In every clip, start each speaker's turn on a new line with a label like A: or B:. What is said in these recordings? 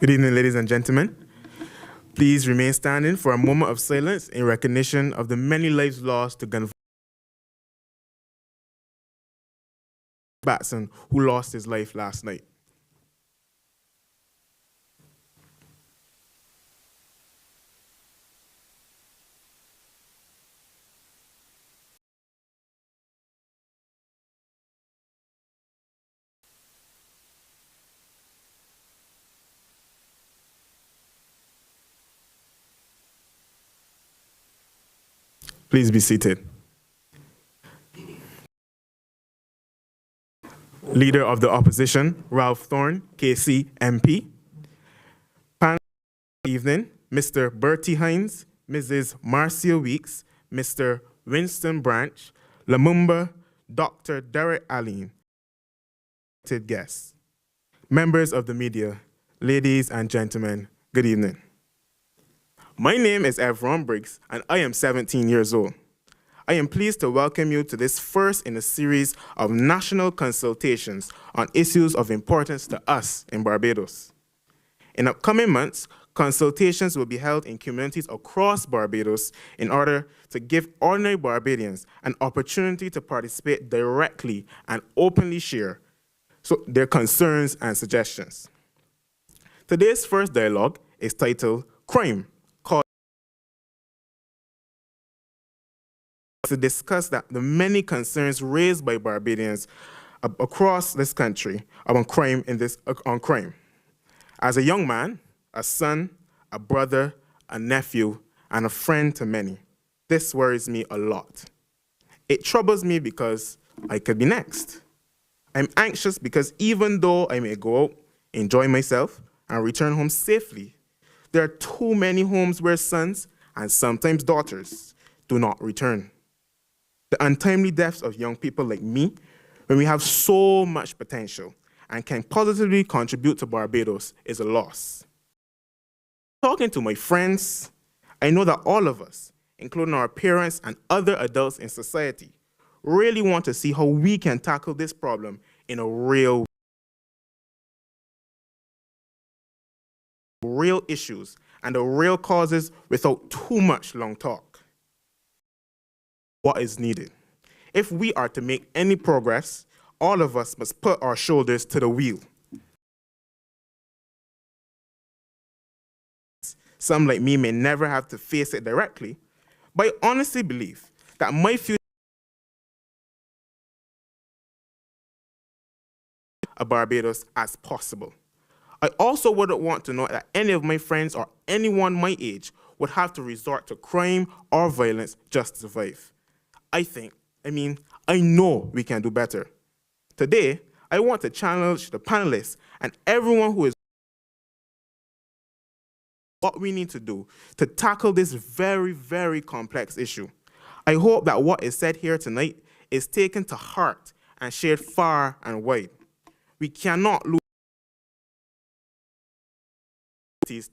A: Good evening, ladies and gentlemen. Please remain standing for a moment of silence in recognition of the many lives lost to gun Batson, who lost his life last night. Please be seated. Leader of the Opposition, Ralph Thorne, KC MP. Panel evening, Mr. Bertie Hines, Mrs. Marcia Weeks, Mr. Winston Branch, Lumumba, Dr. Derek Allen. Guests. Members of the media, ladies and gentlemen, good evening. My name is Evron Briggs, and I am 17 years old. I am pleased to welcome you to this first in a series of national consultations on issues of importance to us in Barbados. In upcoming months, consultations will be held in communities across Barbados in order to give ordinary Barbadians an opportunity to participate directly and openly share their concerns and suggestions. Today's first dialogue is titled Crime, to discuss the many concerns raised by Barbadians across this country on crime. As a young man, a son, a brother, a nephew, and a friend to many, this worries me a lot. It troubles me because I could be next. I'm anxious because even though I may go out, enjoy myself, and return home safely, there are too many homes where sons, and sometimes daughters, do not return. The untimely deaths of young people like me, when we have so much potential and can positively contribute to Barbados, is a loss. Talking to my friends, I know that all of us, including our parents and other adults in society, really want to see how we can tackle this problem in a real issues and the real causes without too much long talk. What is needed? If we are to make any progress, all of us must put our shoulders to the wheel. Some like me may never have to face it directly, but I honestly believe that my future of Barbados as possible. I also wouldn't want to know that any of my friends or anyone my age would have to resort to crime or violence just to survive. I know we can do better. Today, I want to challenge the panelists and everyone who is what we need to do to tackle this very, very complex issue. I hope that what is said here tonight is taken to heart and shared far and wide. We cannot lose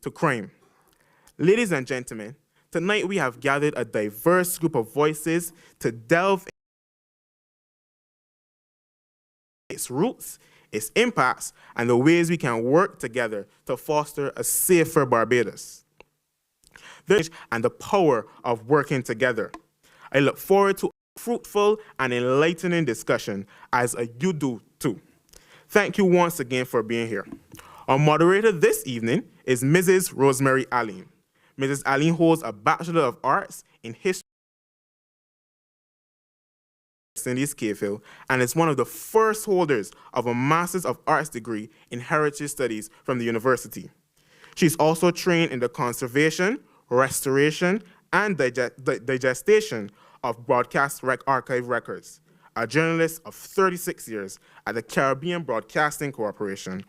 A: to crime. Ladies and gentlemen, tonight we have gathered a diverse group of voices to delve into its roots, its impacts, and the ways we can work together to foster a safer Barbados. And the power of working together. I look forward to a fruitful and enlightening discussion, as you do too. Thank you once again for being here. Our moderator this evening is Mrs. Rosemary Allen. Mrs. Allen holds a Bachelor of Arts in History Cindy's Cahill, and is one of the first holders of a Master's of Arts degree in Heritage Studies from the university. She's also trained in the conservation, restoration, and digestion of broadcast archive records, a journalist of 36 years at the Caribbean Broadcasting Corporation.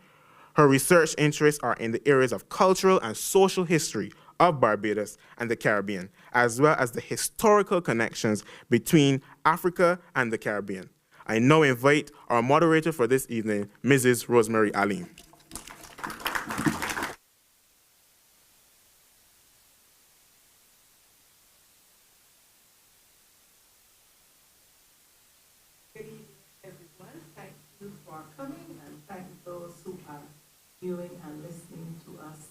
A: Her research interests are in the areas of cultural and social history of Barbados and the Caribbean, as well as the historical connections between Africa and the Caribbean. I now invite our moderator for this evening, Mrs. Rosemary Allen.
B: Good evening, everyone. Thank you for coming, and thank those who are viewing and listening to us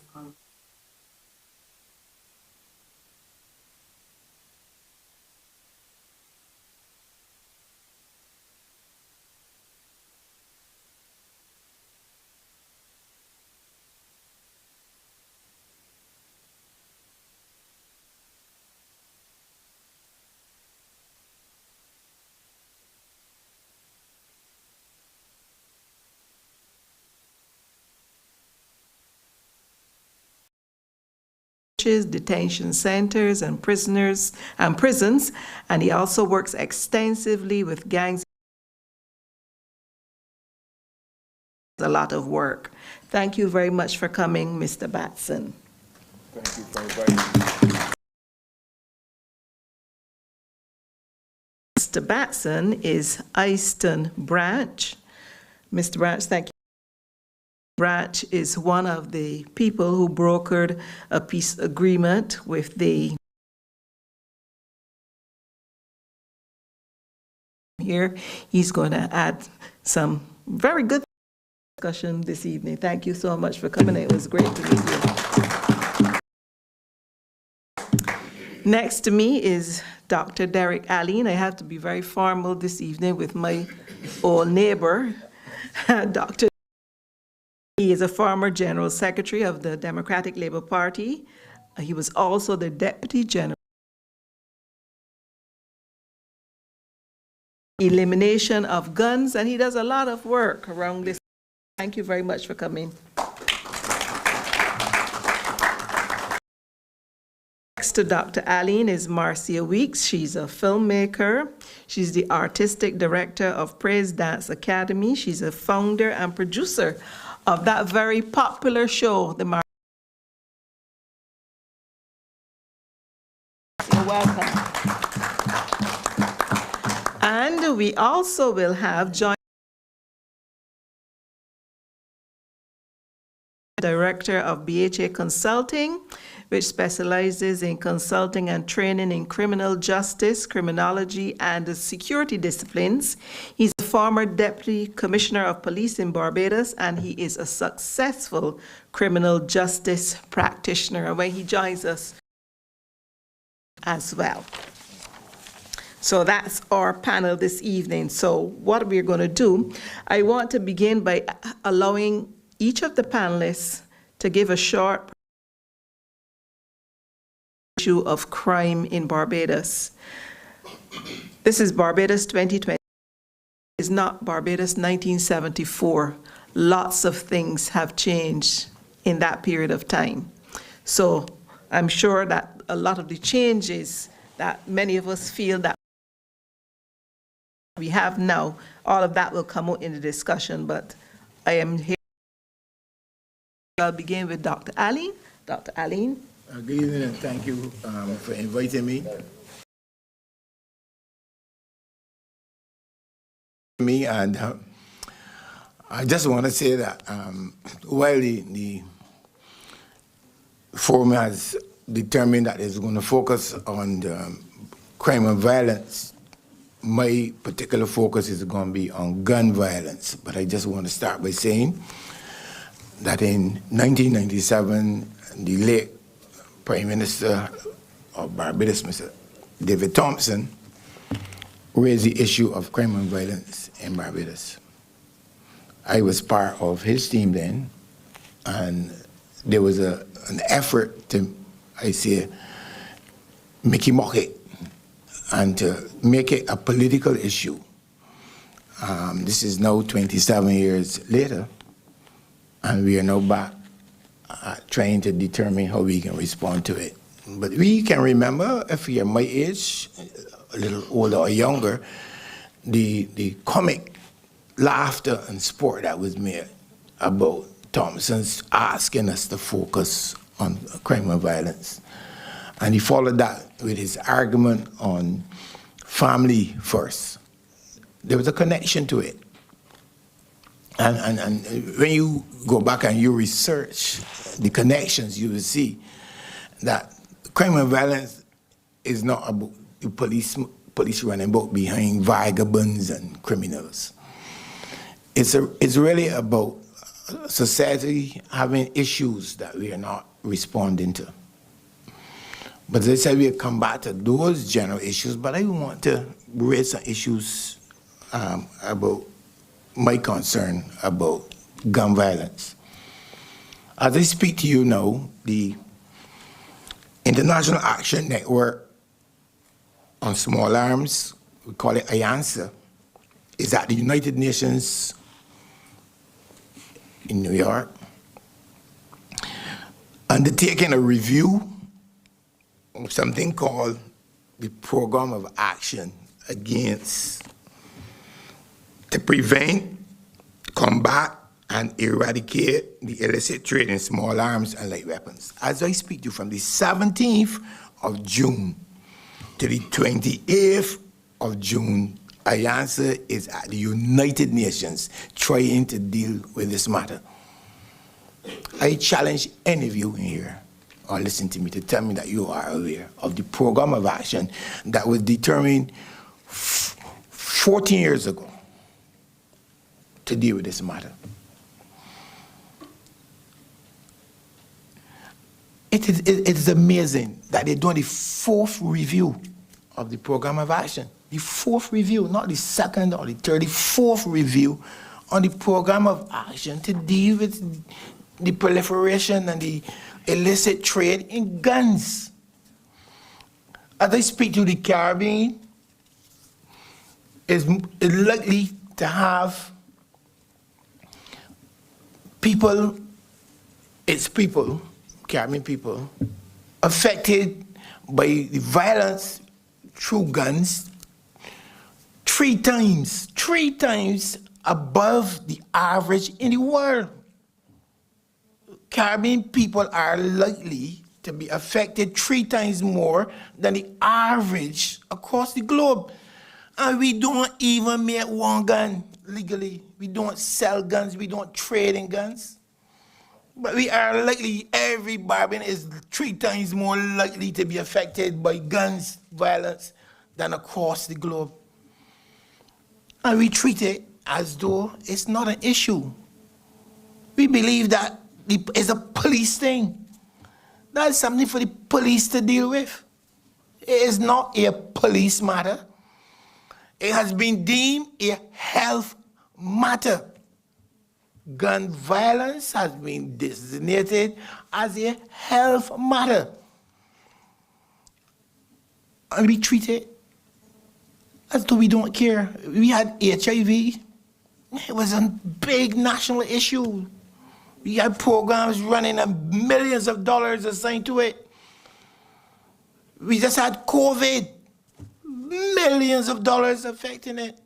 C: detention centers and prisons, and he also works extensively with gangs. A lot of work. Thank you very much for coming, Mr. Batson.
A: Thank you for inviting me.
C: Mr. Batson is Easton Branch. Mr. Branch, thank you. Branch is one of the people who brokered a peace agreement with the here. He's going to add some very good discussion this evening. Thank you so much for coming. It was great to meet you. Next to me is Dr. Derek Alleyne. I have to be very formal this evening with my old neighbor, Dr. He is a former General Secretary of the Democratic Labour Party. He was also the Deputy General. Elimination of guns, and he does a lot of work around this. Thank you very much for coming. Next to Dr. Alleyne is Marcia Weeks. She's a filmmaker. She's the Artistic Director of Praise Dance Academy. She's a founder and producer of that very popular show, the Marcia. You're welcome. And we also will have joint Director of BHA Consulting, which specializes in consulting and training in criminal justice, criminology, and the security disciplines. He's a former Deputy Commissioner of Police in Barbados, and he is a successful criminal justice practitioner, where he joins us as well. So that's our panel this evening. So what we're going to do, I want to begin by allowing each of the panelists to give a short issue of crime in Barbados. This is Barbados 2020. It's not Barbados 1974. Lots of things have changed in that period of time. So I'm sure that a lot of the changes that many of us feel that we have now, all of that will come out in the discussion, but I am here. I'll begin with Dr. Alleyne. Dr. Alleyne.
D: Good evening, and thank you for inviting me. And I just want to say that while the forum has determined that it's going to focus on crime and violence, my particular focus is going to be on gun violence. But I just want to start by saying that in 1997, the late Prime Minister of Barbados, Mr. David Thompson, raised the issue of crime and violence in Barbados. I was part of his team then, and there was an effort to, I say, Mickey mock it and to make it a political issue. This is now 27 years later, and we are now back trying to determine how we can respond to it. But we can remember, if you're my age, a little older or younger, the comic laughter and sport that was made about Thompson's asking us to focus on crime and violence. And he followed that with his argument on family first. There was a connection to it. And when you go back and you research the connections, you will see that crime and violence is not about the police running about behind vagabonds and criminals. It's really about society having issues that we are not responding to. But as I said, we'll come back to those general issues, but I want to raise some issues about my concern about gun violence. As I speak to you now, the International Action Network on Small Arms, we call it IANSA, is at the United Nations in New York, undertaking a review something called the Program of Action to prevent, combat, and eradicate the illicit trade in small arms and light weapons. As I speak to you, from the 17th of June to the 28th of June, IANSA is at the United Nations trying to deal with this matter. I challenge any of you in here or listen to me to tell me that you are aware of the program of action that was determined 14 years ago to deal with this matter. It is amazing that they're doing the 4th review of the program of action. The 4th review, not the 2nd or the 3rd, the 4th review on the program of action to deal with the proliferation and the illicit trade in guns. As I speak to the Caribbean, is likely to have people, Caribbean people, affected by the violence through guns 3 times above the average in the world. Caribbean people are likely to be affected 3 times more than the average across the globe. And we don't even make one gun legally. We don't sell guns, we don't trade in guns. But we are likely, every Barbadian is 3 times more likely to be affected by guns violence than across the globe. And we treat it as though it's not an issue. We believe that it's a police thing. That's something for the police to deal with. It is not a police matter. It has been deemed a health matter. Gun violence has been designated as a health matter. And we treat it as though we don't care. We had HIV. It was a big national issue. We had programs running and millions of dollars assigned to it. We just had COVID. Millions of dollars affecting it.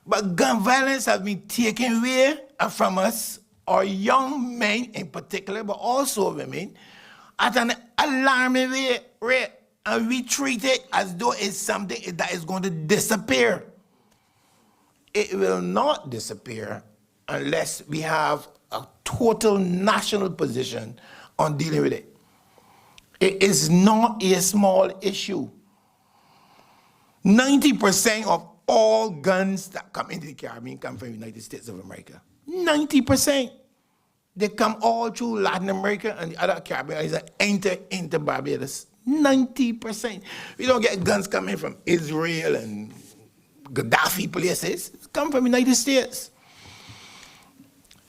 D: But gun violence has been taken away from us, our young men in particular, but also women, at an alarming rate. And we treat it as though it's something that is going to disappear. It will not disappear unless we have a total national position on dealing with it. It is not a small issue. 90% of all guns that come into the Caribbean come from the United States of America. 90%. They come all through Latin America and the other Caribbean islands that enter into Barbados. 90%. We don't get guns coming from Israel and Gaddafi places. It's come from the United States.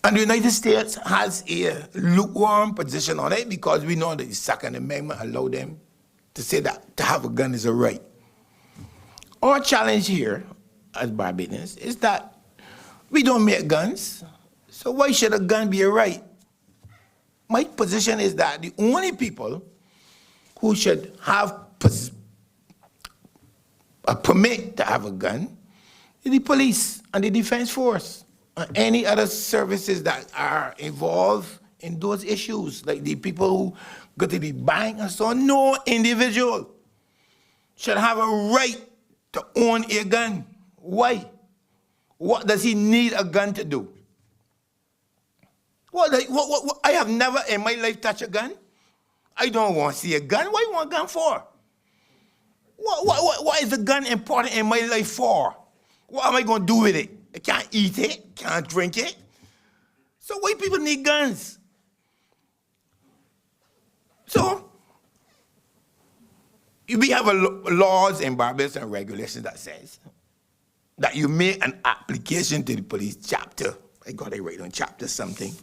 D: And the United States has a lukewarm position on it because we know that the Second Amendment allows them to say that to have a gun is a right. Our challenge here as Barbadians is that we don't make guns, so why should a gun be a right? My position is that the only people who should have a permit to have a gun is the police and the defense force and any other services that are involved in those issues, like the people who go to the bank and so on. No individual should have a right to own a gun. Why? What does he need a gun to do? I have never in my life touched a gun. I don't want to see a gun. What do you want a gun for? What is a gun important in my life for? What am I going to do with it? I can't eat it, can't drink it. So why people need guns? So we have laws in Barbados and regulations that says that you make an application to the police chapter. I got it right on chapter something.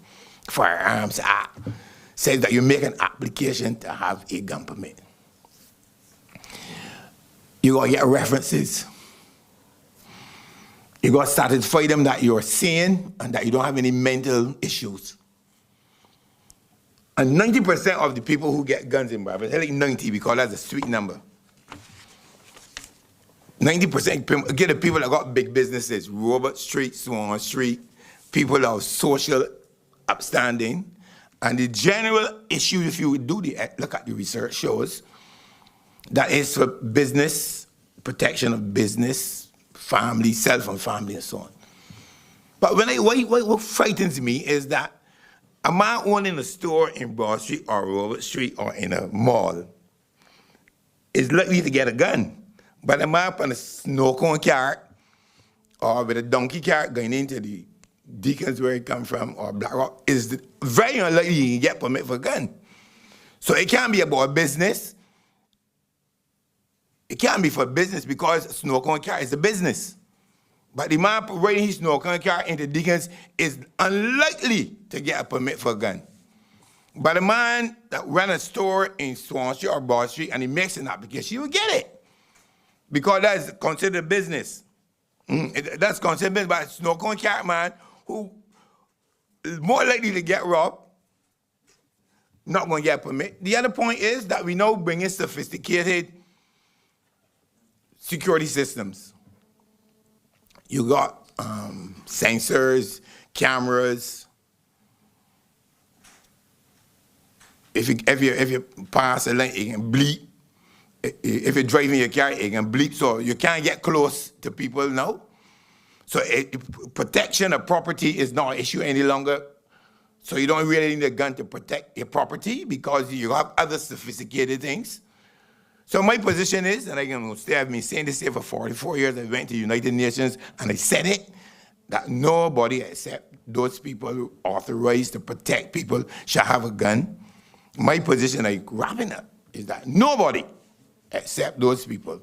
D: Firearms Act says that you make an application to have a gun permit. You gotta get references. You gotta satisfy them that you're sane and that you don't have any mental issues. And 90% of the people who get guns in Barbados, I like 90 because that's a sweet number. 90% get the people that got big businesses, Robert Street, Swan Street, people that are social upstanding. And the general issue, if you would look at the research, shows that is for business, protection of business, family, self and family, and so on. But what frightens me is that a man owning a store in Broad Street or Robert Street or in a mall is likely to get a gun. But a man on a snow cone cart or with a donkey cart going into the Deacons where he come from or Black Rock is very unlikely to get permit for a gun. So it can't be about business. It can't be for business because snow cone cart is a business. But the man riding his snow cone cart into Deacons is unlikely to get a permit for a gun. But the man that ran a store in Swan Street or Broad Street and he makes an application, he will get it. Because that's considered business. That's considered business by a snow cone cart man who is more likely to get robbed, not going to get a permit. The other point is that we now bring in sophisticated security systems. You got sensors, cameras. If you pass a line, it can bleep. If you're driving your car, it can bleep, so you can't get close to people now. So protection of property is not an issue any longer. So you don't really need a gun to protect your property because you have other sophisticated things. So my position is, and I've been saying this here for 44 years, I went to the United Nations and I said it, that nobody except those people authorized to protect people shall have a gun. My position, like wrapping up, is that nobody except those people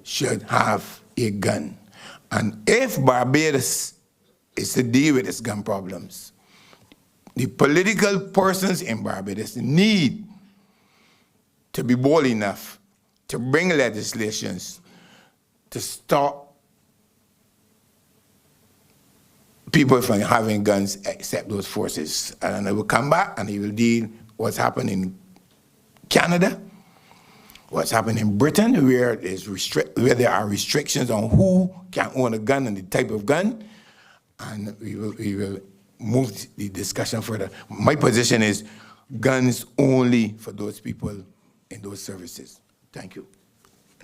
D: should have a gun. And if Barbados is to deal with its gun problems, the political persons in Barbados need to be bold enough to bring legislations to stop people from having guns except those forces. And I will come back and he will deal what's happening in Canada, what's happening in Britain, where there are restrictions on who can own a gun and the type of gun, and we will move the discussion further. My position is guns only for those people in those services. Thank you.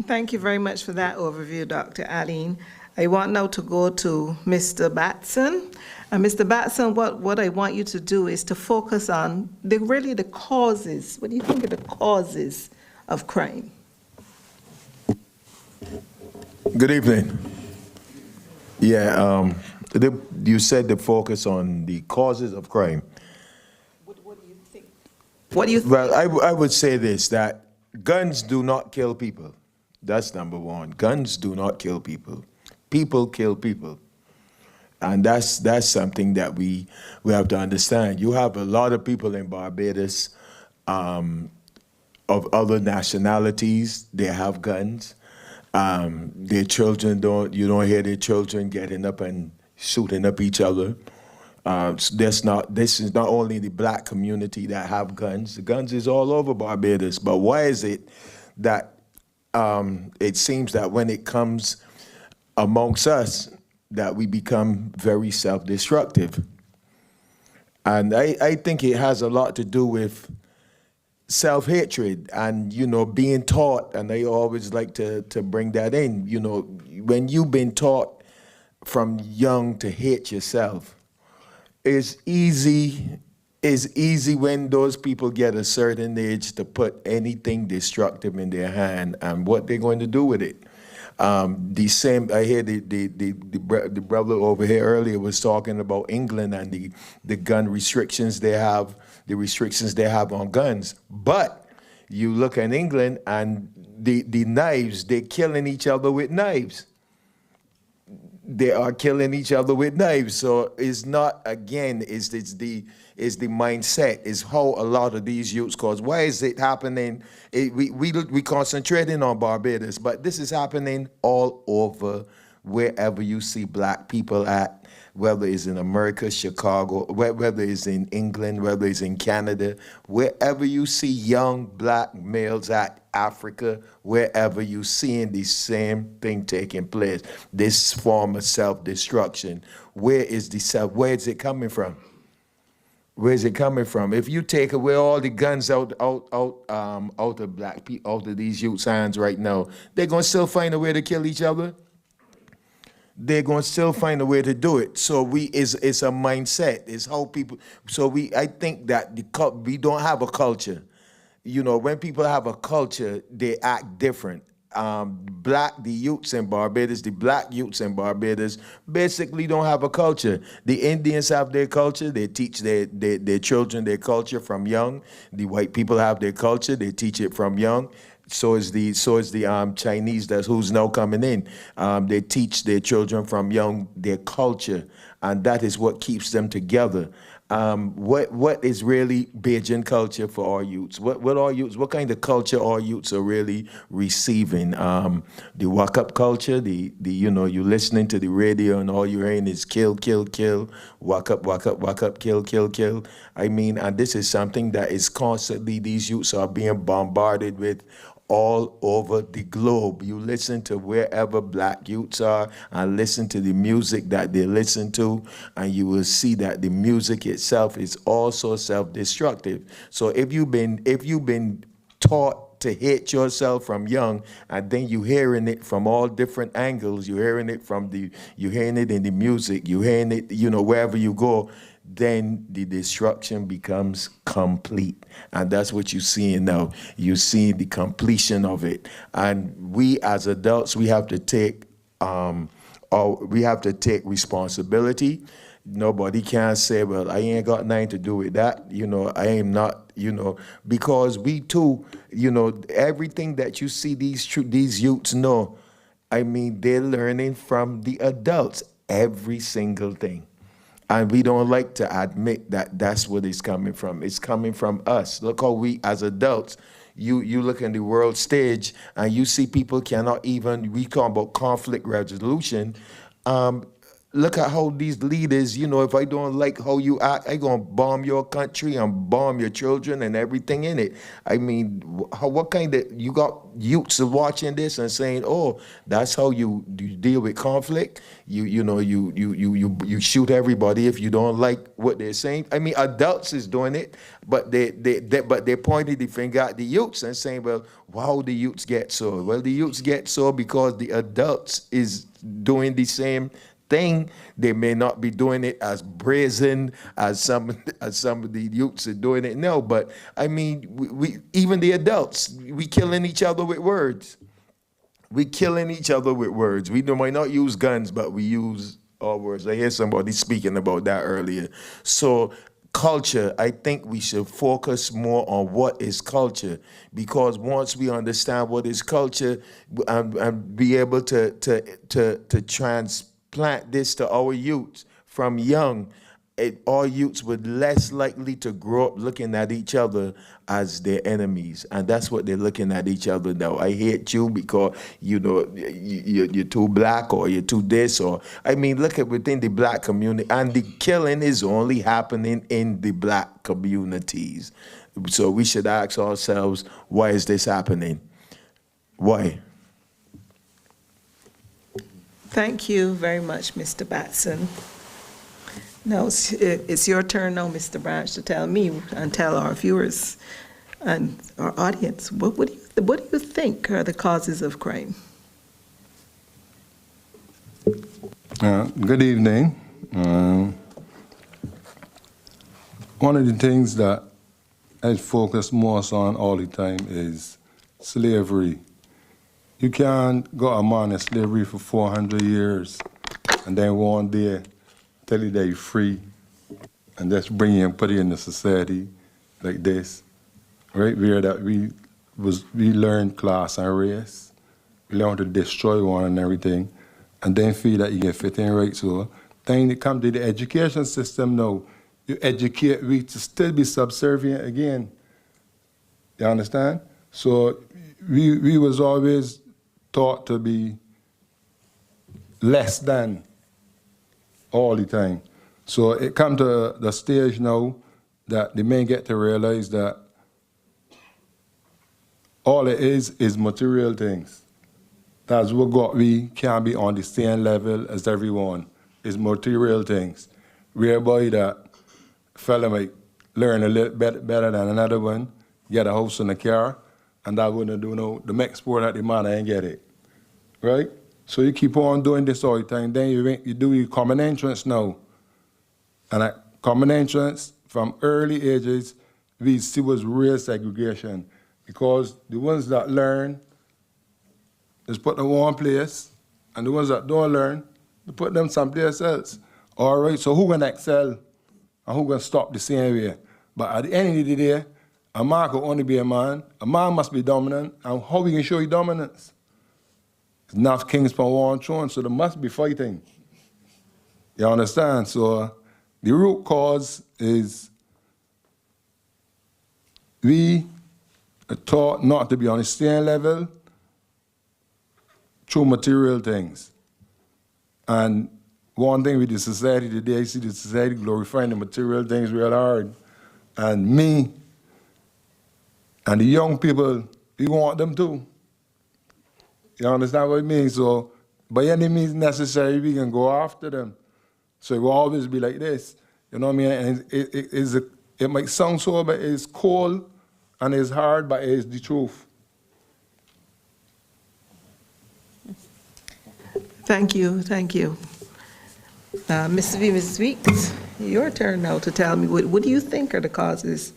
C: Thank you very much for that overview, Dr. Aline. I want now to go to Mr. Batson. And Mr. Batson, what I want you to do is to focus on really the causes. What do you think are the causes of crime?
E: Good evening. Yeah, you said the focus on the causes of crime.
C: What do you think? What do you think?
E: Well, I would say this, that guns do not kill people. That's number one. Guns do not kill people. People kill people. And that's something that we have to understand. You have a lot of people in Barbados of other nationalities. They have guns. Their children you don't hear their children getting up and shooting up each other. This is not only the black community that have guns. The guns is all over Barbados. But why is it that it seems that when it comes amongst us, that we become very self-destructive? And I think it has a lot to do with self-hatred and, being taught, and I always like to bring that in, when you've been taught from young to hate yourself, it's easy when those people get a certain age to put anything destructive in their hand and what they're going to do with it. I hear the brother over here earlier was talking about England and the gun restrictions they have, the restrictions they have on guns. But you look at England and the knives, they're killing each other with knives. They are killing each other with knives. So it's not, again, it's the mindset, is how a lot of these youths, cause why is it happening? We concentrating on Barbados, but this is happening all over wherever you see black people at, whether it's in America, Chicago, whether it's in England, whether it's in Canada, wherever you see young black males at, Africa, wherever you seeing the same thing taking place, this form of self-destruction. Where is it coming from? Where is it coming from? If you take away all the guns out of black people, out of these youth's hands right now, they're gonna still find a way to kill each other. They're gonna still find a way to do it. So it's a mindset. It's how people. So I think that we don't have a culture. You know, when people have a culture, they act different. The youths in Barbados, the black youths in Barbados basically don't have a culture. The Indians have their culture. They teach their children their culture from young. The white people have their culture. They teach it from young. So is the Chinese who's now coming in. They teach their children from young their culture, and that is what keeps them together. What is really Bajan culture for our youths? What kind of culture our youths are really receiving? The walk up culture, you listening to the radio and all you're hearing is kill, kill, kill, walk up, kill, kill, kill. I mean, and this is something that is constantly, these youths are being bombarded with all over the globe. You listen to wherever black youths are and listen to the music that they listen to, and you will see that the music itself is also self-destructive. So if you've been taught to hate yourself from young, and then you're hearing it from all different angles, you're hearing it in the music, you're hearing it, wherever you go, then the destruction becomes complete. And that's what you're seeing now. You're seeing the completion of it. And we as adults, we have to take responsibility. Nobody can say, well, I ain't got nothing to do with that. I am not, because we too, everything that you see these youths know, I mean, they're learning from the adults, every single thing. And we don't like to admit that that's what it's coming from. It's coming from us. Look how we, as adults, you look in the world stage and you see people cannot even, we talk about conflict resolution. Look at how these leaders, if I don't like how you act, I'm going to bomb your country and bomb your children and everything in it. I mean, what kind of, you got youths watching this and saying, oh, that's how you deal with conflict? You shoot everybody if you don't like what they're saying. I mean, adults is doing it, but they're pointing the finger at the youths and saying, well, how the youths get so? Well, the youths get so because the adults is doing the same thing. They may not be doing it as brazen as some of the youths are doing it now, but I mean, we even the adults, we killing each other with words. We killing each other with words. We might not use guns, but we use our words. I hear somebody speaking about that earlier. So culture, I think we should focus more on what is culture, because once we understand what is culture and be able to transplant this to our youths from young, our youths would less likely to grow up looking at each other as their enemies. And that's what they're looking at each other now. I hate you because, you're too black, or you're too this, or, I mean, look at within the black community, and the killing is only happening in the black communities. So we should ask ourselves, why is this happening? Why?
C: Thank you very much, Mr. Batson. Now, it's your turn now, Mr. Branch, to tell me and tell our viewers and our audience, what do you think are the causes of crime?
F: Good evening. One of the things that I focus most on all the time is slavery. You can't go a man in slavery for 400 years and then one day tell you that you're free and just bring you and put you in the society like this. Right where that we learned class and race, we learned to destroy one and everything, and then feel that you get fit in right. So then it comes to the education system now. You educate we to still be subservient again. You understand? So we was always taught to be less than all the time. So it come to the stage now that the men get to realize that all it is material things. That's what got we can't be on the same level as everyone. It's material things. Whereby that fella might learn a little bit better than another one, get a house and a car, and that wouldn't do no, the next sport at the man ain't get it. Right? So you keep on doing this all the time, then you do your common entrance now. And at common entrance, from early ages, we see was real segregation. Because the ones that learn, is put them in one place, and the ones that don't learn, they put them someplace else. All right, so who gonna excel, and who gonna stop the same way? But at the end of the day, a man can only be a man must be dominant, and how we can show you dominance? It's enough kings upon one throne, so there must be fighting. You understand? So the root cause is we are taught not to be on the same level through material things. And one thing with the society today, I see the society glorifying the material things real hard. And me and the young people, we want them too. You understand what I mean? So by any means necessary, we can go after them. So it will always be like this. You know what I mean? And it might sound so, but it's cold and it's hard, but it's the truth.
C: Thank you, thank you. Mrs. Weeks, your turn now to tell me, what do you think are the causes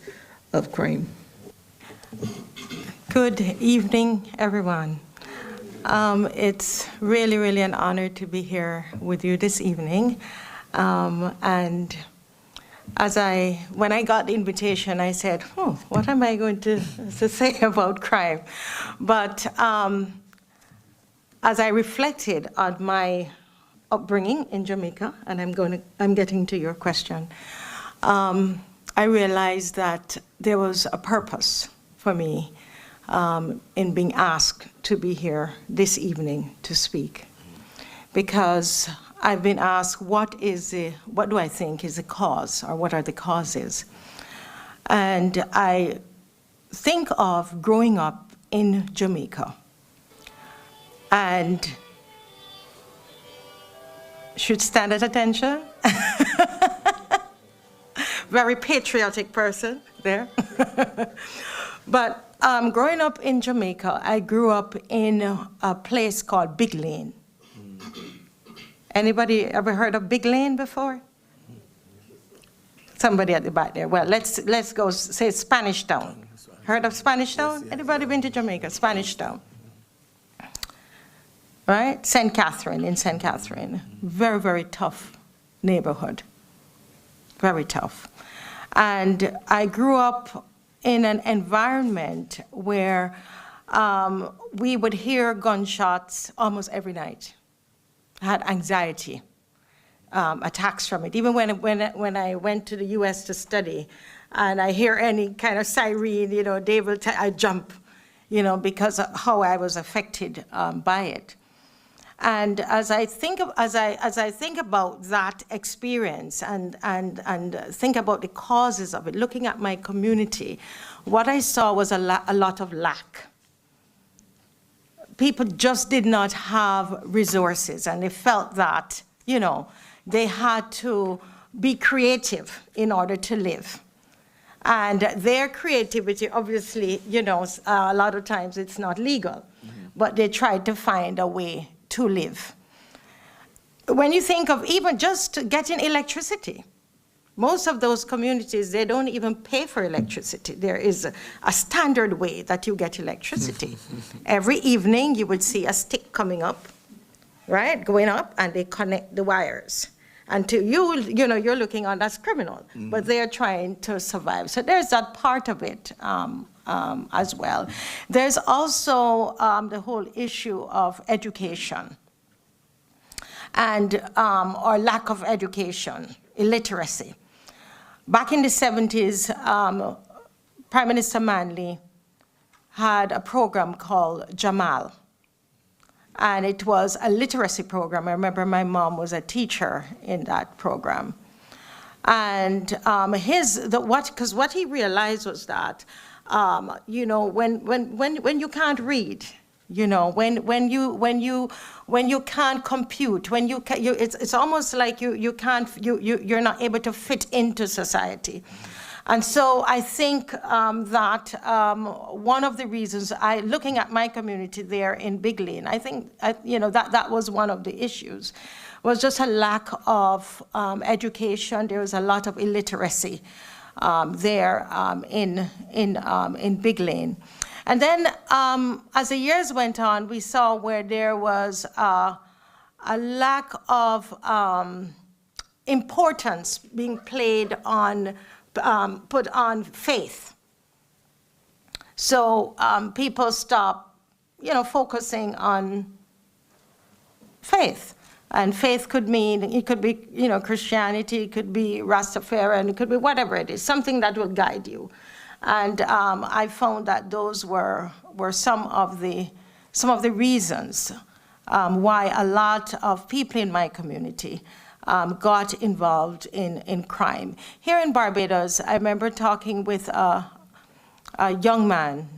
C: of crime?
G: Good evening, everyone. It's really, really an honor to be here with you this evening. And when I got the invitation, I said, what am I going to say about crime? But as I reflected on my upbringing in Jamaica, and I'm getting to your question, I realized that there was a purpose for me in being asked to be here this evening to speak, because I've been asked what do I think is the cause, or what are the causes? And I think of growing up in Jamaica, and should stand at attention. Very patriotic person there. But growing up in Jamaica, I grew up in a place called Big Lane. Anybody ever heard of Big Lane before? Somebody at the back there. Well, let's go say Spanish Town. Heard of Spanish Town? Anybody been to Jamaica? Spanish Town. Right? St. Catherine, in St. Catherine. Very, very tough neighborhood. Very tough. And I grew up in an environment where we would hear gunshots almost every night. I had anxiety attacks from it. Even when I went to the US to study, and I hear any kind of siren, I jump, because of how I was affected by it. And as I think about that experience and think about the causes of it, looking at my community, what I saw was a lot of lack. People just did not have resources, and they felt that, they had to be creative in order to live. And their creativity, obviously, a lot of times it's not legal, but they tried to find a way to live. When you think of even just getting electricity, most of those communities, they don't even pay for electricity. There is a standard way that you get electricity. Every evening you would see a stick coming up, right, going up, and they connect the wires. And to you're looking on, that's criminal, but they are trying to survive. So there's that part of it as well. There's also the whole issue of education and or lack of education, illiteracy. Back in the 70s, Prime Minister Manley had a program called Jamal. And it was a literacy program. I remember my mom was a teacher in that program. And because what he realized was that, you know, when you can't read, you know, when you can't compute, it's almost like you're not able to fit into society. And so I think that one of the reasons, looking at my community there in Big Lane, I think, you know, that was one of the issues, was just a lack of education. There was a lot of illiteracy there in Big Lane. And then as the years went on, we saw where there was a lack of importance being put on faith. So people stopped, you know, focusing on faith. And faith could mean, it could be, you know, Christianity, it could be Rastafarian, it could be whatever it is, something that will guide you. And I found that those were some of the reasons why a lot of people in my community got involved in crime. Here in Barbados, I remember talking with a young man.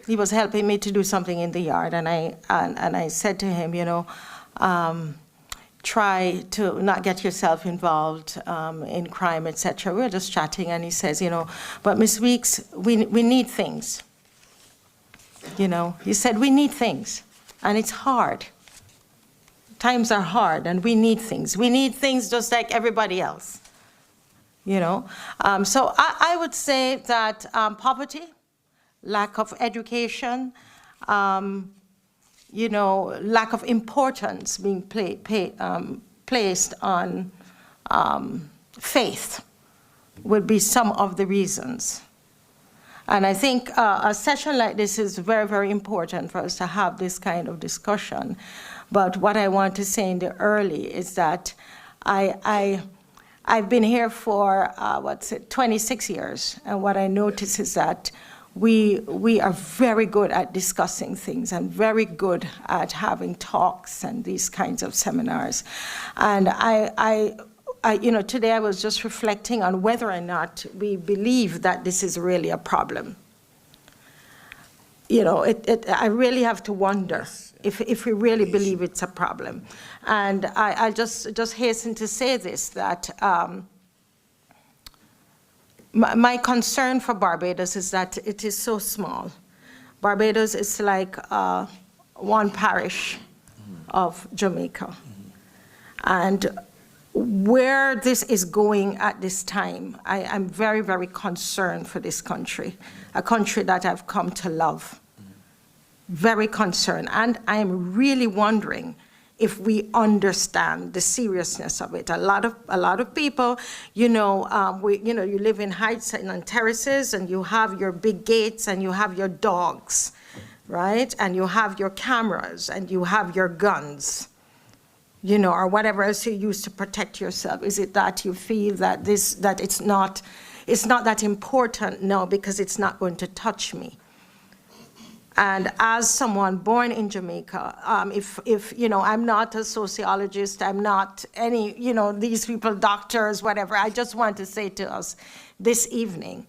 G: He was helping me to do something in the yard, and I said to him, you know, try to not get yourself involved in crime, etc. We were just chatting, and he says, you know, but Miss Weeks, we need things. You know, he said, we need things, and it's hard. Times are hard, and we need things. We need things just like everybody else, you know. So I would say that poverty, lack of education, you know, lack of importance being placed on faith would be some of the reasons. And I think a session like this is very, very important for us to have this kind of discussion. But what I want to say in the early is that I've been here for, 26 years. And what I notice is that we are very good at discussing things and very good at having talks and these kinds of seminars. And I you know, today I was just reflecting on whether or not we believe that this is really a problem. You know, I really have to wonder if we really believe it's a problem. And I just hasten to say this, that my concern for Barbados is that it is so small. Barbados is like one parish of Jamaica. And where this is going at this time, I'm very, very concerned for this country, a country that I've come to love. Very concerned. And I'm really wondering if we understand the seriousness of it. A lot of people, you know, you live in heights and on terraces, and you have your big gates, and you have your dogs, right? And you have your cameras, and you have your guns, you know, or whatever else you use to protect yourself. Is it that you feel that it's not that important? No, because it's not going to touch me. And as someone born in Jamaica, if you know, I'm not a sociologist, I'm not any, you know, these people, doctors, whatever. I just want to say to us this evening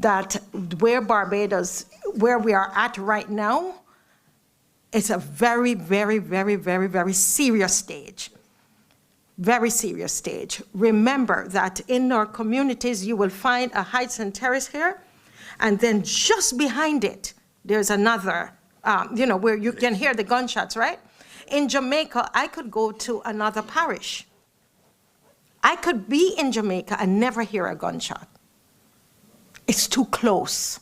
G: that where we are at right now, it's a very, very, very, very, very serious stage. Very serious stage. Remember that in our communities, you will find a heights and terrace here, and then just behind it, there's another, you know, where you can hear the gunshots, right? In Jamaica, I could go to another parish. I could be in Jamaica and never hear a gunshot. It's too close.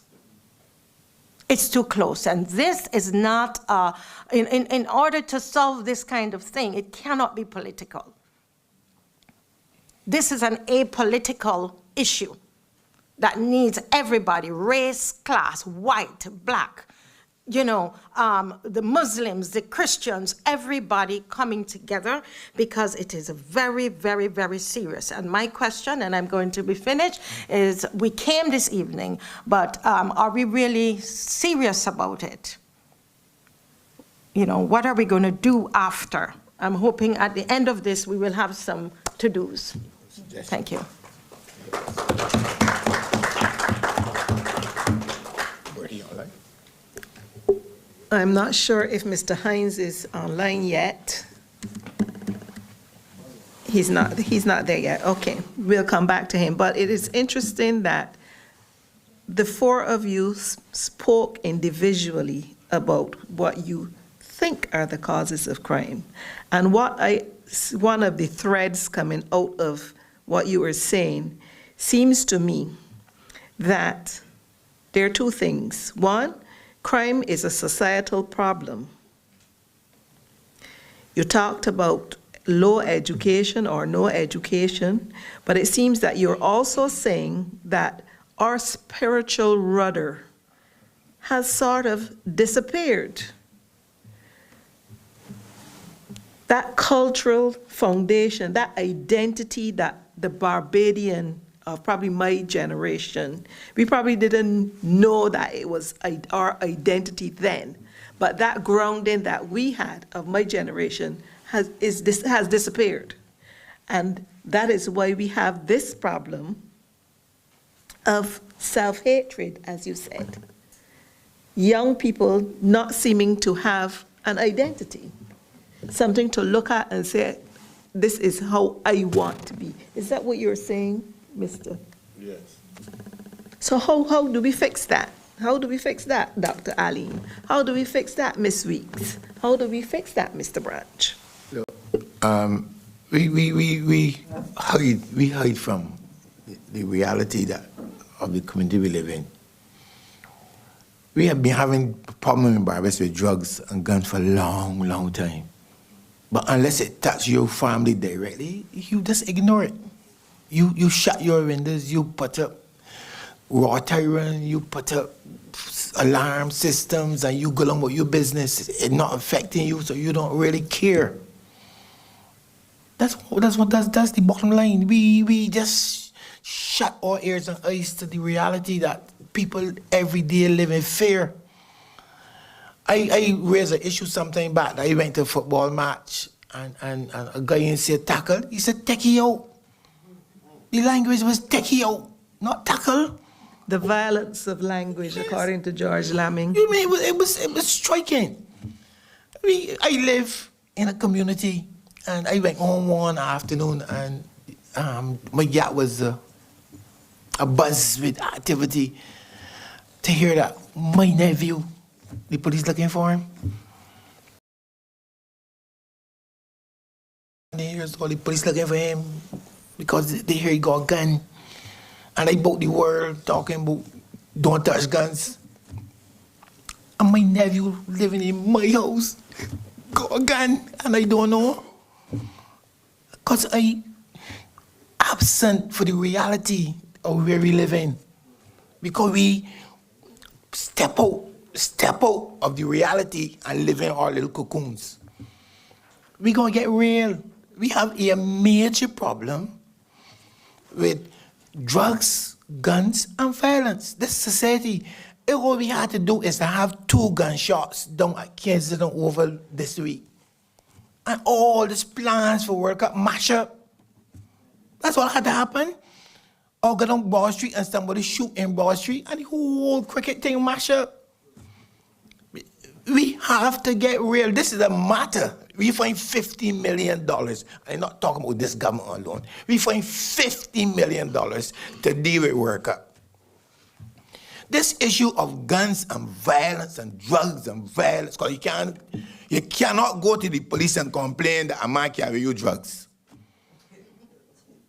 G: It's too close. And this is not, in order to solve this kind of thing, it cannot be political. This is an apolitical issue that needs everybody, race, class, white, black, you know, the Muslims, the Christians, everybody coming together, because it is very, very, very serious. And my question, and I'm going to be finished, is we came this evening, but are we really serious about it? what are we going to do after? I'm hoping at the end of this, we will have some to-dos. Thank you.
C: I'm not sure if Mr. Hines is online yet. He's not there yet. Okay, we'll come back to him. But it is interesting that the four of you spoke individually about what you think are the causes of crime. And one of the threads coming out of what you were saying seems to me that there are two things. One, crime is a societal problem. You talked about low education or no education, but it seems that you're also saying that our spiritual rudder has sort of disappeared. That cultural foundation, that identity that the Barbadian of probably my generation, we probably didn't know that it was our identity then. But that grounding that we had of my generation has disappeared. And that is why we have this problem of self-hatred, as you said. Young people not seeming to have an identity, something to look at and say, this is how I want to be. Is that what you're saying, Mr.?
E: Yes.
C: So how do we fix that? How do we fix that, Dr. Aline? How do we fix that, Ms. Weeks? How do we fix that, Mr. Branch?
D: We hide from the reality that of the community we live in. We have been having problems in Barbados with drugs and guns for a long, long time. But unless it touches your family directly, you just ignore it. You shut your windows, you put up raw tyrant, you put up alarm systems, and you go on with your business. It's not affecting you, so you don't really care. That's the bottom line. We just shut our ears and eyes to the reality that people every day live in fear. I raised an issue sometime back. I went to a football match and a guy in said tackle. He said take it out. The language was take it out, not tackle.
C: The violence of language, according to George Lamming.
D: You mean it was striking. I live in a community, and I went home one afternoon, and my yacht was a buzz with activity. To hear that my nephew, the police looking for him. And they hear all the police looking for him because they hear he got a gun. And I bought the world talking about don't touch guns. And my nephew living in my house got a gun and I don't know. Because I absent for the reality of where we live in. Because we step out of the reality and live in our little cocoons. We're going to get real. We have a major problem with drugs, guns, and violence. This society, all we had to do is to have 2 gunshots down at Kensington Oval this week. And all these plans for World Cup mash up. That's what had to happen. Or go down Broad Street and somebody shoot in Broad Street and the whole cricket thing mash up. We have to get real. This is a matter. We find $50 million. I'm not talking about this government alone. We find $50 million to deal with World Cup. This issue of guns and violence and drugs and violence, because you cannot go to the police and complain that a man carry you drugs.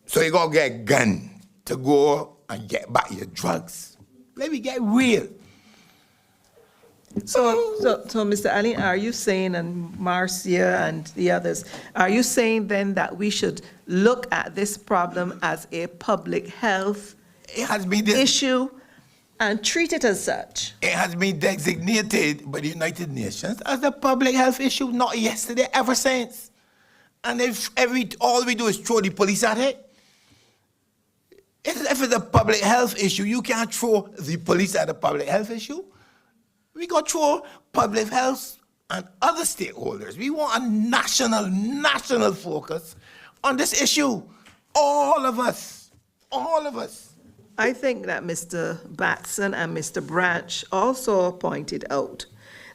D: So you gotta get a gun to go and get back your drugs. Let me get real.
C: So, Mr. Ali, are you saying, and Marcia and the others, are you saying then that we should look at this problem as a public health issue and treat it as such?
D: It has been designated by the United Nations as a public health issue, not yesterday, ever since. And if all we do is throw the police at it, if it's a public health issue, you can't throw the police at a public health issue. We got to throw public health and other stakeholders. We want a national focus on this issue. All of us.
C: I think that Mr. Batson and Mr. Branch also pointed out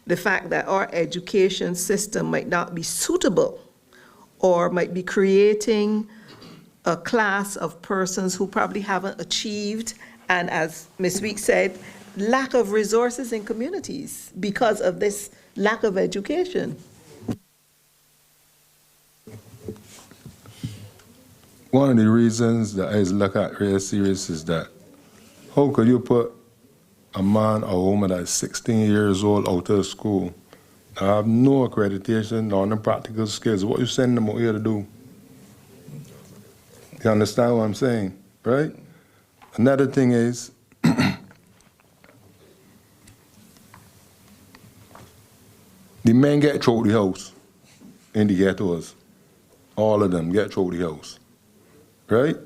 C: the fact that our education system might not be suitable or might be creating a class of persons who probably haven't achieved, and as Ms. Weeks said, lack of resources in communities because of this lack of education.
F: One of the reasons that I look at real serious is that how could you put a man or woman that's 16 years old out of school, have no accreditation, nor no practical skills? What you send them out here to do? You understand what I'm saying, right? Another thing is, the men get through the house in the ghettos. All of them get through the house, right?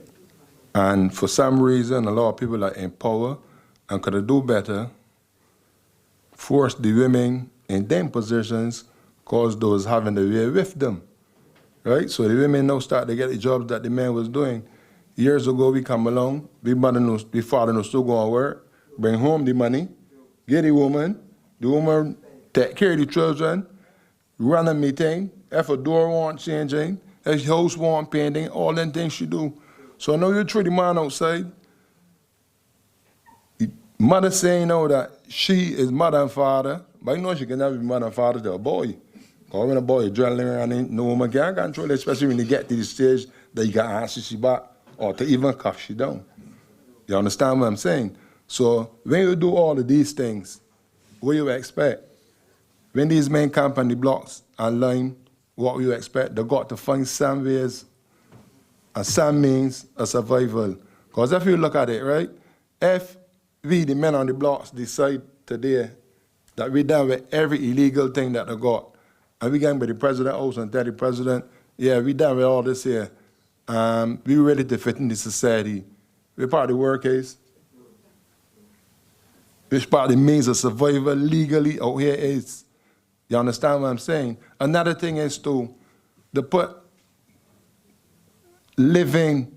F: And for some reason, a lot of people are in power and could do better, force the women in them positions, cause those having the way with them, right? So the women now start to get the jobs that the men was doing. Years ago, we come along, we father knows still go to work, bring home the money, get the woman take care of the children, run a meeting, if a door want changing, if the house want painting, all them things she do. So now you throw the man outside, the mother saying now that she is mother and father, but you know she can never be mother and father to a boy. Because when a boy is drilling around, no woman can control it, especially when you get to the stage that you can answer she back or to even cuff she down. You understand what I'm saying? So when you do all of these things, what you expect? When these men camp on the blocks and line, what you expect? They got to find some ways and some means of survival. Because if you look at it, right, if we, the men on the blocks, decide today that we're done with every illegal thing that they got, and we going by the president house and tell the president, yeah, we done with all this here, we ready to fit in the society. We're part of the workers. Which part of the means of survival legally out here is. You understand what I'm saying? Another thing is to put living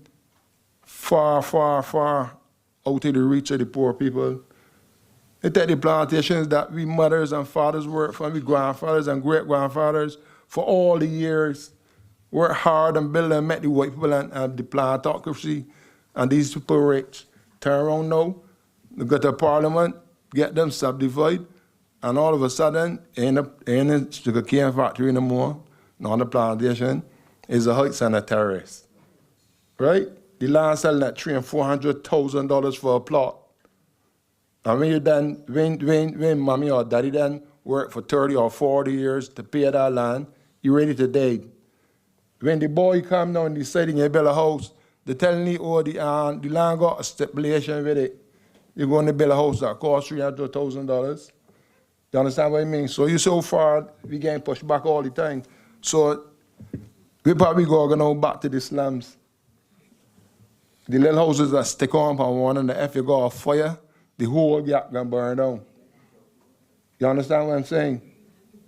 F: far out of the reach of the poor people. They take the plantations that we mothers and fathers worked for, we grandfathers and great-grandfathers for all the years, work hard and build and met the white people and the plantocracy, and these people rich. Turn around now, they go to parliament, get them subdivided, and all of a sudden, ain't a sugar cane factory no more, not the plantation, is a heights and a terrace. Right? The land selling at $300,000 and $400,000 for a plot. And when you done, when mommy or daddy done work for 30 or 40 years to pay that land, you ready to date. When the boy come down and deciding to build a house, they telling you, oh, the land got a stipulation with it. You're going to build a house that costs $300,000. You understand what I mean? So you so far, we getting pushed back all the time. So we probably go back to the slums. The little houses that stick on one, and if you got a fire, the whole gap gonna burn down. You understand what I'm saying?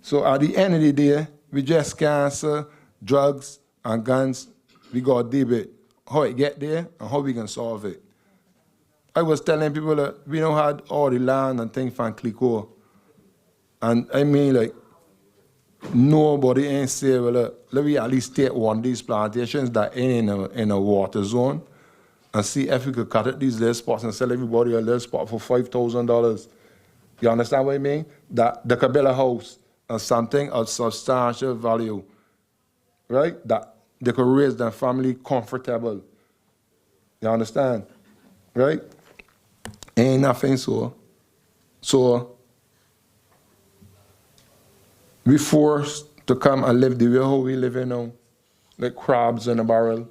F: So at the end of the day, we just cancer, drugs, and guns. We got to debate how it get there and how we can solve it. I was telling people that we don't have all the land and things from Clicquot. And I mean, like, nobody ain't say, well, let me at least take one of these plantations that ain't in a water zone and see if we could cut it these little spots and sell everybody a little spot for $5,000. You understand what I mean? That they could build a house and something of substantial value, right? That they could raise their family comfortable. You understand? Right? Ain't nothing so. So, we forced to come and live the way how we live now, like crabs in a barrel.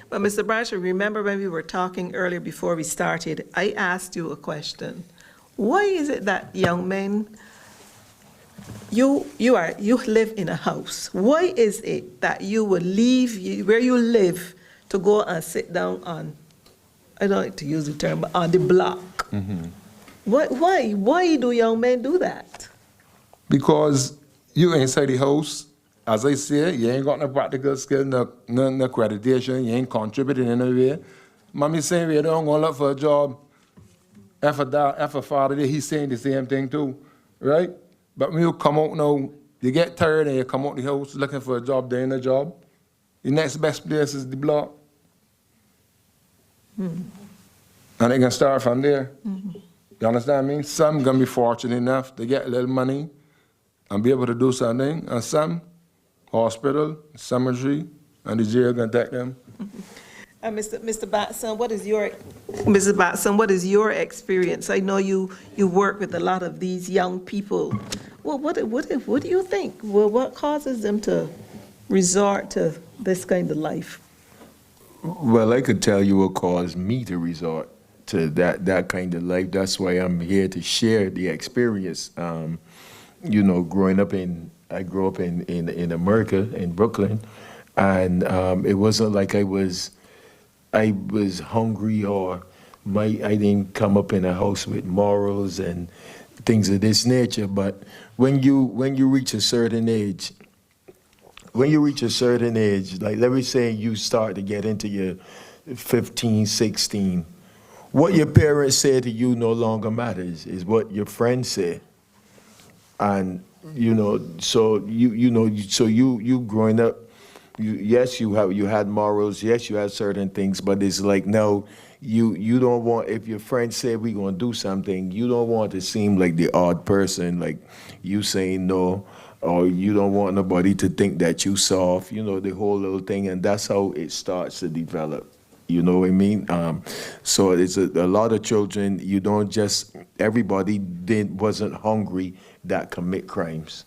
C: But Mr. Branch, remember when we were talking earlier before we started, I asked you a question. Why is it that young men, you live in a house. Why is it that you would leave where you live to go and sit down on, I don't like to use the term, but on the block? Mm-hmm. Why do young men do that?
F: Because you inside the house, as I say, you ain't got no practical skill, no accreditation, you ain't contributing in any way. Mommy saying we don't go look for a job. If a father there, he's saying the same thing too, right? But when you come out now, you get tired and you come out the house looking for a job, there ain't a job. The next best place is the block. And they can start from there. You understand me? Some gonna be fortunate enough to get a little money and be able to do something, and some hospital, cemetery, and the jail gonna take them.
C: Mr. Batson, Mrs. Batson, what is your experience? I know you work with a lot of these young people. Well, what do you think? Well, what causes them to resort to this kind of life?
E: Well, I could tell you what caused me to resort to that kind of life. That's why I'm here to share the experience. You know, I grew up in America, in Brooklyn, and it wasn't like I was hungry or I didn't come up in a house with morals and things of this nature. But when you reach a certain age, like let me say you start to get into your 15, 16, what your parents say to you no longer matters, is what your friends say. And you know, so you growing up, yes, you had morals, yes, you had certain things, but it's like, no, you don't want, if your friends say we're gonna do something, you don't want to seem like the odd person, like you saying no, or you don't want nobody to think that you soft, you know, the whole little thing, and that's how it starts to develop. You know what I mean? So it's a lot of children, you don't just, everybody wasn't hungry that commit crimes.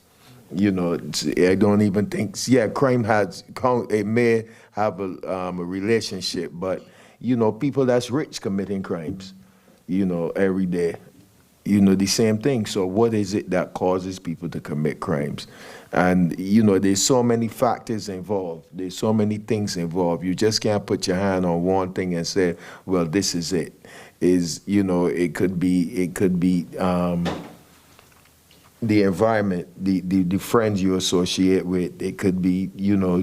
E: You know, I don't even think, yeah, crime it may have a relationship, but, you know, people that's rich committing crimes, you know, every day. You know, the same thing. So what is it that causes people to commit crimes? And, you know, there's so many factors involved. There's so many things involved. You just can't put your hand on one thing and say, well, this is it. You know, it could be the environment, the friends you associate with. It could be, you know,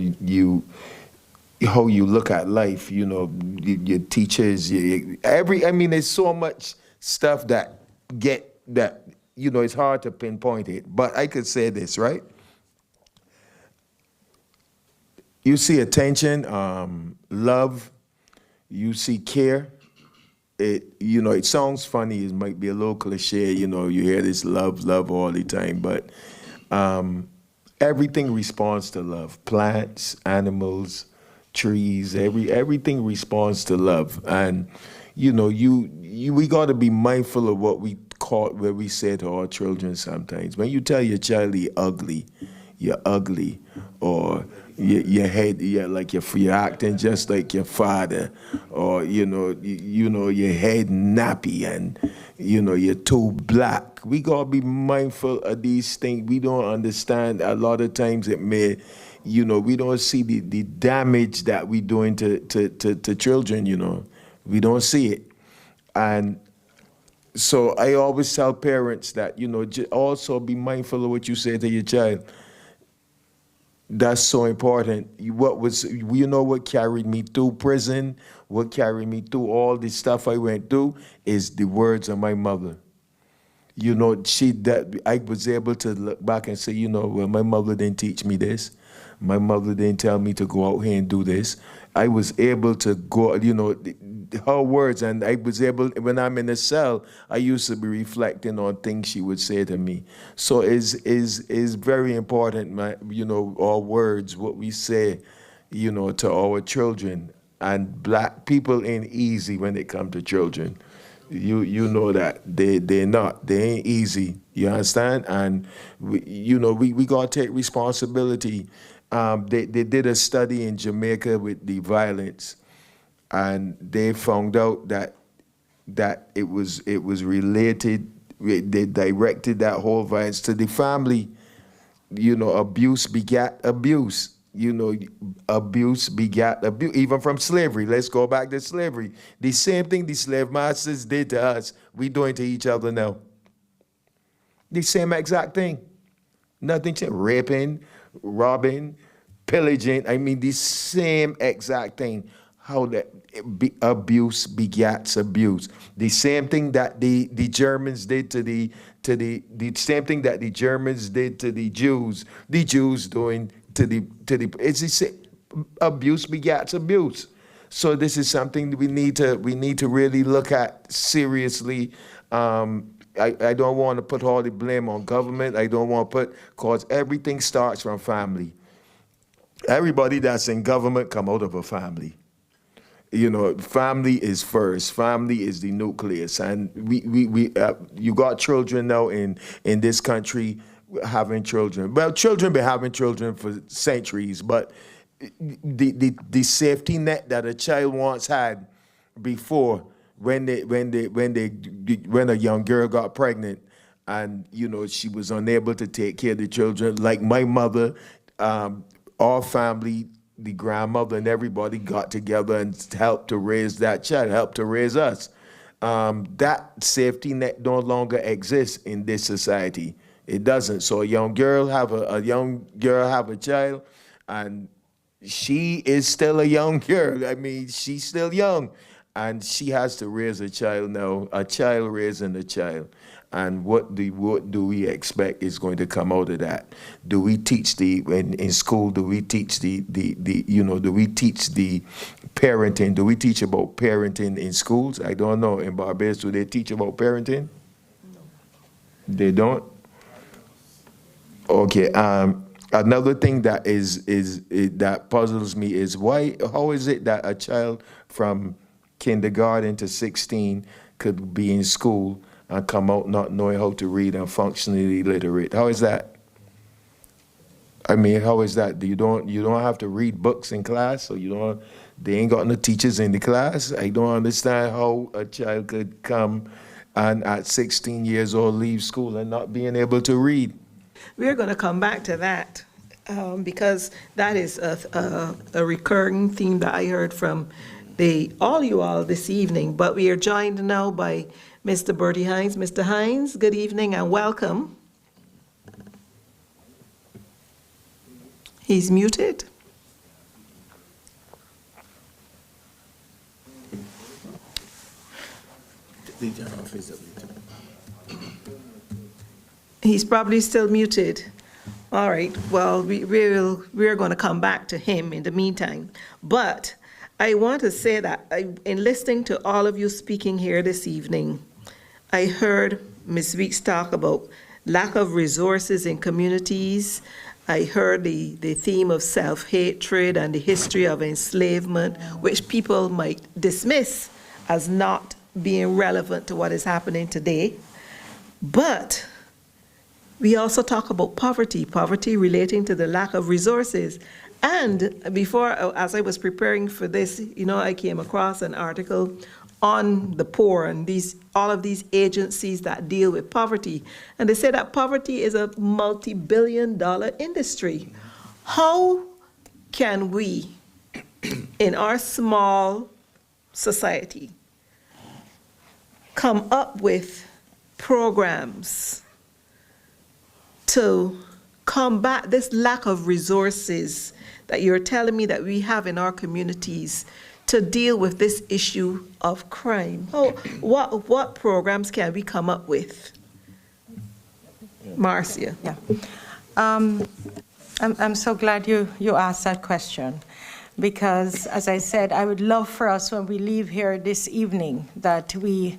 E: how you look at life, you know, your teachers, I mean, there's so much stuff that you know, it's hard to pinpoint it. But I could say this, right? You see attention, love, you see care. You know, it sounds funny, it might be a little cliche, you know, you hear this love all the time, but everything responds to love. Plants, animals, trees, everything responds to love. And, you know, we got to be mindful of what we say to our children sometimes. When you tell your child you're ugly, or your head, like you're acting just like your father, or you know your head nappy, and you know you're too black. We gotta be mindful of these things. We don't understand. A lot of times it may, you know, we don't see the damage that we doing to children. You know, we don't see it, and so I always tell parents that, you know, also be mindful of what you say to your child. That's so important. You know what carried me through prison, what carried me through all the stuff I went through is the words of my mother. You know, I was able to look back and say, you know, well, my mother didn't teach me this. My mother didn't tell me to go out here and do this. I was able to go, you know, her words, and I was able, when I'm in a cell, I used to be reflecting on things she would say to me. So it's very important, you know, our words, what we say, you know, to our children. And black people ain't easy when it comes to children. You know that they're not. They ain't easy. You understand? And we gotta take responsibility. They did a study in Jamaica with the violence, and they found out that it was related. They directed that whole violence to the family. You know, abuse begat abuse. You know, abuse begat abuse. Even from slavery. Let's go back to slavery. The same thing the slave masters did to us, we doing to each other now. The same exact thing. Nothing changed. Raping, robbing, pillaging. I mean, the same exact thing. How that abuse begets abuse. The same thing that the Germans did to the same thing that the Germans did to the Jews doing to the it's the same. Abuse begets abuse. So this is something we need to really look at seriously. I don't want to put all the blame on government. I don't want to put, because everything starts from family. Everybody that's in government come out of a family. You know, family is first. Family is the nucleus, and you got children now in this country having children. Well, children been having children for centuries, but the safety net that a child once had before, when a young girl got pregnant, and you know she was unable to take care of the children, like my mother, our family, the grandmother and everybody got together and helped to raise that child, helped to raise us. That safety net no longer exists in this society. It doesn't. So a young girl have a child, and she is still a young girl. I mean, she's still young, and she has to raise a child now. A child raising a child. And what do we expect is going to come out of that? Do we teach in school? Do we teach do we teach the parenting? Do we teach about parenting in schools? I don't know. In Barbados, do they teach about parenting? No. They don't? Okay. Another thing that that puzzles me is how is it that a child from kindergarten to 16 could be in school and come out not knowing how to read and functionally literate? How is that? I mean, how is that? You don't have to read books in class, so they ain't got no teachers in the class. I don't understand how a child could come and at 16 years old leave school and not being able to read.
C: We're going to come back to that because that is a recurring theme that I heard from all you all this evening. But we are joined now by Mr. Bertie Hines. Mr. Hines, good evening and welcome. He's muted. He's probably still muted. All right, well, we're going to come back to him in the meantime. But I want to say that in listening to all of you speaking here this evening, I heard Ms. Weeks talk about lack of resources in communities. I heard the theme of self-hatred and the history of enslavement, which people might dismiss as not being relevant to what is happening today. But we also talk about poverty relating to the lack of resources. And before, as I was preparing for this, I came across an article on the poor and all of these agencies that deal with poverty. And they say that poverty is a multi-billion-dollar industry. How can we, in our small society, come up with programs to combat this lack of resources that you're telling me that we have in our communities to deal with this issue of crime? What programs can we come up with? Marcia.
G: Yeah. I'm so glad you asked that question, because, as I said, I would love for us when we leave here this evening that we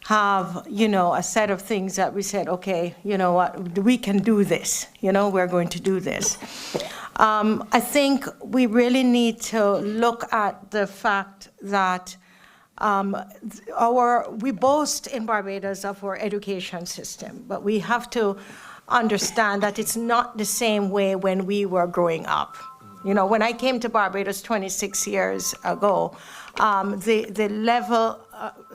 G: have, a set of things that we said, okay, you know what, we can do this, we're going to do this. I think we really need to look at the fact that we boast in Barbados of our education system, but we have to understand that it's not the same way when we were growing up. When I came to Barbados 26 years ago, the level,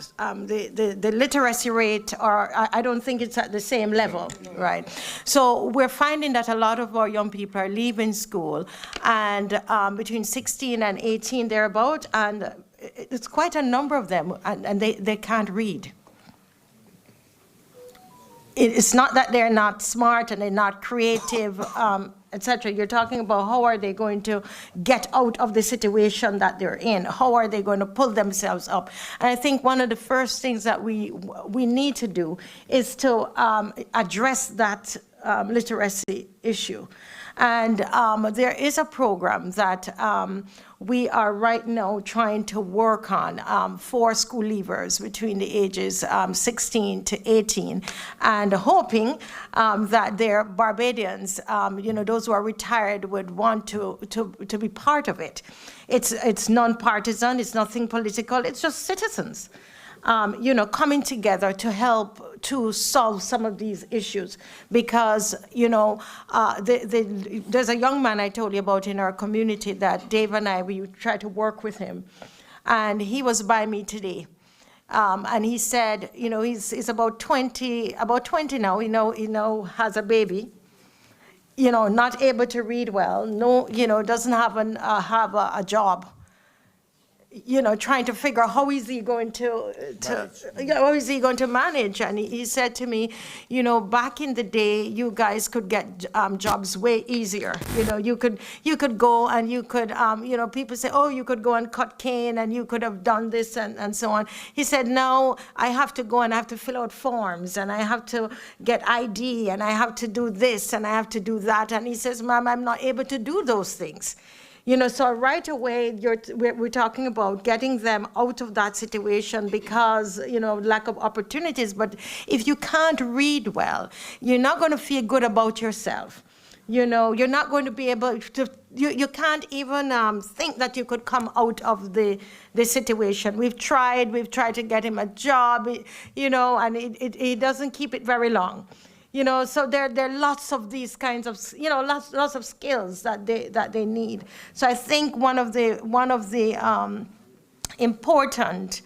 G: the literacy rate, I don't think it's at the same level, right? So we're finding that a lot of our young people are leaving school, and between 16 and 18 thereabout, and it's quite a number of them, and they can't read. it's not that they're not smart and they're not creative, etc. You're talking about how are they going to get out of the situation that they're in? How are they going to pull themselves up? And I think one of the first things that we need to do is to address that literacy issue. And there is a program that we are right now trying to work on for school leavers between the ages 16 to 18, and hoping that their Barbadians, those who are retired, would want to be part of it. It's non-partisan, it's nothing political, it's just citizens. Coming together to help to solve some of these issues, because there's a young man I told you about in our community that Dave and I, we tried to work with him, and he was by me today, and he said, he's about 20 now. He now has a baby, not able to read well, doesn't have a job. Trying to figure out how is he going to manage. And he said to me, back in the day, you guys could get jobs way easier. You could go and you could, people say, oh, you could go and cut cane and you could have done this and so on. He said, no, I have to go and I have to fill out forms and I have to get ID and I have to do this and I have to do that. And he says, Ma'am, I'm not able to do those things. So right away, we're talking about getting them out of that situation because, lack of opportunities. But if you can't read well, you're not going to feel good about yourself. You're not going to be able to, you can't even think that you could come out of the situation. We've tried to get him a job, and he doesn't keep it very long. So there are lots of these kinds of, lots of skills that they need. So I think one of the important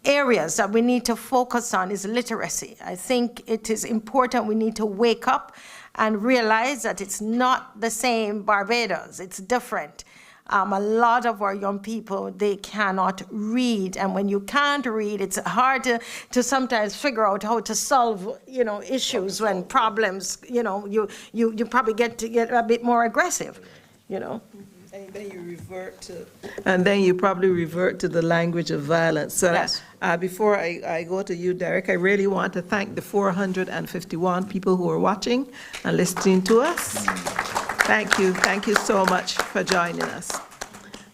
G: areas that we need to focus on is literacy. I think it is important we need to wake up and realize that it's not the same Barbados, it's different. A lot of our young people, they cannot read. And when you can't read, it's hard to sometimes figure out how to solve, issues when problems, you probably get a bit more aggressive,
C: And then you probably revert to the language of violence. So
G: Yes.
C: Before I go to you, Derek, I really want to thank the 451 people who are watching and listening to us. Thank you. Thank you so much for joining us.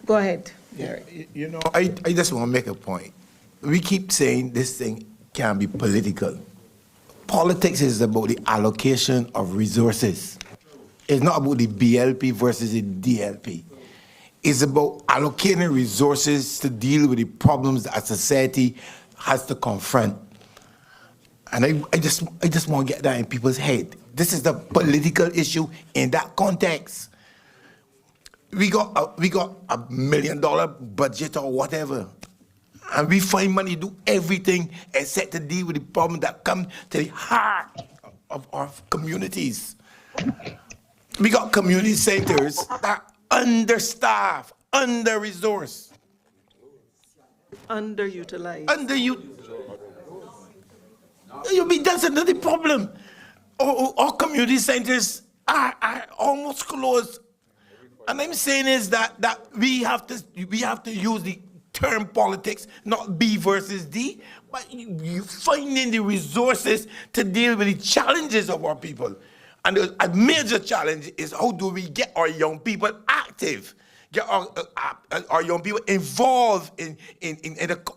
C: Go ahead, Derek.
D: I just want to make a point. We keep saying this thing can be political. Politics is about the allocation of resources. It's not about the BLP versus the DLP. It's about allocating resources to deal with the problems that a society has to confront. And I just want to get that in people's head. This is the political issue in that context. We got $1 million budget or whatever, and we find money to do everything except to deal with the problem that come to the heart of our communities. We got community centers that are understaffed, under-resourced.
C: Underutilized.
D: That's another problem. Our community centers are almost closed. And I'm saying is that we have to use the term politics, not B versus D, but you finding the resources to deal with the challenges of our people. And a major challenge is how do we get our young people active, get our young people involved in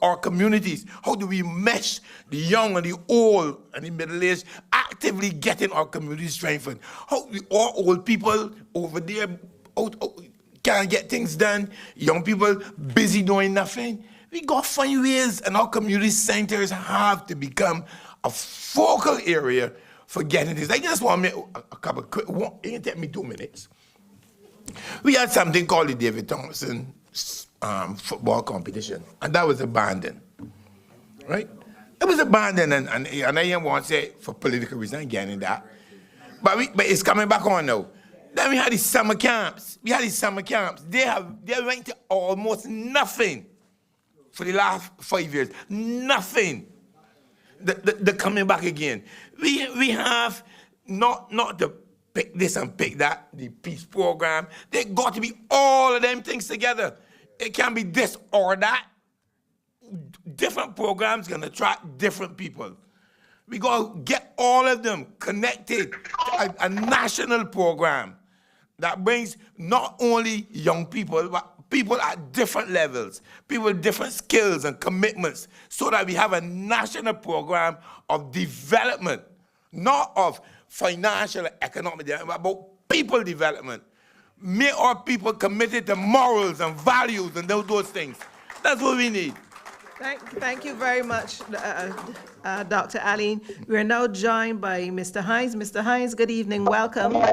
D: our communities? How do we mesh the young and the old and the middle-aged actively getting our communities strengthened? How our old people over there can't get things done, young people busy doing nothing? We got to find ways, and our community centers have to become a focal area for getting this. I just want to make a couple of quick, it can take me 2 minutes. We had something called the David Thompson football competition, and that was abandoned, right? It was abandoned, and I didn't want to say for political reasons, I'm getting that. But it's coming back on now. Then we had these summer camps. They went to almost nothing for the last 5 years. Nothing.
H: the coming back again. We have not to pick this and pick that, the peace program. They got to be all of them things together. It can be this or that. Different programs can attract different people. We got to get all of them connected to a national program that brings not only young people, but people at different levels, people with different skills and commitments, so that we have a national program of development, not of financial and economic development, but about people development. Make our people committed to morals and values and those things. That's what we need.
C: Thank you very much, Dr. Aline. We are now joined by Mr. Hines. Mr. Hines, good evening, welcome.
I: Good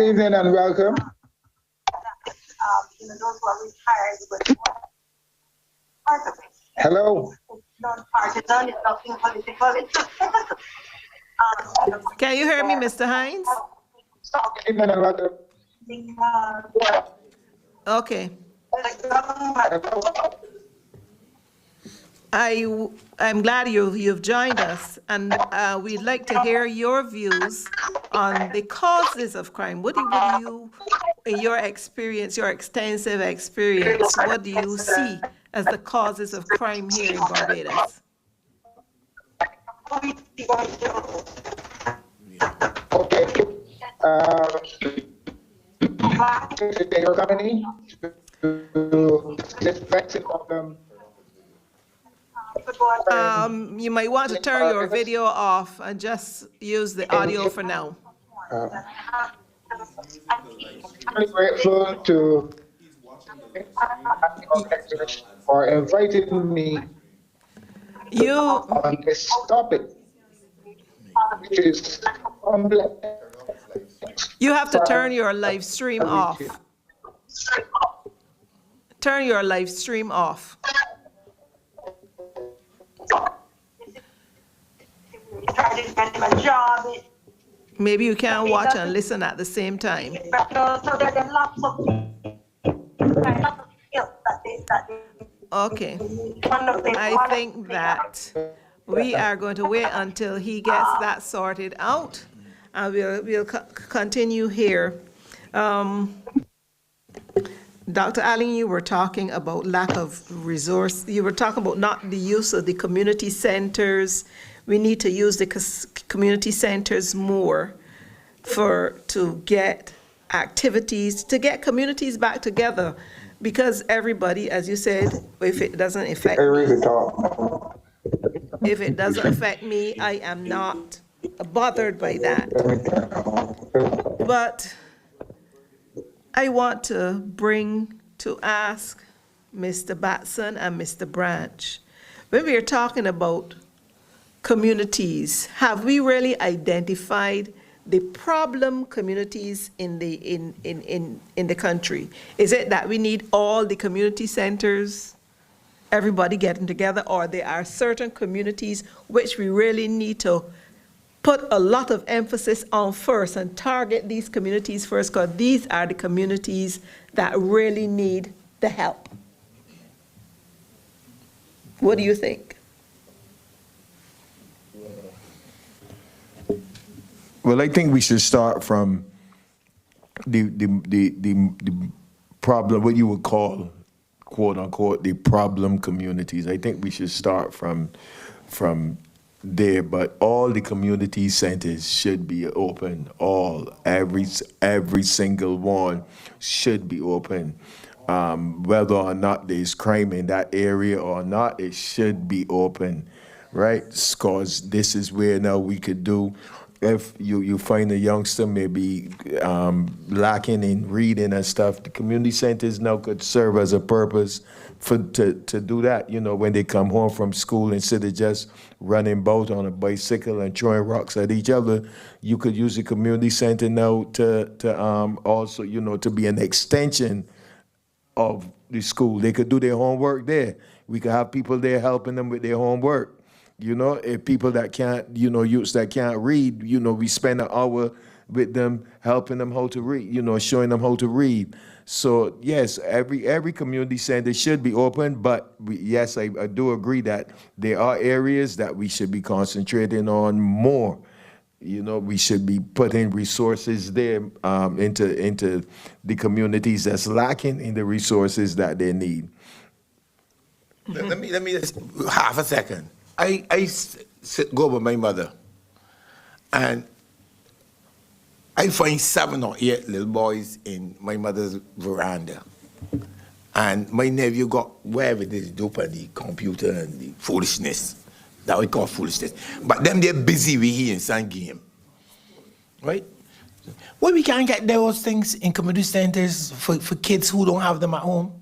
I: evening and welcome.
B: Those who are retired with part of it.
I: Hello.
B: Non-partisan, it's nothing political.
C: Can you hear me, Mr. Hines?
I: Good evening and welcome.
C: Okay. I'm glad you've joined us, and we'd like to hear your views on the causes of crime. What do you, in your experience, your extensive experience, what do you see as the causes of crime here in Barbados?
I: Okay. Your company to this Brexit problem.
C: You might want to turn your video off and just use the audio for now.
I: I'm really grateful to for inviting me on this topic, which is complex.
C: You have to turn your live stream off. Turn your live stream off. Maybe you can watch and listen at the same time. Okay. I think that we are going to wait until he gets that sorted out, and we'll continue here. Dr. Allen, you were talking about lack of resource. You were talking about not the use of the community centers. We need to use the community centers more to get activities, to get communities back together, because everybody, as you said, if it doesn't affect me, I am not bothered by that. But I want to ask Mr. Batson and Mr. Branch, when we are talking about communities, have we really identified the problem communities in the country? Is it that we need all the community centers, everybody getting together, or there are certain communities which we really need to put a lot of emphasis on first and target these communities first, because these are the communities that really need the help? What do you think?
E: Well, I think we should start from the problem, what you would call, quote unquote, the problem communities. I think we should start from there, but all the community centers should be open. Every single one should be open. Whether or not there's crime in that area or not, it should be open, right? Because this is where now we could do. If you find a youngster maybe lacking in reading and stuff, the community centers now could serve as a purpose to do that. You know, when they come home from school, instead of just running about on a bicycle and throwing rocks at each other, you could use the community center now to also, you know, to be an extension of the school. They could do their homework there. We could have people there helping them with their homework. You know, if people that can't, you know, youths that can't read, you know, we spend an hour with them, helping them how to read, you know, showing them how to read. So yes, every community center should be open, but yes, I do agree that there are areas that we should be concentrating on more. You know, we should be putting resources there into the communities that's lacking in the resources that they need.
D: Let me just half a second. I go with my mother, and I find 7 or 8 little boys in my mother's veranda. And my nephew got whatever they do on the computer and the foolishness. That we call foolishness. But them, they're busy with here in some game. Right? Well, we can't get those things in community centers for kids who don't have them at home.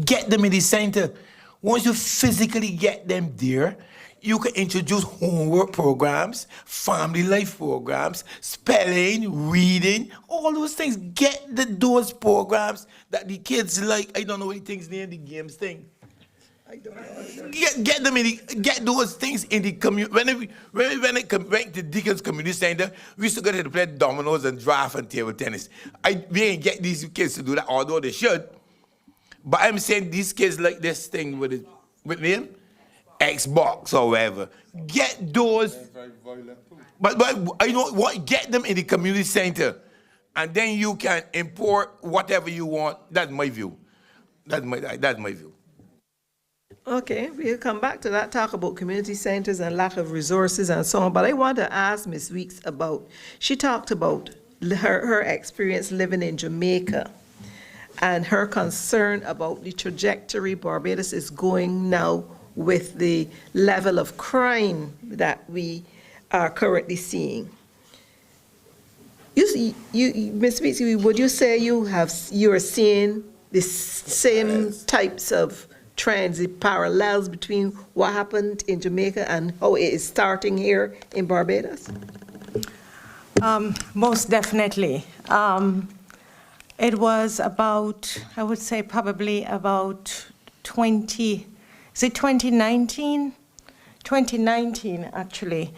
D: Get them in the center. Once you physically get them there, you can introduce homework programs, family life programs, spelling, reading, all those things. Get those programs that the kids like. I don't know what things near the games thing. I don't know. Get them get those things in the community. When I went to Deacon's Community Center, we used to go there to play dominoes and draft and table tennis. We ain't get these kids to do that, although they should. But I'm saying these kids like this thing with them. Xbox or whatever. Get those. But I know what. Get them in the community center, and then you can import whatever you want. That's my view. That's my view.
C: Okay, we'll come back to that, talk about community centers and lack of resources and so on. But I want to ask Ms. Weeks about, she talked about her experience living in Jamaica and her concern about the trajectory Barbados is going now with the level of crime that we are currently seeing. Ms. Weeks, would you say you are seeing the same types of trends, the parallels between what happened in Jamaica and how it is starting here in Barbados?
G: Most definitely. It was about, I would say probably about 2019? 2019, actually,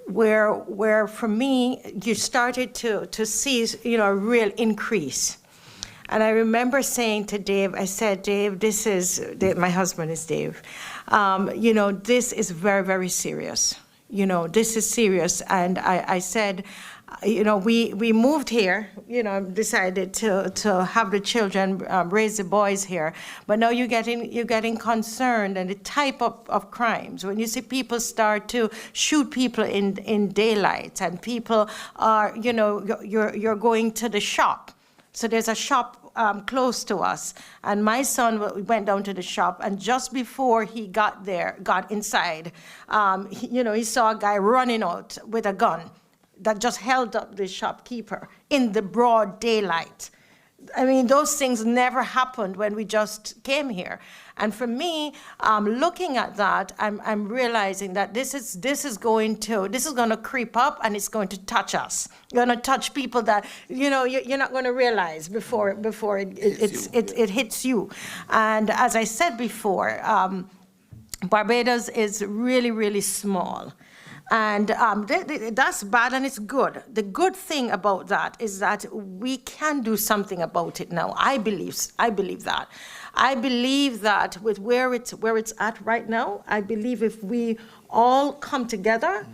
G: where for me, you started to see, you know, a real increase. And I remember saying to Dave, I said, Dave, my husband is Dave, you know, this is very, very serious. You know, this is serious. And I said, you know, we moved here, you know, decided to have the children, raise the boys here. But now you're getting concerned and the type of crimes. When you see people start to shoot people in daylight, and people are, you know, you're going to the shop. So there's a shop close to us, and my son went down to the shop, and just before he got inside, he saw a guy running out with a gun that just held up the shopkeeper in the broad daylight. I mean, those things never happened when we just came here. And for me, looking at that, I'm realizing that this is going to creep up, and it's going to touch us. You're going to touch people that, you know, you're not going to realize before it hits you. And as I said before, Barbados is really, really small. And that's bad, and it's good. The good thing about that is that we can do something about it now. I believe that. I believe that with where it's at right now, I believe if we all come together,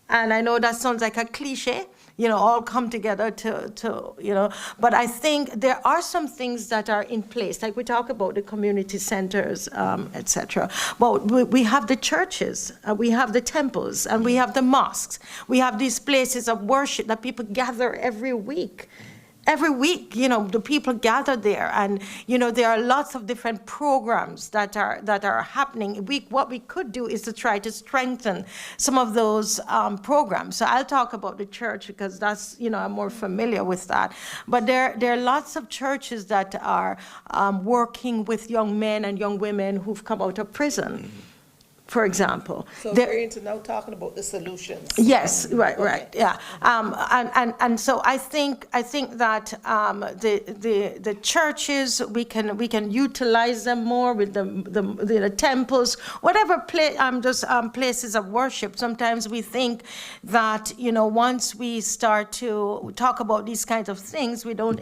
G: and I know that sounds like a cliche, you know, all come together to you know, but I think there are some things that are in place, like we talk about the community centers, etc. But we have the churches, we have the temples, and we have the mosques. We have these places of worship that people gather every week. Every week, you know, the people gather there, and you know there are lots of different programs that are happening. What we could do is to try to strengthen some of those programs. So I'll talk about the church because that's, you know, I'm more familiar with that. But there are lots of churches that are working with young men and young women who've come out of prison. for example.
C: So
G: There-
C: we're into now talking about the solutions.
G: Yes, right, yeah. And so I think that the churches, we can utilize them more with the temples, whatever places of worship. Sometimes we think that, once we start to talk about these kinds of things, we don't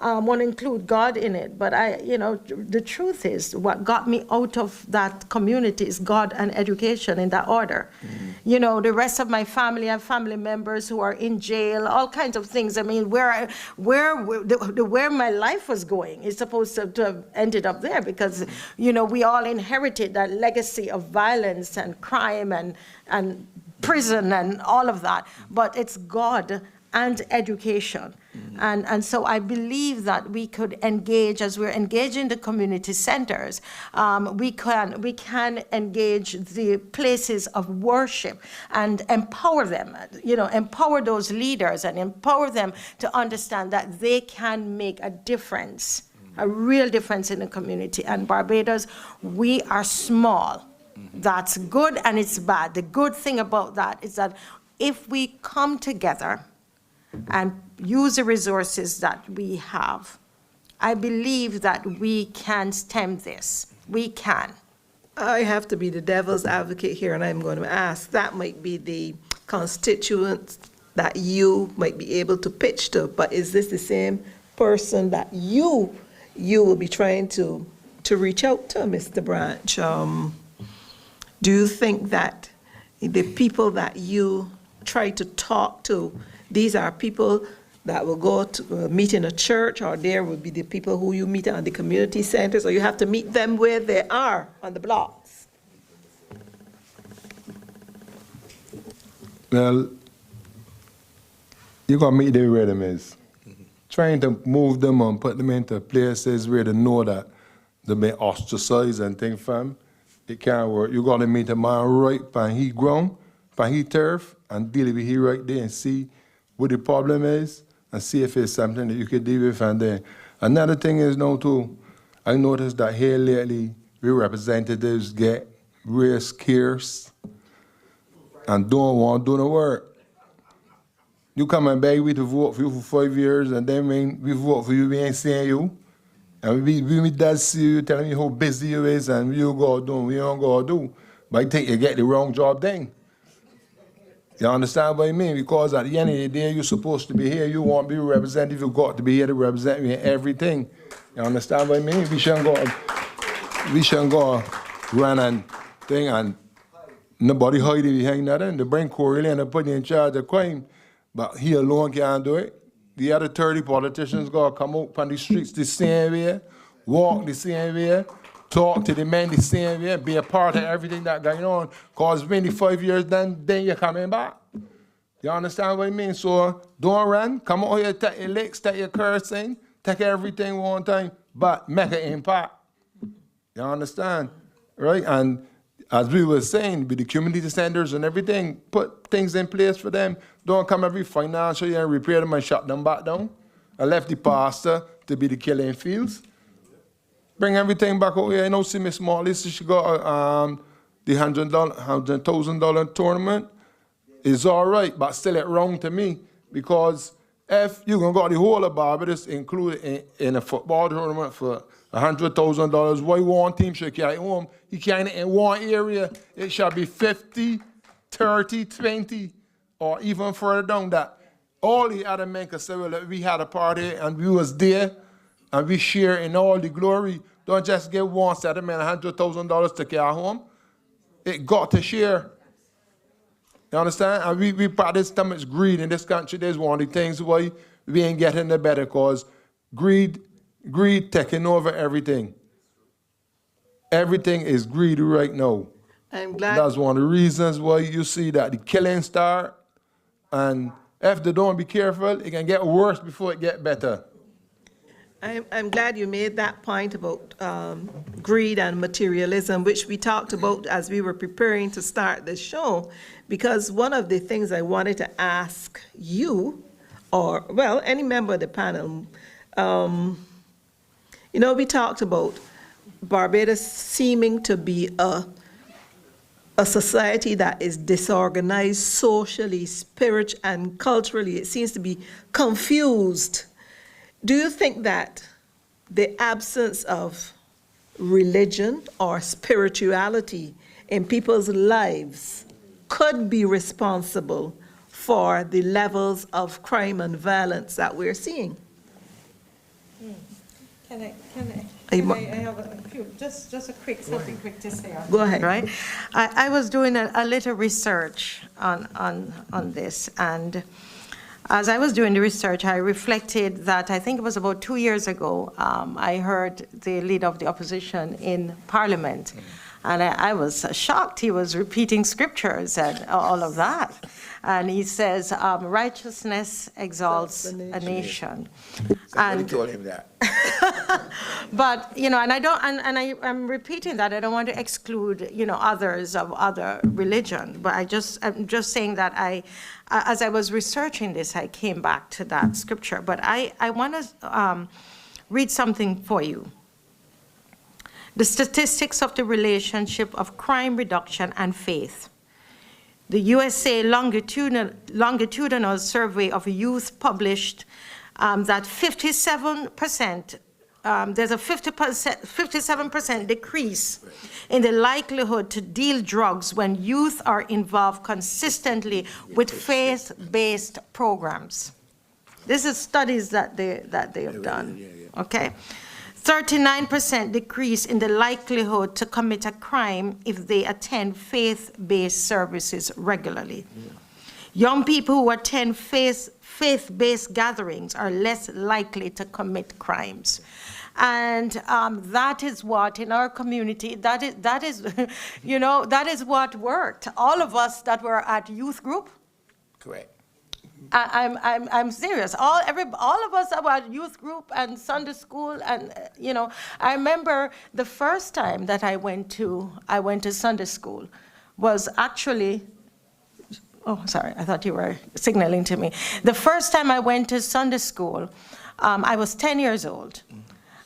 G: want to include God in it. But the truth is, what got me out of that community is God and education in that order.
C: Mm-hmm.
G: The rest of my family, I have family members who are in jail, all kinds of things. I mean, where my life was going is supposed to have ended up there, because, we all inherited that legacy of violence and crime and prison and all of that. But it's God and education. And so I believe that we could engage, as we're engaging the community centers, we can engage the places of worship and empower them, empower those leaders and empower them to understand that they can make a difference, a real difference in the community. And Barbados, we are small. That's good and it's bad. The good thing about that is that if we come together and use the resources that we have, I believe that we can stem this. We can.
C: I have to be the devil's advocate here, and I'm going to ask, that might be the constituents that you might be able to pitch to, but is this the same person that you will be trying to reach out to, Mr. Branch? Do you think that the people that you try to talk to, these are people that will go to meet in a church, or there will be the people who you meet at the community centers, or you have to meet them where they are on the blocks?
F: Well, you got to meet them where them is. Trying to move them and put them into places where they know that they've been ostracized and things from, it can't work. You got to meet a man right on he ground, on he turf, and deal with he right there and see what the problem is and see if it's something that you can deal with. And then another thing is now too, I noticed that here lately, we representatives get real scarce and don't want to do the work. You come and beg we to vote for you for 5 years, and then when we vote for you, we ain't seeing you. And we does see you telling me how busy you is and you go do, we don't go do. But I think you get the wrong job done. You understand what I mean? Because at the end of the day, you're supposed to be here. You want to be a representative. You got to be here to represent me in everything. You understand what I mean? We shouldn't go run and thing and nobody hiding behind nothing. They bring Corey and they put you in charge of crime, but he alone can't do it. The other 30 politicians got to come out on the streets the same way, walk the same way, talk to the men the same way, be a part of everything that's going on. Because when the 5 years done, then you're coming back. You understand what I mean? So don't run. Come out here, take your licks, take your cursing, take everything one time, but make an impact. You understand? Right? And as we were saying, with the community centers and everything, put things in place for them. Don't come every financial year and repair them and shut them back down. I left the pastor to be the killing fields. Bring everything back over here. See Miss Morley, she got the $100,000 tournament. It's all right, but still it's wrong to me, because if you're going to go the whole of Barbados included in a football tournament for $100,000, why one team should carry home? You can't in one area. It should be 50, 30, 20, or even further down that. All the other men can say, well, we had a party and we was there and we share in all the glory. Don't just give one set of men $100,000 to carry home. It got to share. You understand? And we practice too much greed in this country. There's one of the things why we ain't getting the better, because greed taking over everything. Everything is greedy right now.
C: I'm glad.
F: That's one of the reasons why you see that the killing start, and if they don't be careful, it can get worse before it get better.
C: I'm glad you made that point about greed and materialism, which we talked about as we were preparing to start the show, because one of the things I wanted to ask you, or, well, any member of the panel, we talked about Barbados seeming to be a a society that is disorganized socially, spiritually, and culturally. It seems to be confused. Do you think that the absence of religion or spirituality in people's lives could be responsible for the levels of crime and violence that we're seeing?
G: I have a few, just a quick, something quick to say.
C: Go ahead.
G: Right? I was doing a little research on this, and as I was doing the research, I reflected that I think it was about 2 years ago, I heard the leader of the opposition in Parliament, and I was shocked. He was repeating scriptures and all of that. And he says, righteousness exalts a nation.
D: Somebody told him that.
G: But, and I'm repeating that. I don't want to exclude, others of other religion. But I'm just saying that as I was researching this, I came back to that scripture. But I want to read something for you. The statistics of the relationship of crime reduction and faith. The USA longitudinal survey of youth published that 57%, there's a 57% decrease in the likelihood to deal drugs when youth are involved consistently with faith-based programs. This is studies that they have done, okay? 39% decrease in the likelihood to commit a crime if they attend faith-based services regularly. Young people who attend faith-based gatherings are less likely to commit crimes. And that is what, in our community, that is that is what worked. All of us that were at youth group.
D: Correct.
G: I'm serious. All of us about youth group and Sunday school, and I remember the first time that I went to Sunday school was actually. Oh, sorry, I thought you were signaling to me. The first time I went to Sunday school, I was 10 years old,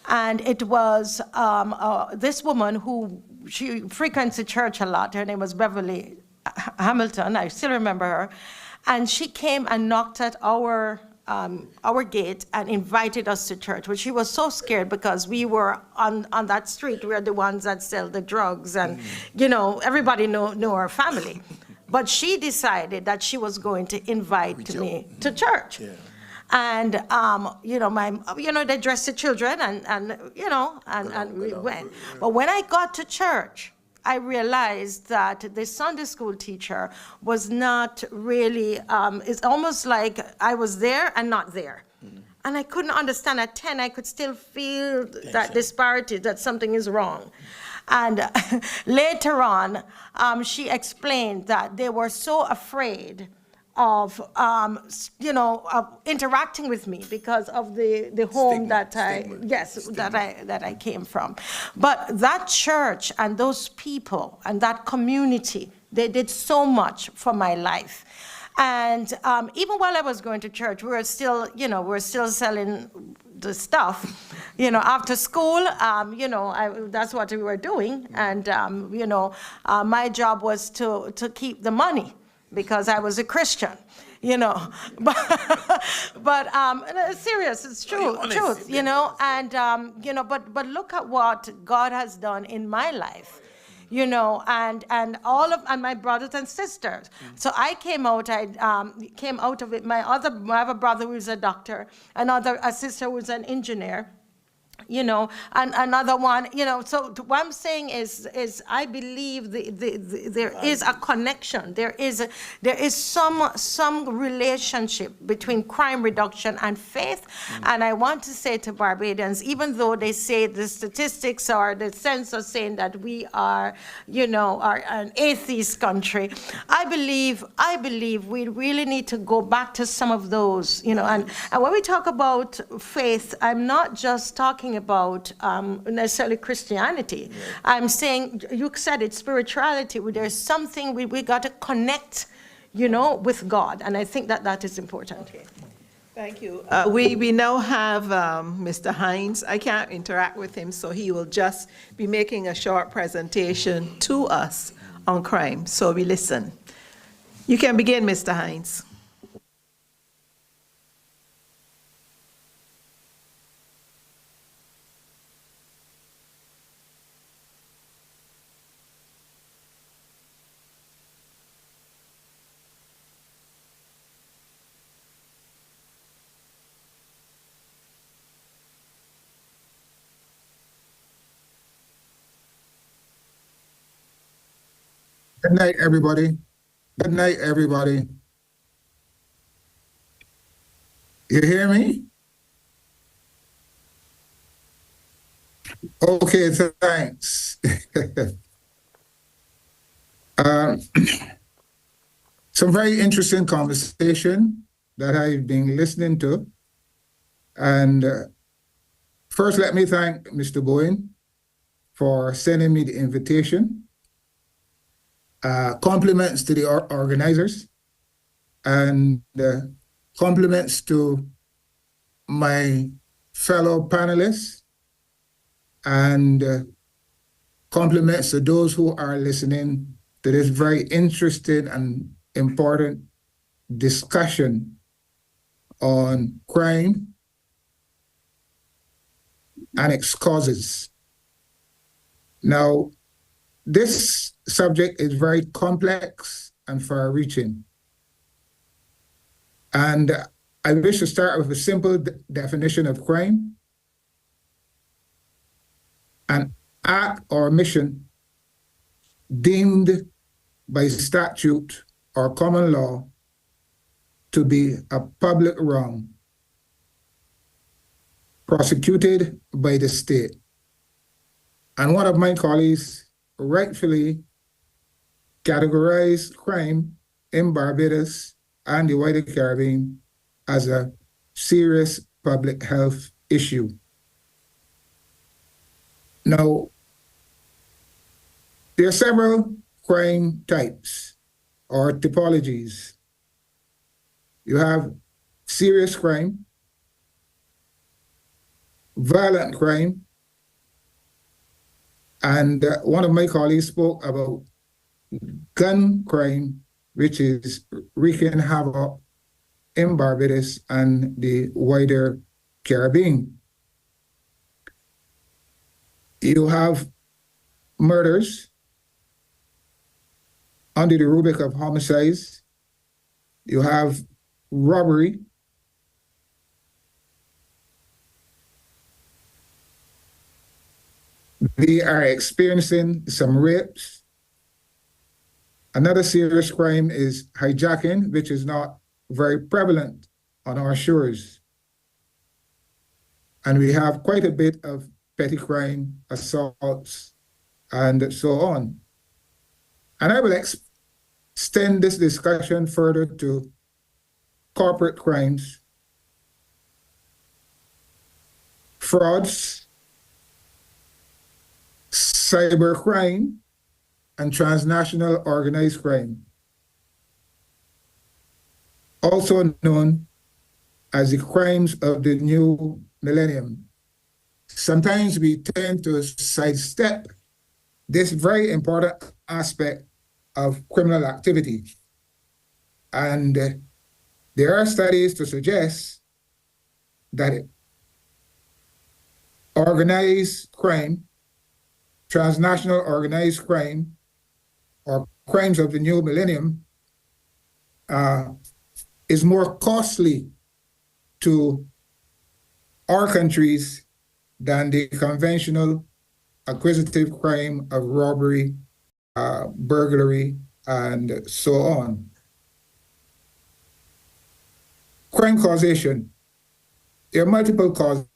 G: and it was this woman who she frequents the church a lot. Her name was Beverly Hamilton. I still remember her. And she came and knocked at our gate and invited us to church. But she was so scared because we were on that street. We are the ones that sell the drugs, and everybody knew our family. But she decided that she was going to invite me to church. Yeah. And they dressed the children, and we went. But when I got to church, I realized that the Sunday school teacher was not really, it's almost like I was there and not there. Mm-hmm. And I couldn't understand. At 10, I could still feel that disparity, that something is wrong. And later on, she explained that they were so afraid of interacting with me because of the home that I came from. But that church and those people and that community, they did so much for my life. And even while I was going to church, we were still selling the stuff, after school, that's what we were doing. And, my job was to keep the money, because I was a Christian, but serious, it's true, truth, and, but look at what God has done in my life, and all of my brothers and sisters. So I came out of it. I have a brother who is a doctor, a sister who is an engineer, and another one, so what I'm saying is I believe there is a connection. There is some relationship between crime reduction and faith. And I want to say to Barbadians, even though they say the statistics or the census saying that we are, are an atheist country, I believe we really need to go back to some of those, and when we talk about faith, I'm not just talking about necessarily Christianity. Yeah. I'm saying, you said it, spirituality. There's something we got to connect, with God, and I think that is important.
C: Okay. Thank you. We now have Mr. Hines. I can't interact with him, so he will just be making a short presentation to us on crime. So we listen. You can begin, Mr. Hines.
J: Good night, everybody. Good night, everybody. You hear me? Okay, thanks. Some very interesting conversation that I've been listening to. And first, let me thank Mr. Bowen for sending me the invitation. Compliments to the organizers, and compliments to my fellow panelists, and compliments to those who are listening to this very interesting and important discussion on crime and its causes. Now, this subject is very complex and far-reaching. And I wish to start with a simple definition of crime: an act or mission deemed by statute or common law to be a public wrong, prosecuted by the state. And one of my colleagues rightfully categorized crime in Barbados and the wider Caribbean as a serious public health issue. Now, there are several crime types or typologies. You have serious crime, violent crime, and one of my colleagues spoke about gun crime, which is wreaking havoc in Barbados and the wider Caribbean. You have murders under the rubric of homicides. You have robbery. We are experiencing some rapes. Another serious crime is hijacking, which is not very prevalent on our shores. And we have quite a bit of petty crime, assaults, and so on. And I will extend this discussion further to corporate crimes, frauds, cybercrime, and transnational organized crime, also known as the crimes of the new millennium. Sometimes we tend to sidestep this very important aspect of criminal activity. And there are studies to suggest that organized crime, transnational organized crime, or crimes of the new millennium is more costly to our countries than the conventional acquisitive crime of robbery, burglary, and so on. Crime causation. There are multiple causes,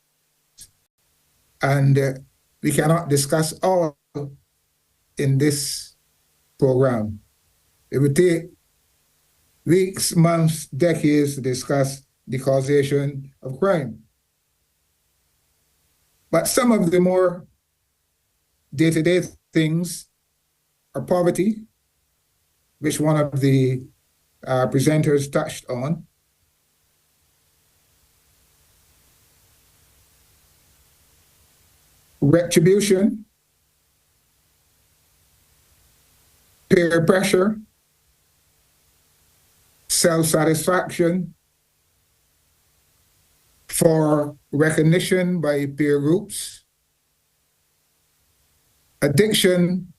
J: and we cannot discuss all in this program. It would take weeks, months, decades to discuss the causation of crime. But some of the more day-to-day things are poverty, which one of the presenters touched on. Retribution, peer pressure, self-satisfaction, for recognition by peer groups, addiction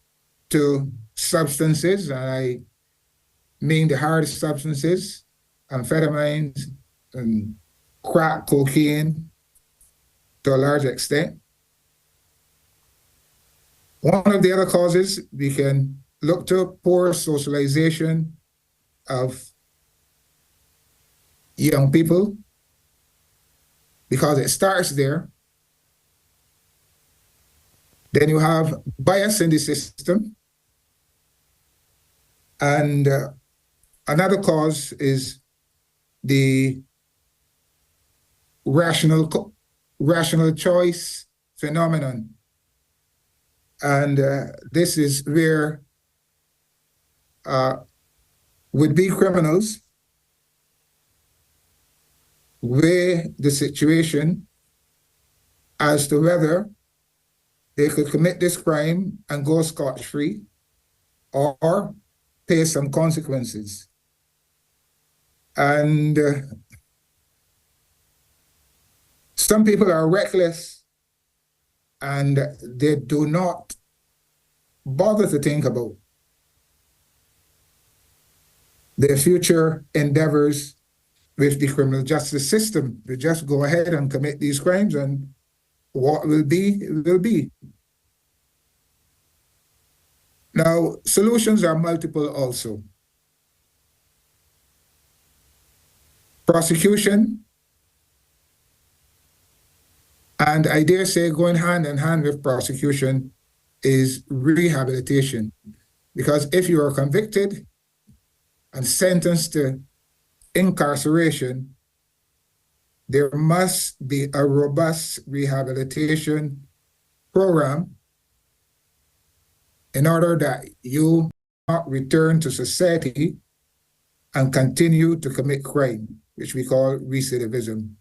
J: to substances, and I mean the hard substances, amphetamines and crack cocaine to a large extent. One of the other causes we can look to poor socialization of young people, because it starts there. Then you have bias in the system. And another cause is the rational choice phenomenon. And this is where would-be criminals weigh the situation as to whether they could commit this crime and go scot-free or pay some consequences. And some people are reckless and they do not bother to think about their future endeavors with the criminal justice system. They just go ahead and commit these crimes, and what will be, will be. Now, solutions are multiple also. Prosecution, and I dare say going hand in hand with prosecution, is rehabilitation. Because if you are convicted and sentenced to incarceration, there must be a robust rehabilitation program in order that you not return to society and continue to commit crime, which we call recidivism.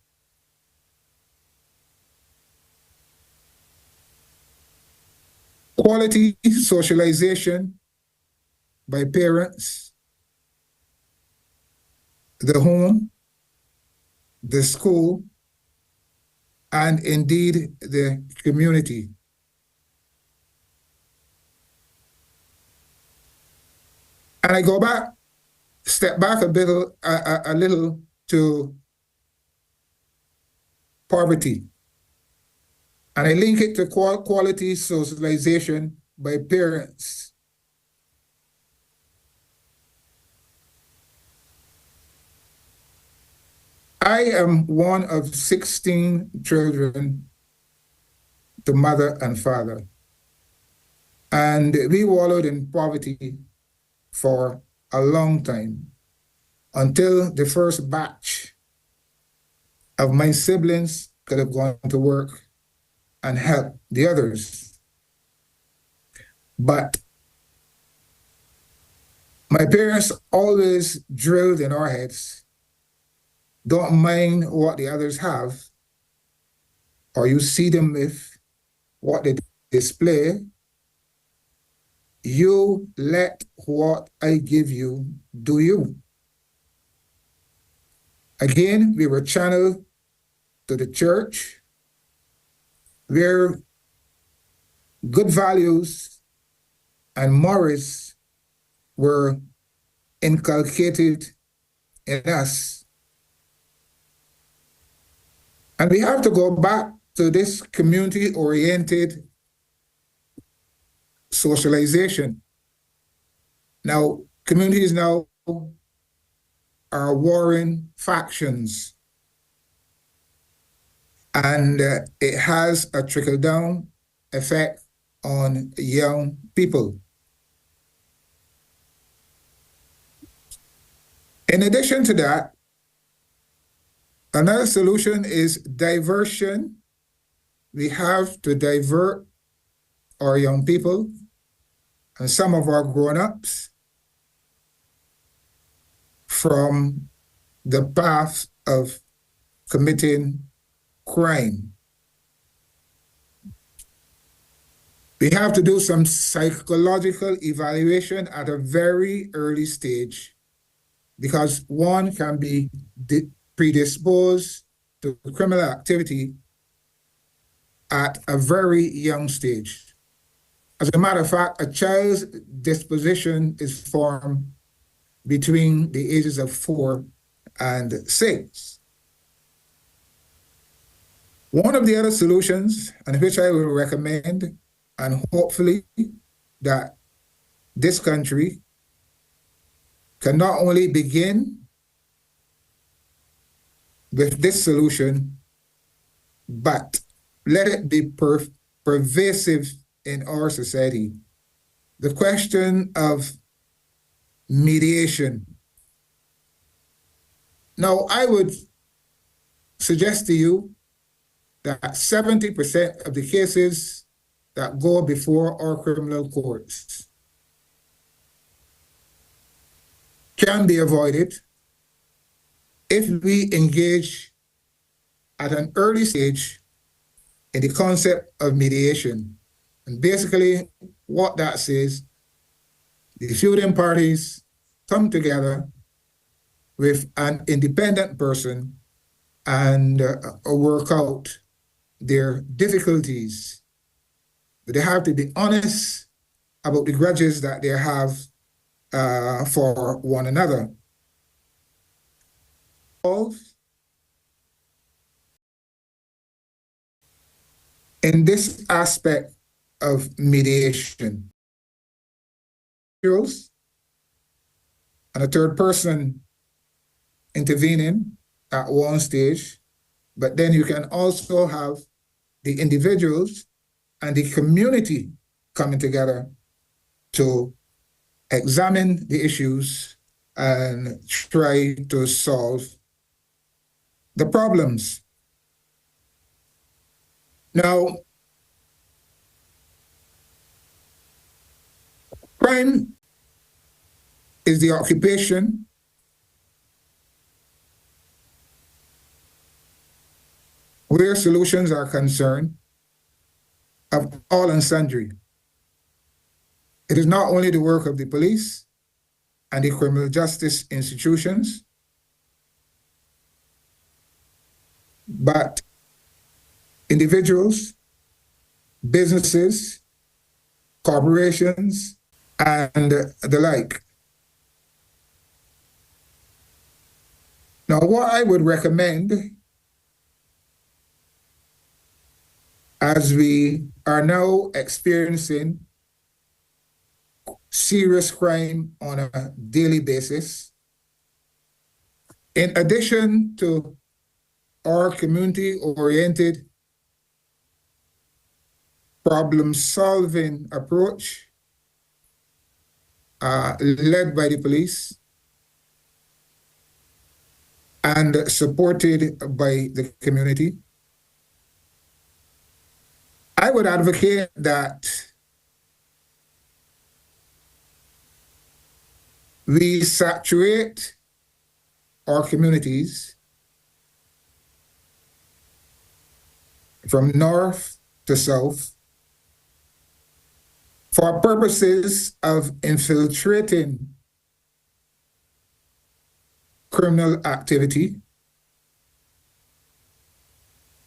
J: Quality socialization by parents, the home, the school, and indeed the community. And I go back, step back a little to poverty. And I link it to quality socialization by parents. I am one of 16 children to mother and father. And we wallowed in poverty for a long time, until the first batch of my siblings could have gone to work and helped the others. But my parents always drilled in our heads, don't mind what the others have, or you see them with what they display. You let what I give you do you. Again, we were channeled to the church, where good values and morals were inculcated in us. And we have to go back to this community-oriented socialization. Now, communities now are warring factions, and it has a trickle-down effect on young people. In addition to that, another solution is diversion. We have to divert our young people and some of our grown-ups from the path of committing crime. We have to do some psychological evaluation at a very early stage because one can be predisposed to criminal activity at a very young stage. As a matter of fact, a child's disposition is formed between the ages of 4 and 6. One of the other solutions, and which I will recommend, and hopefully that this country can not only begin with this solution, but let it be pervasive in our society. The question of mediation. Now, I would suggest to you that 70% of the cases that go before our criminal courts can be avoided if we engage at an early stage in the concept of mediation. And basically, what that says, the feuding parties come together with an independent person and work out their difficulties. But they have to be honest about the grudges that they have for one another. In this aspect of mediation, and a third person intervening at one stage, but then you can also have the individuals and the community coming together to examine the issues and try to solve the problems. Now, crime is the occupation where solutions are concerned of all and sundry. It is not only the work of the police and the criminal justice institutions, but individuals, businesses, corporations, and the like. Now, what I would recommend, as we are now experiencing serious crime on a daily basis, in addition to our community-oriented problem-solving approach led by the police and supported by the community, I would advocate that we saturate our communities from north to south for purposes of infiltrating criminal activity.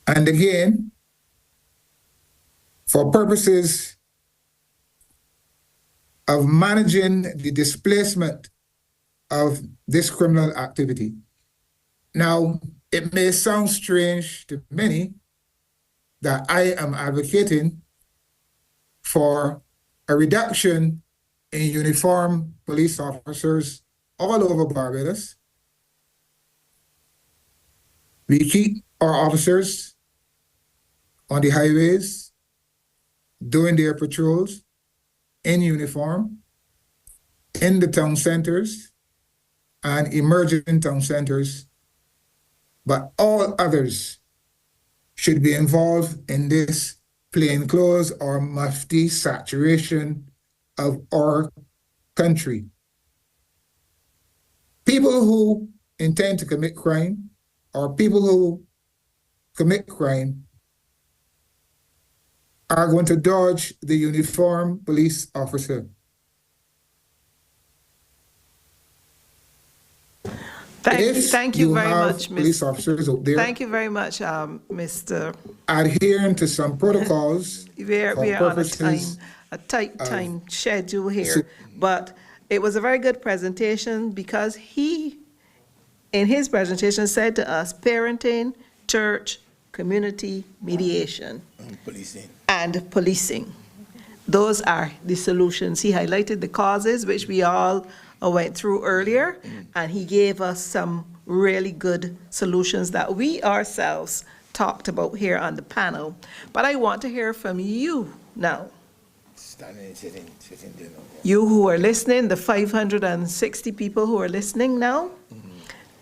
J: And again, for purposes of managing the displacement of this criminal activity. Now, it may sound strange to many that I am advocating for a reduction in uniformed police officers all over Barbados. We keep our officers on the highways doing their patrols in uniform, in the town centers and emerging town centers, but all others should be involved in this plainclothes or mufti saturation of our country. People who intend to commit crime or people who commit crime are going to dodge the uniformed police officer.
C: Thank you very
J: have
C: much,
J: police officers out there
C: Thank you very much, Mr.
J: adhering to some protocols
C: We are
J: for
C: on
J: purposes
C: a tight time schedule here, but it was a very good presentation because he, in his presentation, said to us, parenting, church, community, mediation,
D: Policing.
C: and policing. Those are the solutions. He highlighted the causes, which we all went through earlier, and he gave us some really good solutions that we ourselves talked about here on the panel. But I want to hear from you now.
D: Standing and sitting there.
C: You who are listening, the 560 people who are listening now,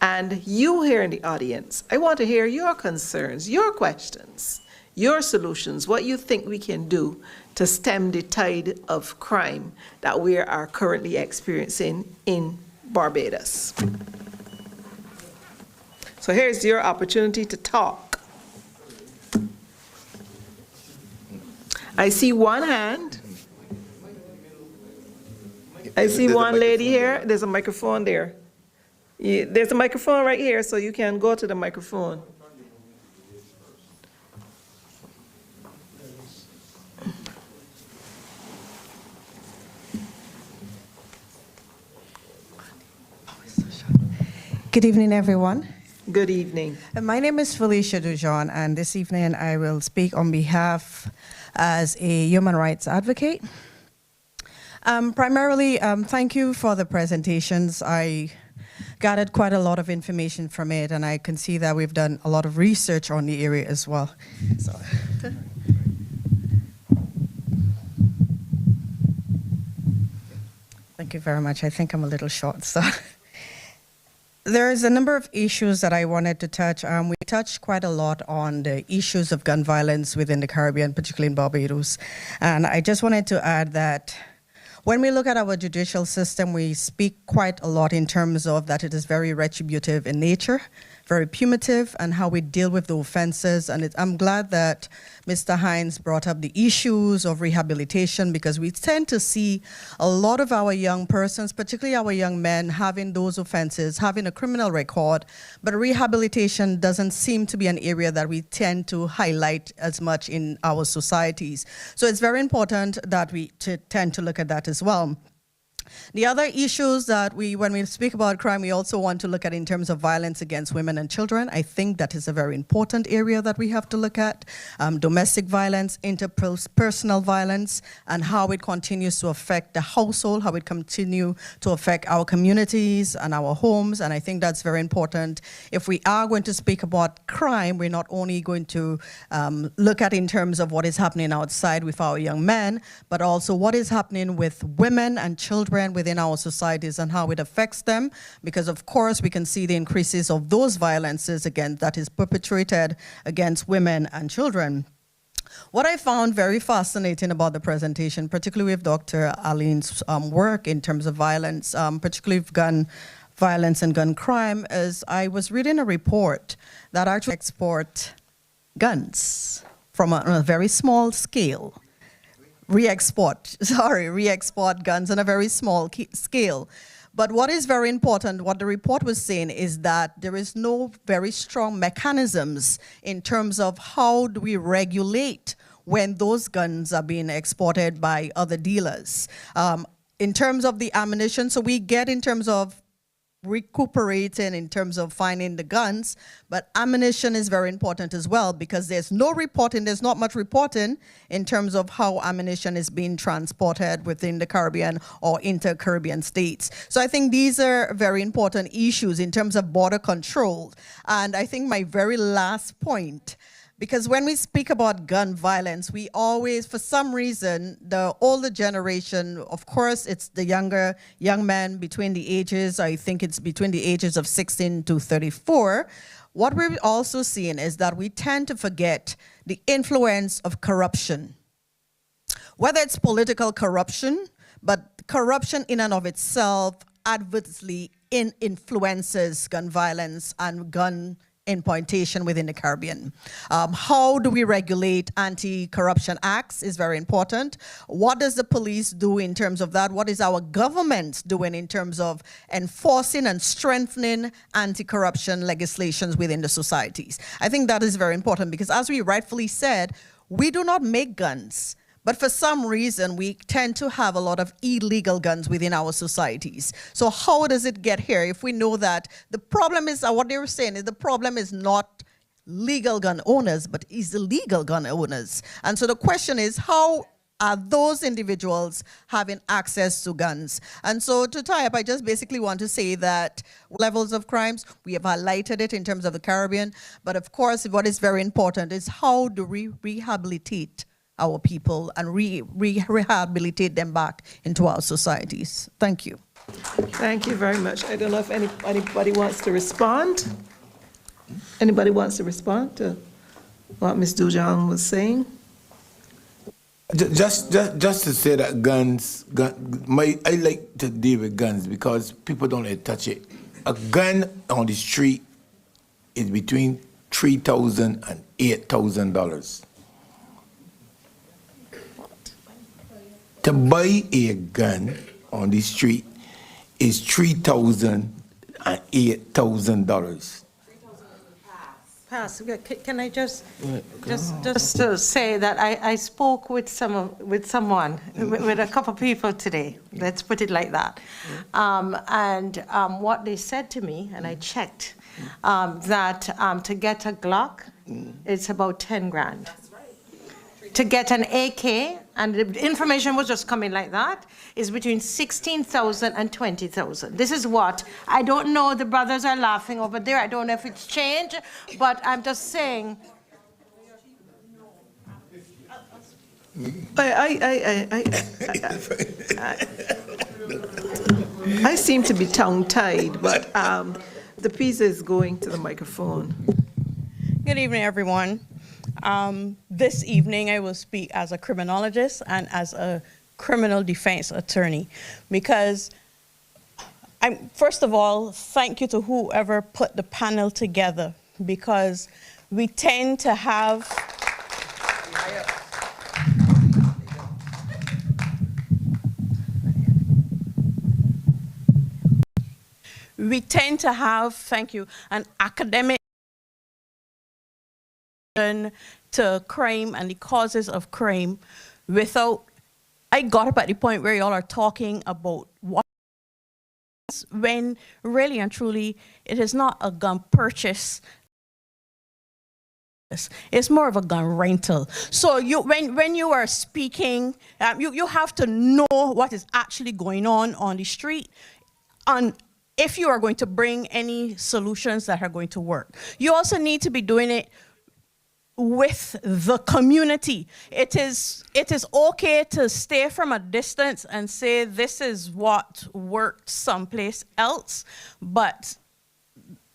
C: and you here in the audience, I want to hear your concerns, your questions, your solutions, what you think we can do to stem the tide of crime that we are currently experiencing in Barbados. So here's your opportunity to talk. I see one hand. I see one lady here. There's a microphone there. There's a microphone right here, so you can go to the microphone.
K: Good evening, everyone.
C: Good evening.
K: My name is Felicia Dujon, and this evening I will speak on behalf as a human rights advocate. Primarily, thank you for the presentations. I gathered quite a lot of information from it, and I can see that we've done a lot of research on the area as well. So. Thank you very much. I think I'm a little short, so. There's a number of issues that I wanted to touch. We touched quite a lot on the issues of gun violence within the Caribbean, particularly in Barbados. And I just wanted to add that when we look at our judicial system, we speak quite a lot in terms of that it is very retributive in nature, very punitive, and how we deal with the offenses. And I'm glad that Mr. Hines brought up the issues of rehabilitation, because we tend to see a lot of our young persons, particularly our young men, having those offenses, having a criminal record, but rehabilitation doesn't seem to be an area that we tend to highlight as much in our societies. So it's very important that we tend to look at that as well. The other issues that when we speak about crime, we also want to look at in terms of violence against women and children. I think that is a very important area that we have to look at. Domestic violence, interpersonal violence, and how it continues to affect the household, how it continues to affect our communities and our homes. And I think that's very important. If we are going to speak about crime, we're not only going to look at in terms of what is happening outside with our young men, but also what is happening with women and children within our societies and how it affects them, because of course we can see the increases of those violences again that is perpetrated against women and children. What I found very fascinating about the presentation, particularly with Dr. Aline's work in terms of violence, particularly with gun violence and gun crime, is I was reading a report that actually export guns from on a very small scale. Re-export guns on a very small scale. But what is very important, what the report was saying, is that there is no very strong mechanisms in terms of how do we regulate when those guns are being exported by other dealers. In terms of the ammunition, so we get in terms of recuperating in terms of finding the guns, but ammunition is very important as well, because there's no reporting, there's not much reporting in terms of how ammunition is being transported within the Caribbean or inter-Caribbean states. So I think these are very important issues in terms of border control. And I think my very last point, because when we speak about gun violence, we always, for some reason, the older generation, of course, it's the young men between the ages, I think it's between the ages of 16 to 34. What we're also seeing is that we tend to forget the influence of corruption. Whether it's political corruption, but corruption in and of itself adversely influences gun violence and gun in pointation within the Caribbean. How do we regulate anti-corruption acts is very important. What does the police do in terms of that? What is our government doing in terms of enforcing and strengthening anti-corruption legislations within the societies? I think that is very important because, as we rightfully said, we do not make guns. But for some reason, we tend to have a lot of illegal guns within our societies. So how does it get here if we know that the problem is, what they were saying is the problem is not legal gun owners, but is illegal gun owners. And so the question is, how are those individuals having access to guns? And so to tie up, I just basically want to say that levels of crimes, we have highlighted it in terms of the Caribbean, but of course, what is very important is how do we rehabilitate our people and rehabilitate them back into our societies. Thank you.
C: Thank you very much. I don't know if anybody wants to respond. Anybody wants to respond to what Ms. Dujon was saying?
D: Just to say that I like to deal with guns because people don't let touch it. A gun on the street is between $3,000 and $8,000. To buy a gun on the street is $3,000 and $8,000.
G: Pass. Can I just to say that I spoke with someone, with a couple of people today. Let's put it like that. And what they said to me, and I checked, that to get a Glock, it's about 10 grand. To get an AK, and the information was just coming like that, is between 16,000 and 20,000. This is what, I don't know, the brothers are laughing over there, I don't know if it's changed, but I'm just saying.
C: I seem to be tongue-tied, but the piece is going to the microphone.
K: Good evening, everyone. This evening, I will speak as a criminologist and as a criminal defense attorney because, first of all, thank you to whoever put the panel together because we tend to have thank you, an academic to crime and the causes of crime without, I got up at the point where y'all are talking about what, when really and truly it is not a gun purchase, it's more of a gun rental. So when you are speaking, you have to know what is actually going on the street, if you are going to bring any solutions that are going to work. You also need to be doing it with the community. It is okay to stay from a distance and say this is what worked someplace else, but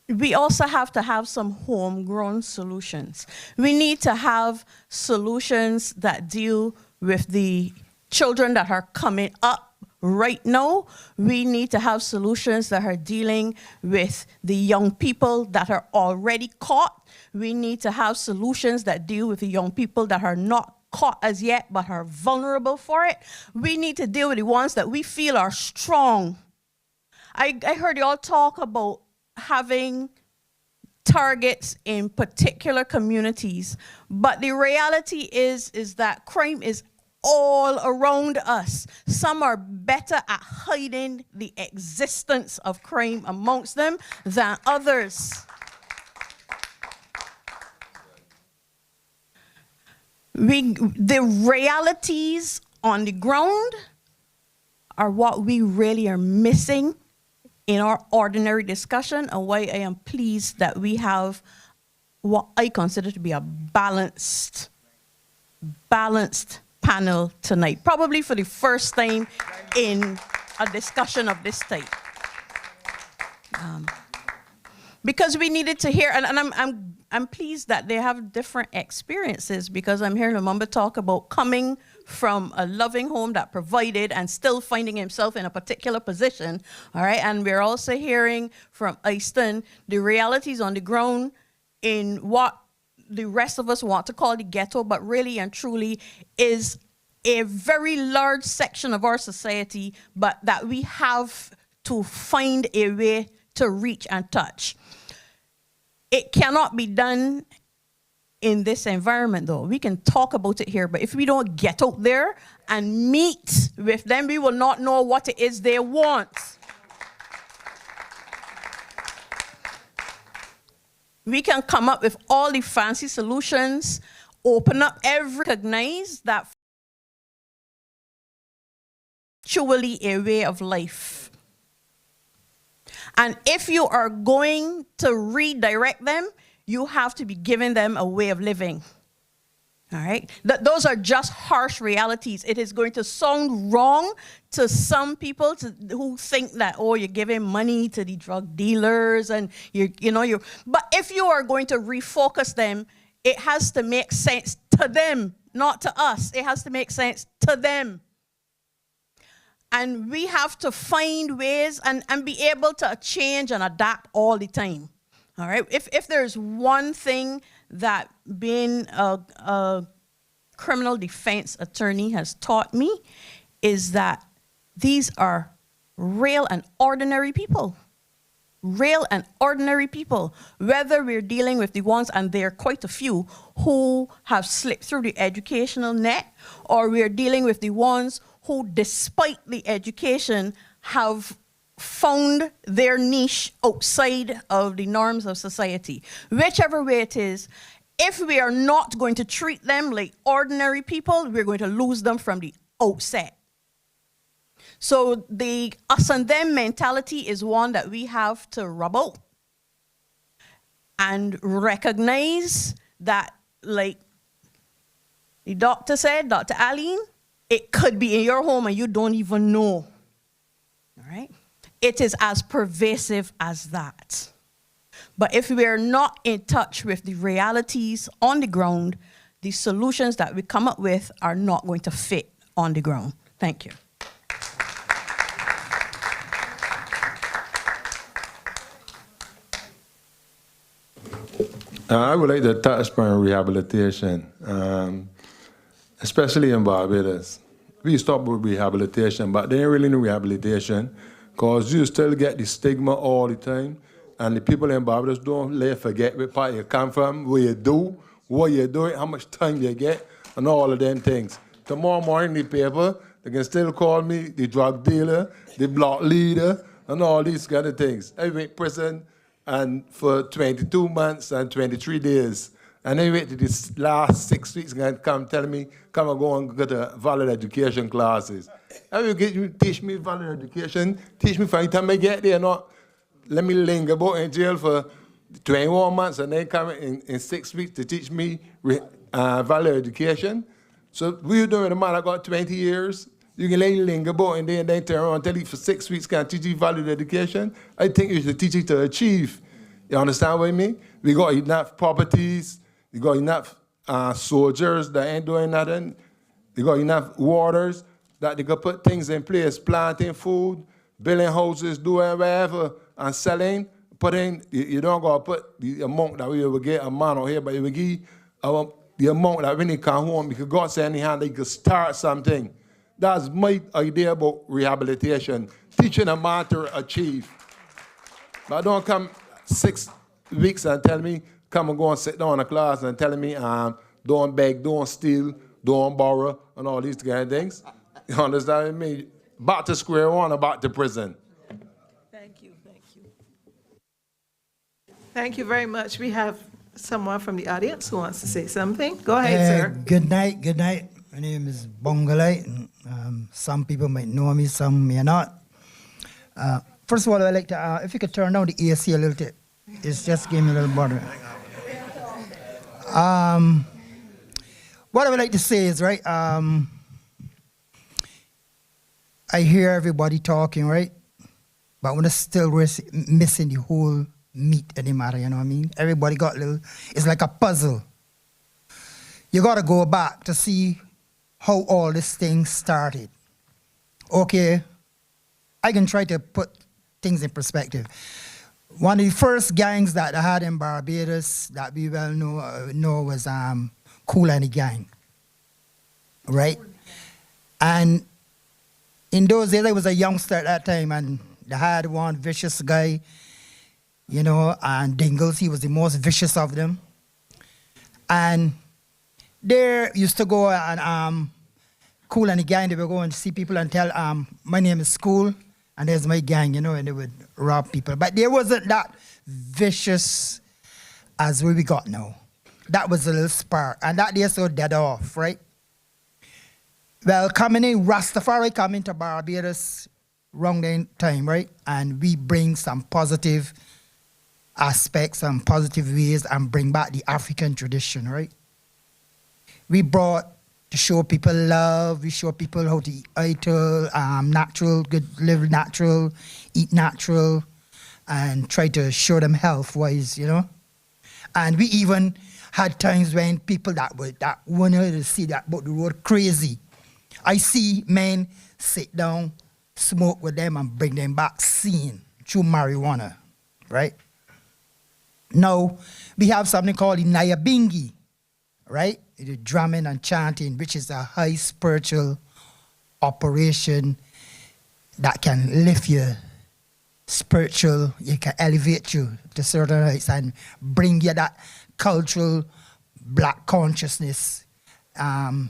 K: we also have to have some homegrown solutions. We need to have solutions that deal with the children that are coming up right now. We need to have solutions that are dealing with the young people that are already caught. We need to have solutions that deal with the young people that are not caught as yet but are vulnerable for it. We need to deal with the ones that we feel are strong. I heard you all talk about having targets in particular communities, but the reality is that crime is all around us. Some are better at hiding the existence of crime amongst them than others. The realities on the ground are what we really are missing in our ordinary discussion, and why I am pleased that we have what I consider to be a balanced panel tonight, probably for the first time in a discussion of this type. Because we needed to hear, and I'm pleased that they have different experiences, because I'm hearing Lumumba talk about coming from a loving home that provided and still finding himself in a particular position, all right? And we're also hearing from Easton the realities on the ground
L: in what the rest of us want to call the ghetto, but really and truly is a very large section of our society, but that we have to find a way to reach and touch. It cannot be done in this environment, though. We can talk about it here, but if we don't get out there and meet with them, we will not know what it is they want. We can come up with all the fancy solutions, open up recognize that actually a way of life. And if you are going to redirect them, you have to be giving them a way of living. All right? Those are just harsh realities. It is going to sound wrong to some people who think that, oh, you're giving money to the drug dealers and but if you are going to refocus them, it has to make sense to them, not to us. It has to make sense to them. And we have to find ways and be able to change and adapt all the time. All right? If there's one thing that being a criminal defense attorney has taught me, is that these are real and ordinary people. Real and ordinary people. Whether we're dealing with the ones, and there are quite a few, who have slipped through the educational net, or we're dealing with the ones who, despite the education, have found their niche outside of the norms of society. Whichever way it is, if we are not going to treat them like ordinary people, we're going to lose them from the outset. So the us and them mentality is one that we have to rub out and recognize that, like the doctor said, Dr. Aline, it could be in your home and you don't even know. All right? It is as pervasive as that. But if we are not in touch with the realities on the ground, the solutions that we come up with are not going to fit on the ground. Thank you.
F: I would like to touch upon rehabilitation, especially in Barbados. We stop with rehabilitation, but they ain't really no rehabilitation because you still get the stigma all the time. And the people in Barbados don't let forget what part you come from, where you do, what you're doing, how much time you get, and all of them things. Tomorrow morning, the paper, they can still call me the drug dealer, the block leader, and all these kind of things. I went to prison and for 22 months and 23 days. And I wait to this last 6 weeks and come tell me, come and go and get a valid education classes. How you teach me valid education? Teach me from the time I get there, not let me linger about in jail for 21 months and then come in 6 weeks to teach me valid education. So what you doing with a man that got 20 years? You can let you linger about and then turn around and tell you for 6 weeks can't teach you valid education. I think you should teach you to achieve. You understand what I mean? We got enough properties, we got enough soldiers that ain't doing nothing. We got enough waters that they can put things in place, planting food, building houses, doing whatever, and selling, put in, you don't got to put the amount that we will get a man out here, but you will give the amount that when they come home, because God said anyhow, they could start something. That's my idea about rehabilitation, teaching a man to achieve. But don't come 6 weeks and tell me, come and go and sit down in a class and tell me, don't beg, don't steal, don't borrow, and all these kind of things. You understand me? Back to square one or back to prison.
C: Thank you, thank you. Thank you very much. We have someone from the audience who wants to say something. Go ahead, sir.
M: Good night, good night. My name is Bongalite. Some people might know me, some may not. First of all, I'd like to, if you could turn down the AC a little bit. It's just giving me a little bother. What I would like to say is, right, I hear everybody talking, right? But when it's still missing the whole meat of the matter, you know what I mean? Everybody got little, it's like a puzzle. You gotta go back to see how all this thing started. Okay, I can try to put things in perspective. One of the first gangs that I had in Barbados that we well know was Cool and the Gang, right? And in those days, I was a youngster at that time, and they had one vicious guy, you know, and Dingles, he was the most vicious of them. And they used to go and Cool and the Gang, they would go and see people and tell, my name is Cool, and there's my gang, you know, and they would rob people. But there wasn't that vicious as we got now. That was a little spark, and that day so dead off, right? Well, coming in, Rastafari coming to Barbados around the time, right? And we bring some positive aspects, some positive ways, and bring back the African tradition, right? We brought to show people love, we show people how to eat natural, good, live natural, eat natural, and try to show them health-wise, you know? And we even had times when people that wanted to see that about the road crazy. I see men sit down, smoke with them, and bring them back seen through marijuana, right? Now, we have something called the Nyabingi, right? The drumming and chanting, which is a high spiritual operation that can lift you spiritual, it can elevate you to certain heights and bring you that cultural black consciousness and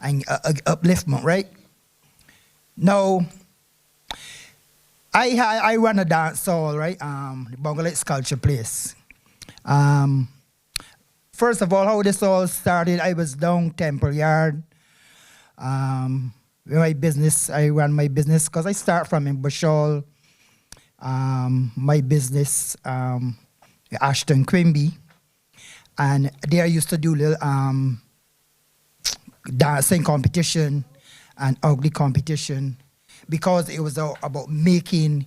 M: upliftment, right? Now, I run a dance hall, right? The Bongolese Culture Place. First of all, how this all started, I was down Temple Yard. My business, I ran my business because I start from in Bushall. My business, Ashton Quimby. And there I used to do little dancing competition and ugly competition because it was about making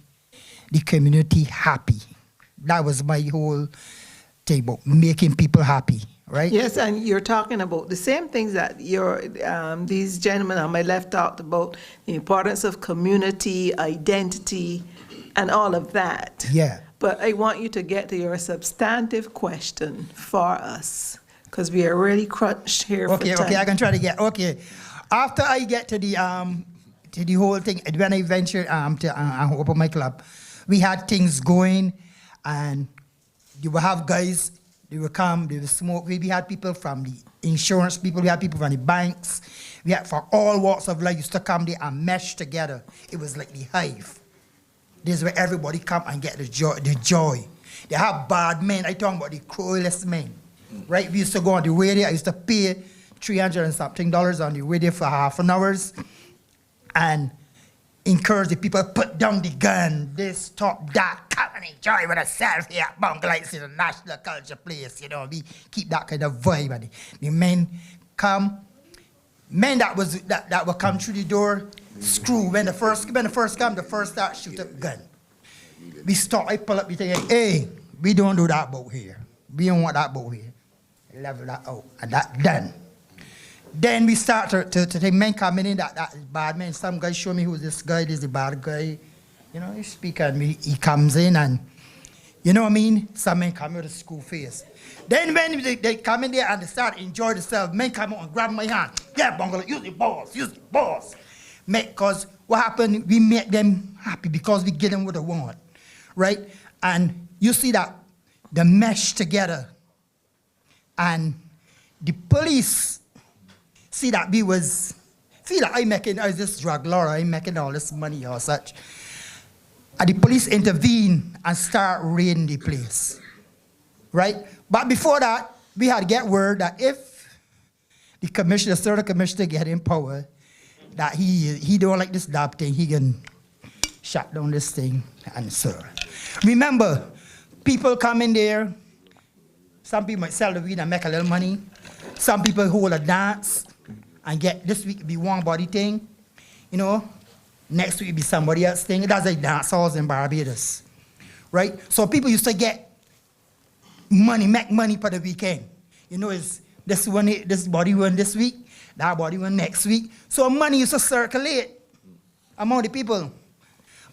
M: the community happy. That was my whole thing, about making people happy, right?
C: Yes, and you're talking about the same things that these gentlemen on my left talked about, the importance of community, identity, and all of that.
M: Yeah.
C: But I want you to get to your substantive question for us, because we are really crunched here for time.
M: Okay, I can try to get, okay. After I get to the whole thing, when I ventured to open my club, we had things going, and you will have guys, they will come, they will smoke. We had people from the insurance people, we had people from the banks. We had for all walks of life used to come there and mesh together. It was like the hive. This is where everybody come and get the joy. They have bad men. I talking about the cruelest men, right? We used to go on the radio. I used to pay $300 and something on the radio for half an hour and encourage the people, put down the gun, this, stop that, come and enjoy with yourself here at Bongolese in the National Culture Place, you know, we keep that kind of vibe. And the men come, men that will come through the door, screw, when the first come, the first start shoot up gun. We stop, I pull up, we think, hey, we don't do that boat here. We don't want that boat here. Level that out, and that done. Then we start to take men coming in, that is bad men. Some guys show me who's this guy, this is the bad guy. You know, he speak and he comes in and, you know what I mean? Some men come with a school face. Then when they come in there and they start enjoy themselves, men come out and grab my hand. Yeah, Bongolo, use the boss. Because what happened, we make them happy because we get them what they want, right? And you see that, the mesh together. And the police see that we was, feel like I was this drug lord, I'm making all this money or such. And the police intervene and start raiding the place, right? But before that, we had to get word that if the commissioner, certain commissioner get in power, that he don't like this dab thing, he can shut down this thing and so. Remember, people come in there, some people might sell the weed and make a little money. Some people hold a dance and get, this week be one body thing, you know, next week be somebody else thing. That's like dance halls in Barbados, right? So people used to get money, make money for the weekend. You know, it's this body won this week, that body won next week. So money used to circulate among the people.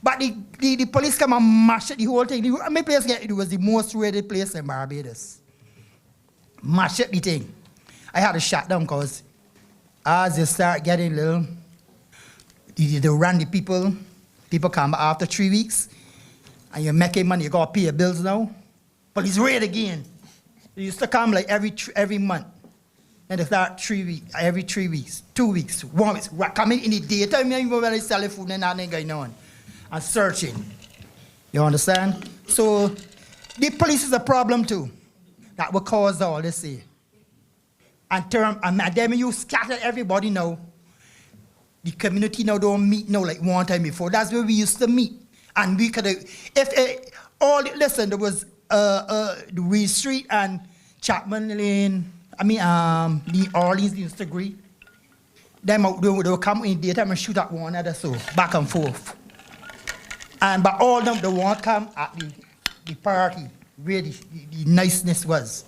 M: But the police come and mash the whole thing. My place it was the most raided place in Barbados. Mash up the thing. I had to shut down because as you start getting little, they run the people. People come after 3 weeks, and you're making money. You got to pay your bills now. Police raid again. They used to come like every month. And they start 3 weeks, every 3 weeks, 2 weeks, 1 week. Coming in the daytime, even when they sell food and nothing going on. And searching. You understand? So the police is a problem too. That will cause all this here. And then you scatter everybody now. The community now don't meet now like one time before. That's where we used to meet. And we could listen, there was the Reed Street and Chapman Lane. New Orleans used to agree. They would come in daytime and shoot at one another, so back and forth. But all of them, they won't come at the party where the niceness was.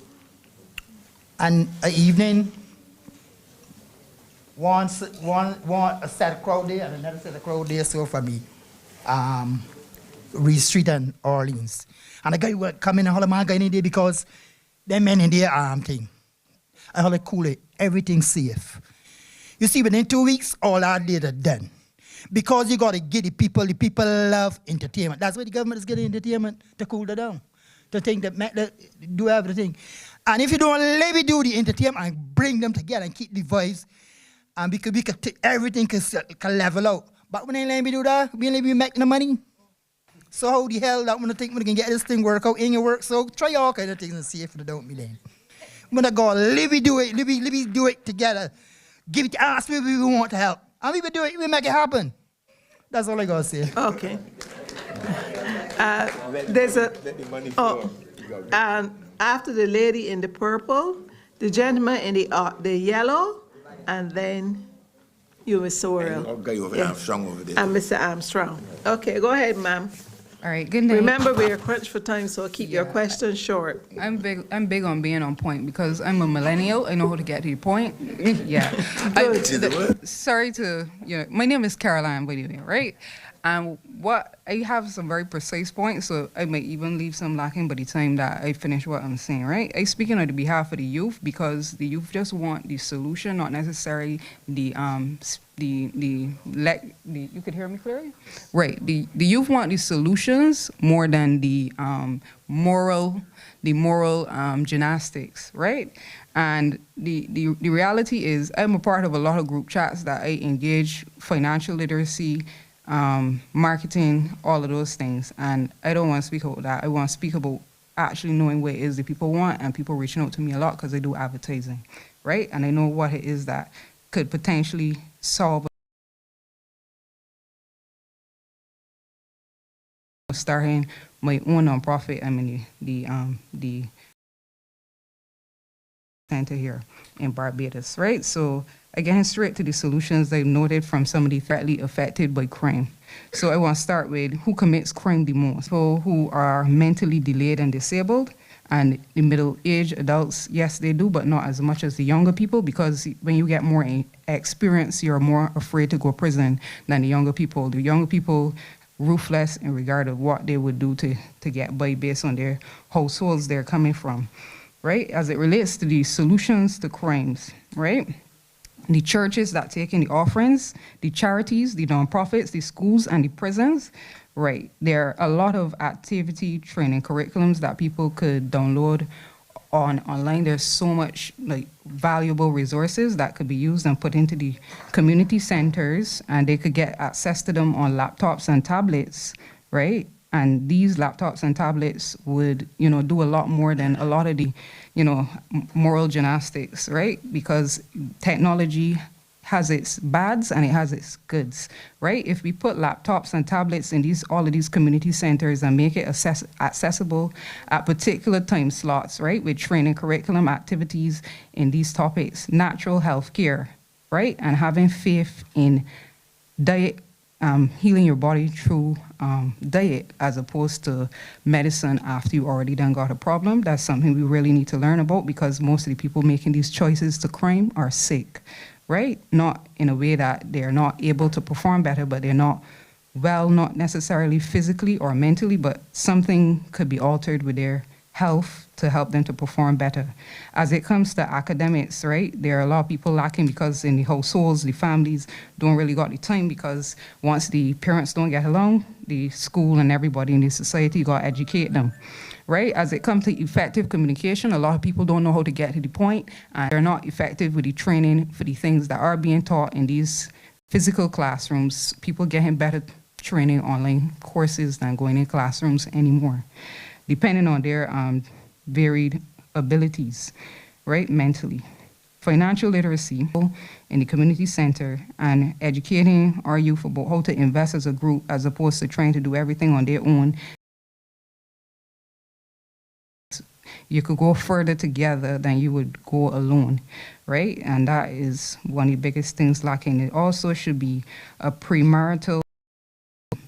M: And evening, one set of crowd there and another set of crowd there, so for me, Reed Street and Orleans. And the guy would come in and holler, man, guy in there because them men in there thing. I holler, cool it, everything's safe. You see, within 2 weeks, all our data done. Because you got to get the people love entertainment. That's why the government is getting entertainment to cool it down, to think that do everything. And if you don't let me do the entertainment and bring them together and keep the vibes, and everything can level out. But when they let me do that, we let me make the money. So how the hell that when I think we can get this thing work out in your work? So try all kind of things and see if they don't be there. When I go, let me do it together. Give it, ask me if we want to help. And we will do it, we make it happen. That's all I gotta say.
C: Okay. And after the lady in the purple, the gentleman in the yellow, and then you, Mr. Worrell.
D: I'll go over there, Armstrong over there.
C: And Mr. Armstrong. Okay, go ahead, ma'am.
N: All right, good night.
C: Remember, we are crunched for time, so keep your questions short.
N: I'm big on being on point because I'm a millennial. I know how to get to the point. Yeah. My name is Caroline, by the way, right? And I have some very precise points, so I might even leave some lacking by the time that I finish what I'm saying, right? I'm speaking on the behalf of the youth because the youth just want the solution, not necessarily you could hear me clearly? Right, the youth want the solutions more than the moral gymnastics, right? And the reality is I'm a part of a lot of group chats that I engage financial literacy, marketing, all of those things. And I don't want to speak about that. I want to speak about actually knowing what it is that people want and people reaching out to me a lot because I do advertising, right? And I know what it is that could potentially solve starting my own nonprofit. I mean, the center here in Barbados, right? So again, straight to the solutions I've noted from somebody directly affected by crime. So I want to start with who commits crime the most. So who are mentally delayed and disabled, and the middle-aged adults, yes, they do, but not as much as the younger people, because when you get more experience, you're more afraid to go to prison than the younger people. The younger people, ruthless in regard of what they would do to get by based on their households they're coming from, right? As it relates to the solutions to crimes, right? The churches that take in the offerings, the charities, the nonprofits, the schools, and the prisons, right? There are a lot of activity training curriculums that people could download online. There's so much valuable resources that could be used and put into the community centers, and they could get access to them on laptops and tablets, right? And these laptops and tablets would, do a lot more than a lot of the, moral gymnastics, right? Because technology has its bads and it has its goods, right? If we put laptops and tablets in all of these community centers and make it accessible at particular time slots, right? With training curriculum activities in these topics, natural health care, right? And having faith in diet, healing your body through diet as opposed to medicine after you already done got a problem. That's something we really need to learn about, because most of the people making these choices to crime are sick, right? Not in a way that they're not able to perform better, but they're not well, not necessarily physically or mentally, but something could be altered with their health to help them to perform better. As it comes to academics, right, there are a lot of people lacking because in the households, the families don't really got the time, because once the parents don't get along, the school and everybody in the society got to educate them, right? As it comes to effective communication, a lot of people don't know how to get to the point, and they're not effective with the training for the things that are being taught in these physical classrooms. People getting better training online courses than going in classrooms anymore, depending on their varied abilities, right, mentally. Financial literacy in the community center and educating our youth about how to invest as a group as opposed to trying to do everything on their own. You could go further together than you would go alone, right? And that is one of the biggest things lacking. It also should be a premarital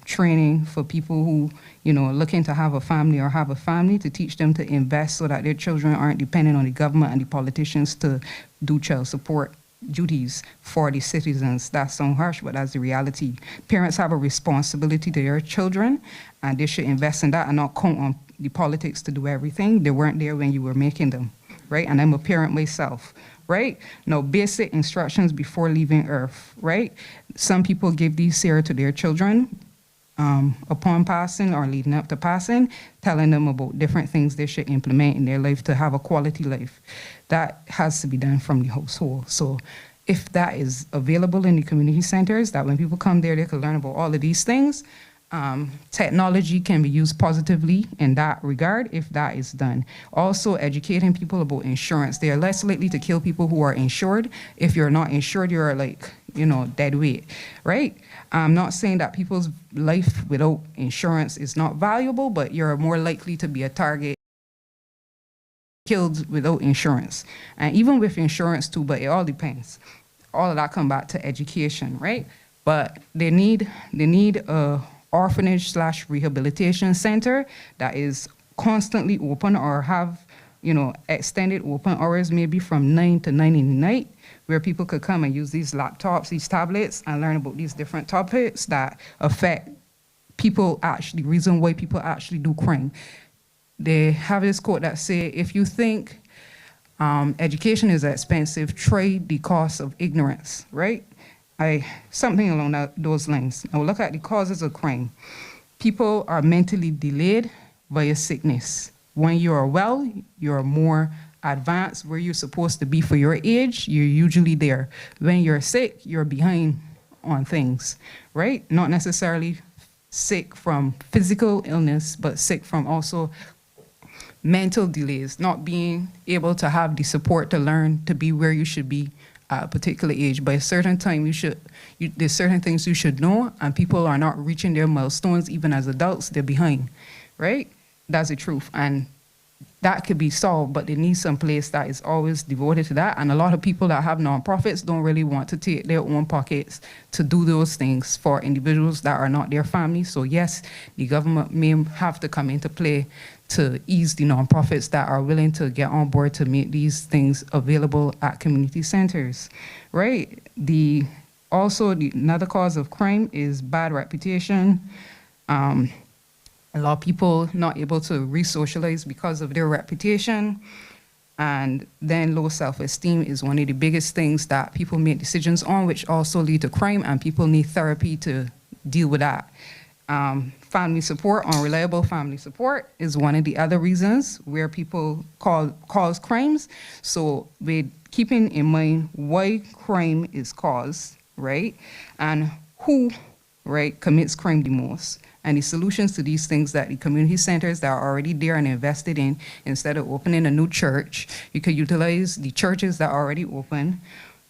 N: training for people who, you know, are looking to have a family or have a family, to teach them to invest so that their children aren't dependent on the government and the politicians to do child support duties for the citizens. That sounds harsh, but that's the reality. Parents have a responsibility to their children, and they should invest in that and not count on the politics to do everything. They weren't there when you were making them, right? And I'm a parent myself, right? Now, basic instructions before leaving Earth, right? Some people give these here to their children upon passing or leading up to passing, telling them about different things they should implement in their life to have a quality life. That has to be done from the household. So if that is available in the community centers, that when people come there, they can learn about all of these things. Technology can be used positively in that regard if that is done. Also, educating people about insurance. They are less likely to kill people who are insured. If you're not insured, you're like, you know, dead weight, right? I'm not saying that people's life without insurance is not valuable, but you're more likely to be a target killed without insurance. And even with insurance too, but it all depends. All of that come back to education, right? But they need a orphanage/rehabilitation center that is constantly open or have, you know, extended open hours, maybe from 9 to 9 in the night, where people could come and use these laptops, these tablets, and learn about these different topics that affect people actually, reason why people actually do crime. They have this quote that say, if you think education is expensive, try the cost of ignorance, right? Something along those lines. Now look at the causes of crime. People are mentally delayed via sickness. When you are well, you're more advanced where you're supposed to be for your age, you're usually there. When you're sick, you're behind on things, right? Not necessarily sick from physical illness, but sick from also mental delays, not being able to have the support to learn to be where you should be at a particular age. By a certain time, there's certain things you should know, and people are not reaching their milestones. Even as adults, they're behind, right? That's the truth. And that could be solved, but they need some place that is always devoted to that. And a lot of people that have nonprofits don't really want to take their own pockets to do those things for individuals that are not their family. So yes, the government may have to come into play to ease the nonprofits that are willing to get on board to make these things available at community centers, right? Another cause of crime is bad reputation. A lot of people not able to re-socialize because of their reputation. And then low self-esteem is one of the biggest things that people make decisions on, which also lead to crime, and people need therapy to deal with that. Family support, unreliable family support is one of the other reasons where people cause crimes. So with keeping in mind why crime is caused, right? And who, right, commits crime the most. And the solutions to these things that the community centers that are already there and invested in, instead of opening a new church, you could utilize the churches that are already open,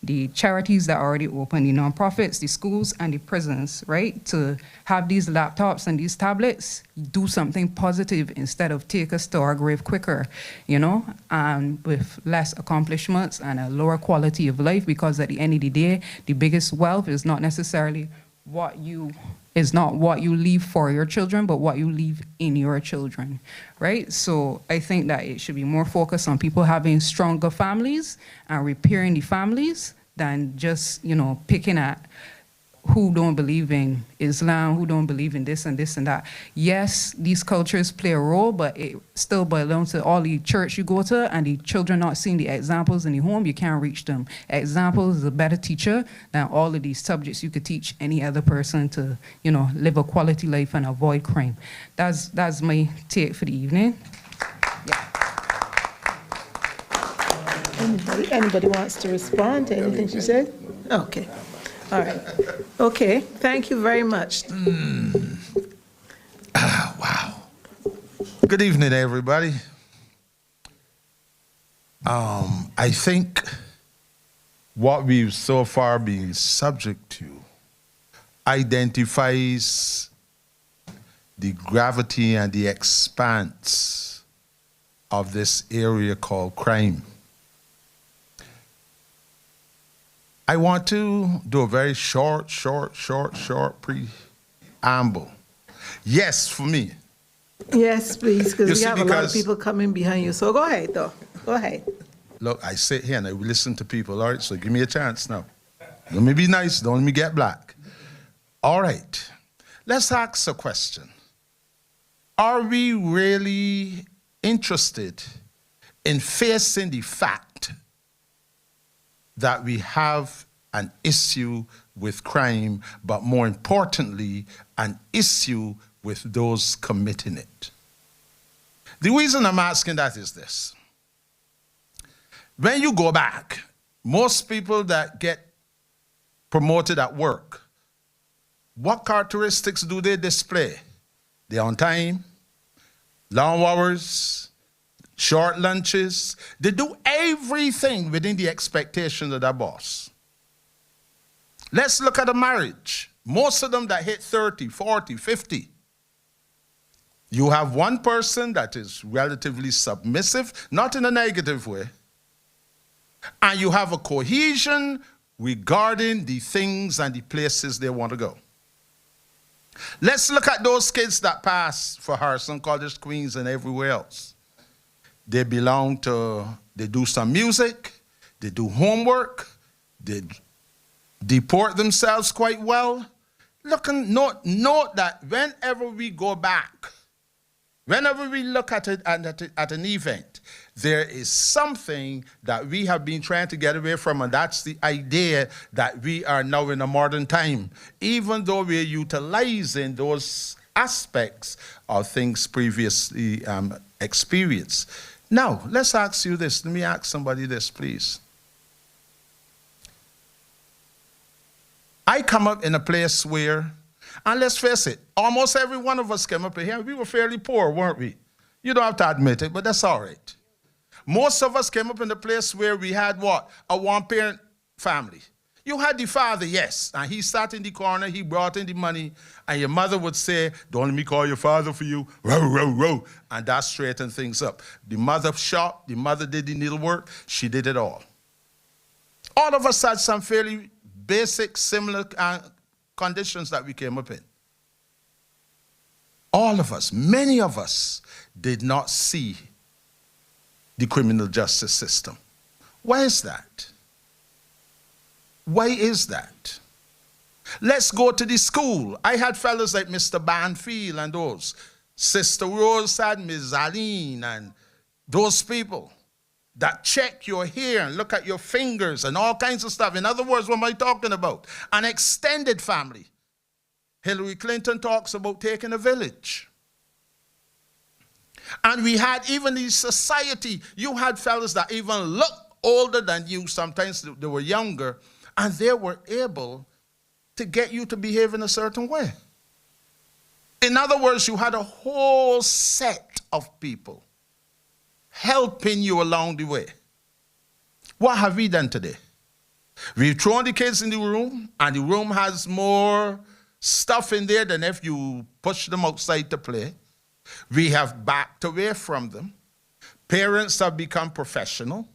N: the charities that are already open, the nonprofits, the schools, and the prisons, right? To have these laptops and these tablets do something positive instead of take us to our grave quicker, you know, and with less accomplishments and a lower quality of life, because at the end of the day, the biggest wealth is not necessarily what you leave for your children, but what you leave in your children, right? So I think that it should be more focused on people having stronger families and repairing the families than just, you know, picking at who don't believe in Islam, who don't believe in this and this and that. Yes, these cultures play a role, but it still belongs to all the church you go to, and the children not seeing the examples in the home, you can't reach them. Examples is a better teacher than all of these subjects you could teach any other person to, you know, live a quality life and avoid crime. That's my take for the evening.
C: Anybody wants to respond to anything she said? Okay. All right. Okay. Thank you very much.
O: Wow. Good evening, everybody. I think what we've so far been subject to identifies the gravity and the expanse of this area called crime. I want to do a very short preamble. Yes, for me.
C: Yes, please, because we
O: see,
C: have a lot of people coming behind you. So go ahead, though. Go ahead.
O: Look, I sit here and I listen to people, all right? So give me a chance now. Let me be nice, don't let me get black. All right, let's ask a question. Are we really interested in facing the fact that we have an issue with crime, but more importantly, an issue with those committing it? The reason I'm asking that is this. When you go back, most people that get promoted at work, what characteristics do they display? They're on time, long hours, short lunches. They do everything within the expectations of their boss. Let's look at a marriage. Most of them that hit 30, 40, 50. You have one person that is relatively submissive, not in a negative way, and you have a cohesion regarding the things and the places they want to go. Let's look at those kids that pass for Harrison College, Queens, and everywhere else. They belong to, they do some music, they do homework, they deport themselves quite well. Look and note that whenever we go back, whenever we look at it at an event, there is something that we have been trying to get away from, and that's the idea that we are now in a modern time, even though we're utilizing those aspects of things previously experienced. Now, let's ask you this. Let me ask somebody this, please. I come up in a place where, and let's face it, almost every one of us came up in here. We were fairly poor, weren't we? You don't have to admit it, but that's all right. Most of us came up in a place where we had what? A one-parent family. You had the father, yes, and he sat in the corner, he brought in the money, and your mother would say, don't let me call your father for you, row, row, row, and that straightened things up. The mother shopped, the mother did the needlework, she did it all. All of us had some fairly basic, similar conditions that we came up in. All of us, many of us, did not see the criminal justice system. Why is that? Why is that? Let's go to the school. I had fellows like Mr. Banfield and those. Sister Rose had Ms. Aline and those people that check your hair and look at your fingers and all kinds of stuff. In other words, what am I talking about? An extended family. Hillary Clinton talks about taking a village. And we had even in society, you had fellas that even looked older than you, sometimes they were younger, and they were able to get you to behave in a certain way. In other words, you had a whole set of people helping you along the way. What have we done today? We've thrown the kids in the room, and the room has more stuff in there than if you push them outside to play. We have backed away from them. Parents have become professional.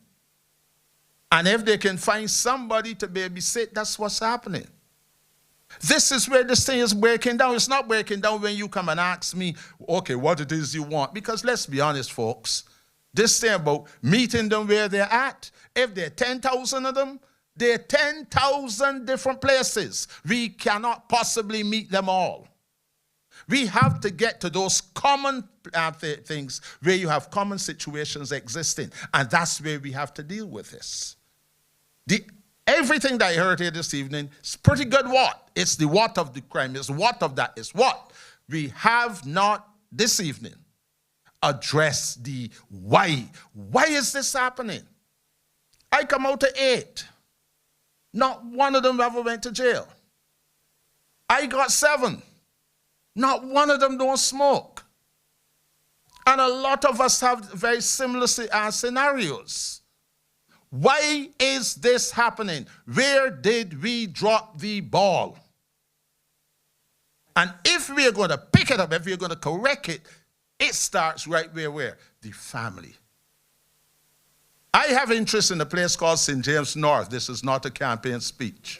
O: And if they can find somebody to babysit, that's what's happening. This is where this thing is breaking down. It's not breaking down when you come and ask me, okay, what it is you want. Because let's be honest, folks, this thing about meeting them where they're at, if there are 10,000 of them, There are 10,000 different places. We cannot possibly meet them all. We have to get to those common things where you have common situations existing. And that's where we have to deal with this. Everything that I heard here this evening is pretty good what? It's the what of the crime. It's what of that is what. We have not this evening addressed the why. Why is this happening? I come out at 8. Not one of them ever went to jail. I got 7. Not one of them don't smoke. And a lot of us have very similar scenarios. Why is this happening? Where did we drop the ball? And if we are going to pick it up, if we are going to correct it, it starts right where? The family. I have interest in a place called St. James North. This is not a campaign speech.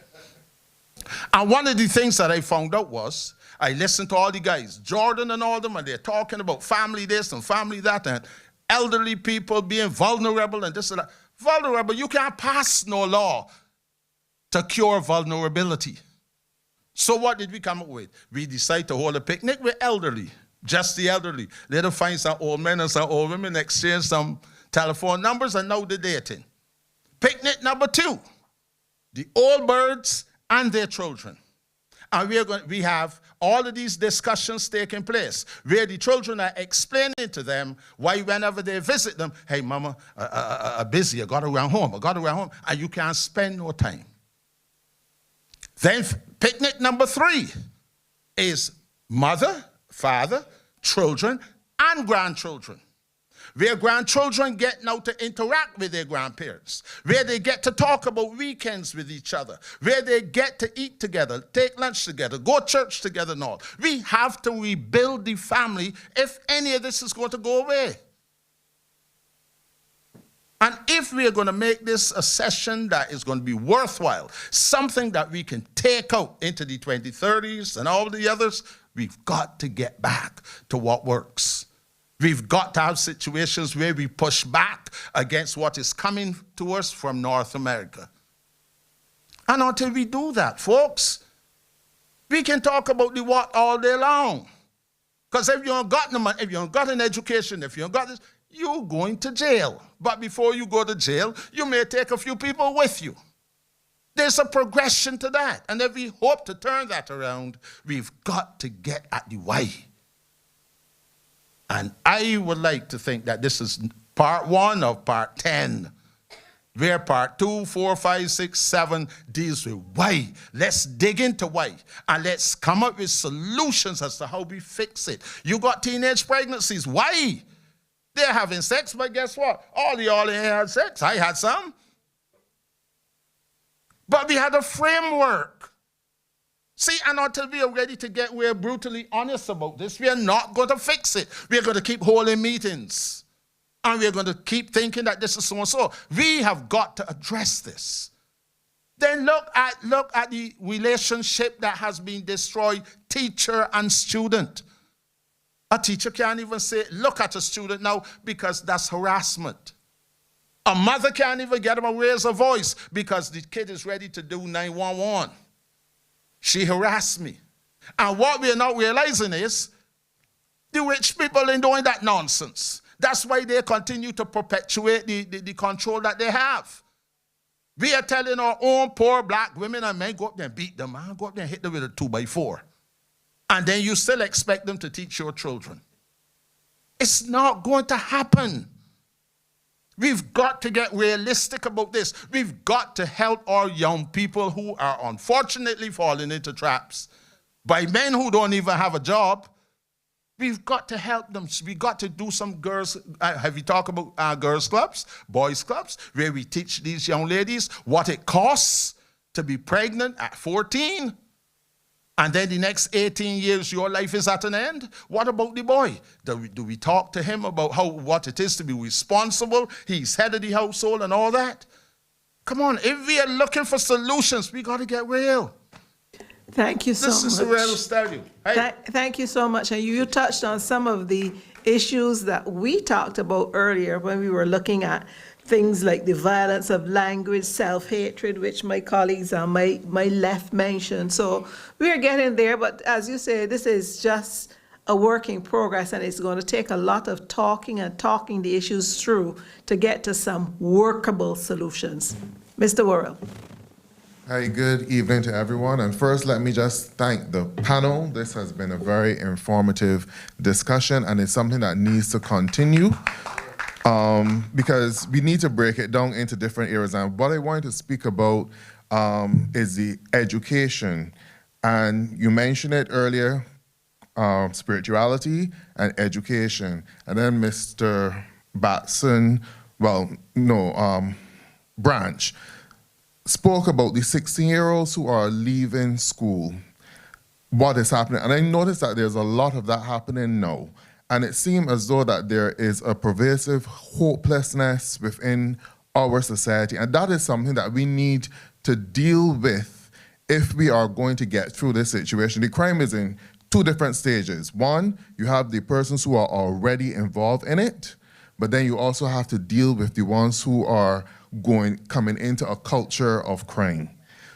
O: And one of the things that I found out was, I listened to all the guys, Jordan and all them, and they're talking about family this and family that, and elderly people being vulnerable and this and that. Vulnerable, you can't pass no law to cure vulnerability. So what did we come up with? We decided to hold a picnic with elderly, just the elderly. Let them find some old men and some old women, exchange some telephone numbers, and now they're dating. Picnic number 2, the old birds and their children. And we have all of these discussions taking place where the children are explaining to them why whenever they visit them, hey, mama, I'm busy, I got to run home, and you can't spend no time. Then picnic number 3 is mother, father, children, and grandchildren, where grandchildren get now to interact with their grandparents, where they get to talk about weekends with each other, where they get to eat together, take lunch together, go to church together and all. We have to rebuild the family if any of this is going to go away. And if we are going to make this a session that is going to be worthwhile, something that we can take out into the 2030s and all the others, we've got to get back to what works. We've got to have situations where we push back against what is coming to us from North America. And until we do that, folks, we can talk about the what all day long. Because if you haven't got no money, if you haven't got an education, if you haven't got this, you're going to jail. But before you go to jail, you may take a few people with you. There's a progression to that. And if we hope to turn that around, we've got to get at the why. And I would like to think that this is part 1 of part 10, where part 2, 4, 5, 6, 7 deals with why. Let's dig into why, and let's come up with solutions as to how we fix it. You got teenage pregnancies. Why? They're having sex, but guess what? All y'all ain't had sex. I had some. But we had a framework. See, and until we are ready to get, we're brutally honest about this, we are not going to fix it. We're going to keep holding meetings. And we're going to keep thinking that this is so and so. We have got to address this. Then look at the relationship that has been destroyed, teacher and student. A teacher can't even say, look at a student now, because that's harassment. A mother can't even get him to raise a voice because the kid is ready to do 911. She harassed me. And what we are not realizing is the rich people ain't doing that nonsense. That's why they continue to perpetuate the control that they have. We are telling our own poor black women and men, go up there and beat them, man. Go up there and hit them with a 2x4. And then you still expect them to teach your children. It's not going to happen. We've got to get realistic about this. We've got to help our young people who are unfortunately falling into traps by men who don't even have a job. We've got to help them. We've got to do some girls, have you talked about girls clubs, boys clubs, where we teach these young ladies what it costs to be pregnant at 14. And then the next 18 years, your life is at an end. What about the boy? Do we talk to him about what it is to be responsible? He's head of the household and all that. Come on, if we are looking for solutions, we got to get real.
C: Thank you so much.
O: This is a real study. Hey.
C: Thank you so much. And you touched on some of the issues that we talked about earlier when we were looking at things like the violence of language, self-hatred, which my colleagues on my left mentioned. So we're getting there, but as you say, this is just a work in progress, and it's going to take a lot of talking the issues through to get to some workable solutions. Mr. Worrell.
P: Hi, good evening to everyone. And first, let me just thank the panel. This has been a very informative discussion, and it's something that needs to continue because we need to break it down into different areas. And what I wanted to speak about is the education. And you mentioned it earlier, spirituality and education. And then Mr. Batson, Branch, spoke about the 16-year-olds who are leaving school, what is happening. And I noticed that there's a lot of that happening now. And it seems as though that there is a pervasive hopelessness within our society. And that is something that we need to deal with if we are going to get through this situation. The crime is in two different stages. One, you have the persons who are already involved in it, but then you also have to deal with the ones who are coming into a culture of crime.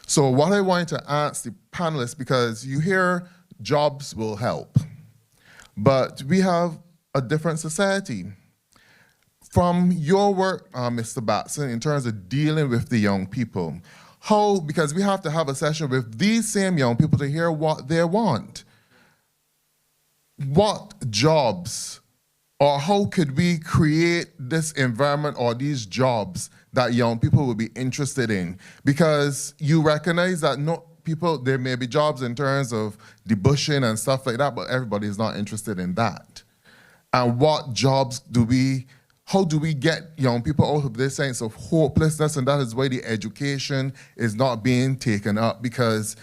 P: So what I wanted to ask the panelists, because you hear jobs will help, but we have a different society. From your work, Mr. Batson, in terms of dealing with the young people, because we have to have a session with these same young people to hear what they want. What jobs, or how could we create this environment or these jobs that young people will be interested in? Because you recognize that there may be jobs in terms of debushing and stuff like that, but everybody is not interested in that. And what jobs how do we get young people out of this sense of hopelessness? And that is why the education is not being taken up, because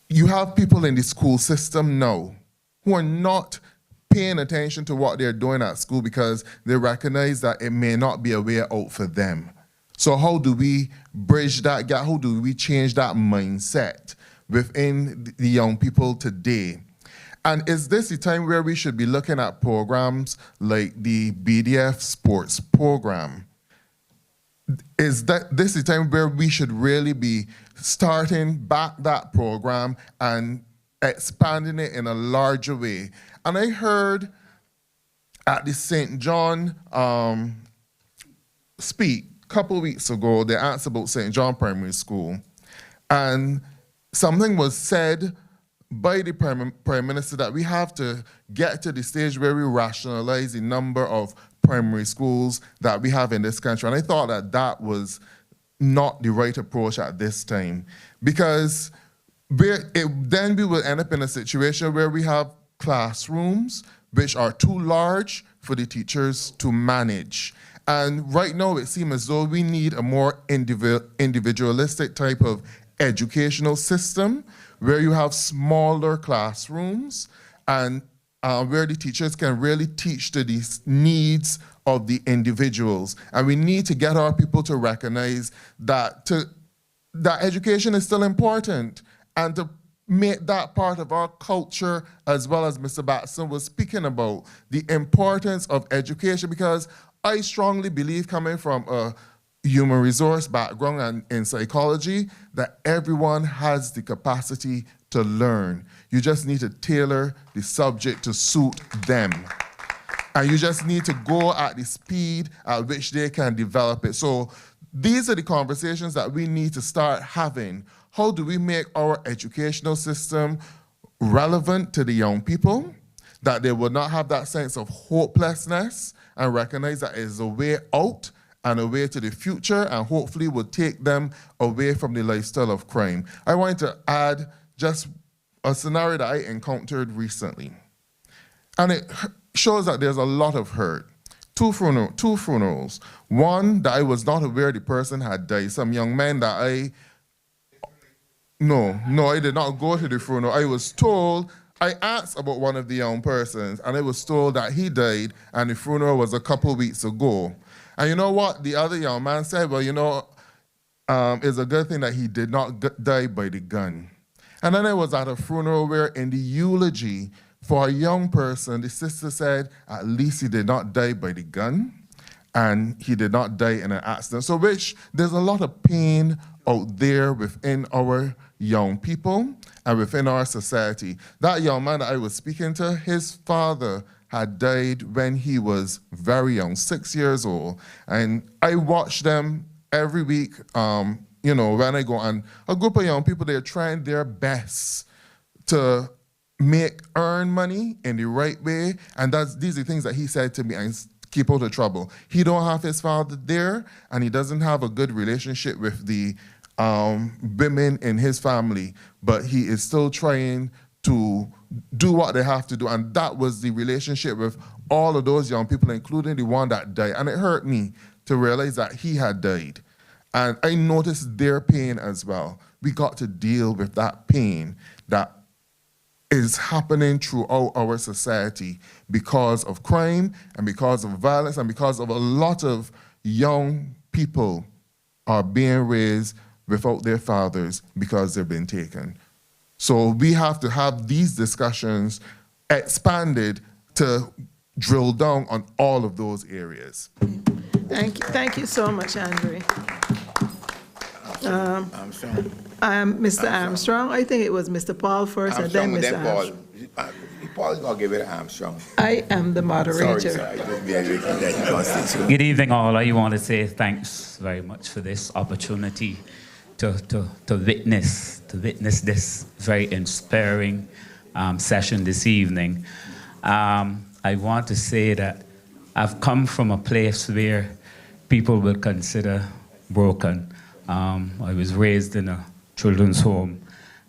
P: you have people in the school system now who are not paying attention to what they're doing at school because they recognize that it may not be a way out for them. So how do we bridge that gap? How do we change that mindset within the young people today? And is this the time where we should be looking at programs like the BDF sports program? Is this the time where we should really be starting back that program and expanding it in a larger way? And I heard at the St. John speak a couple of weeks ago, they asked about St. John Primary School, and something was said by the Prime Minister that we have to get to the stage where we rationalize the number of primary schools that we have in this country. And I thought that that was not the right approach at this time, because then we will end up in a situation where we have classrooms which are too large for the teachers to manage. And right now it seems as though we need a more individualistic type of educational system where you have smaller classrooms and where the teachers can really teach to the needs of the individuals. And we need to get our people to recognize that education is still important, and to make that part of our culture, as well as Mr. Batson was speaking about, the importance of education, because I strongly believe, coming from a human resource background and in psychology, that everyone has the capacity to learn. You just need to tailor the subject to suit them. And you just need to go at the speed at which they can develop it. So these are the conversations that we need to start having. How do we make our educational system relevant to the young people, that they will not have that sense of hopelessness and recognize that it is a way out and a way to the future, and hopefully will take them away from the lifestyle of crime. I wanted to add just a scenario that I encountered recently. And it shows that there's a lot of hurt. Two funerals. One that I was not aware the person had died. Some young man that I did not go to the funeral. I was told, I asked about one of the young persons, and I was told that he died and the funeral was a couple weeks ago. And you know what? The other young man said, well, it's a good thing that he did not die by the gun. And then I was at a funeral where in the eulogy for a young person, the sister said, at least he did not die by the gun. and he did not die in an accident. So which there's a lot of pain out there within our young people and within our society. That young man that I was speaking to, his father had died when he was very young, 6 years old. And I watch them every week, you know, when I go, and a group of young people, they're trying their best to earn money in the right way. And these are things that he said to me, and keep out of trouble. He don't have his father there, and he doesn't have a good relationship with the women in his family, but he is still trying to do what they have to do. And that was the relationship with all of those young people, including the one that died. And it hurt me to realize that he had died. And I noticed their pain as well. We got to deal with that pain that is happening throughout our society because of crime and because of violence and because of a lot of young people are being raised without their fathers because they've been taken. So we have to have these discussions expanded to drill down on all of those areas.
C: Thank you so much, Andre.
D: Armstrong.
C: Mr. Armstrong, I think it was Mr. Paul first
D: Armstrong,
C: and then Mr.
D: then Paul.
C: Armstrong.
D: Paul's gonna give it to Armstrong.
C: I am the moderator.
D: Sorry. Just
Q: Good evening, all. I want to say thanks very much for this opportunity to witness this very inspiring session this evening. I want to say that I've come from a place where people will consider broken. I was raised in a children's home,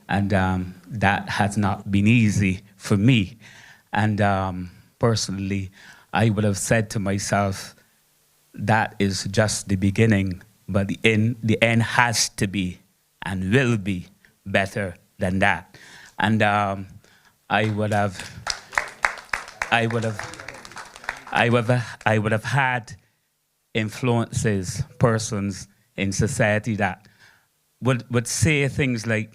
Q: and that has not been easy for me. And personally, I would have said to myself, that is just the beginning, but the end has to be and will be better than that. And I would have had influences, persons in society that would say things like,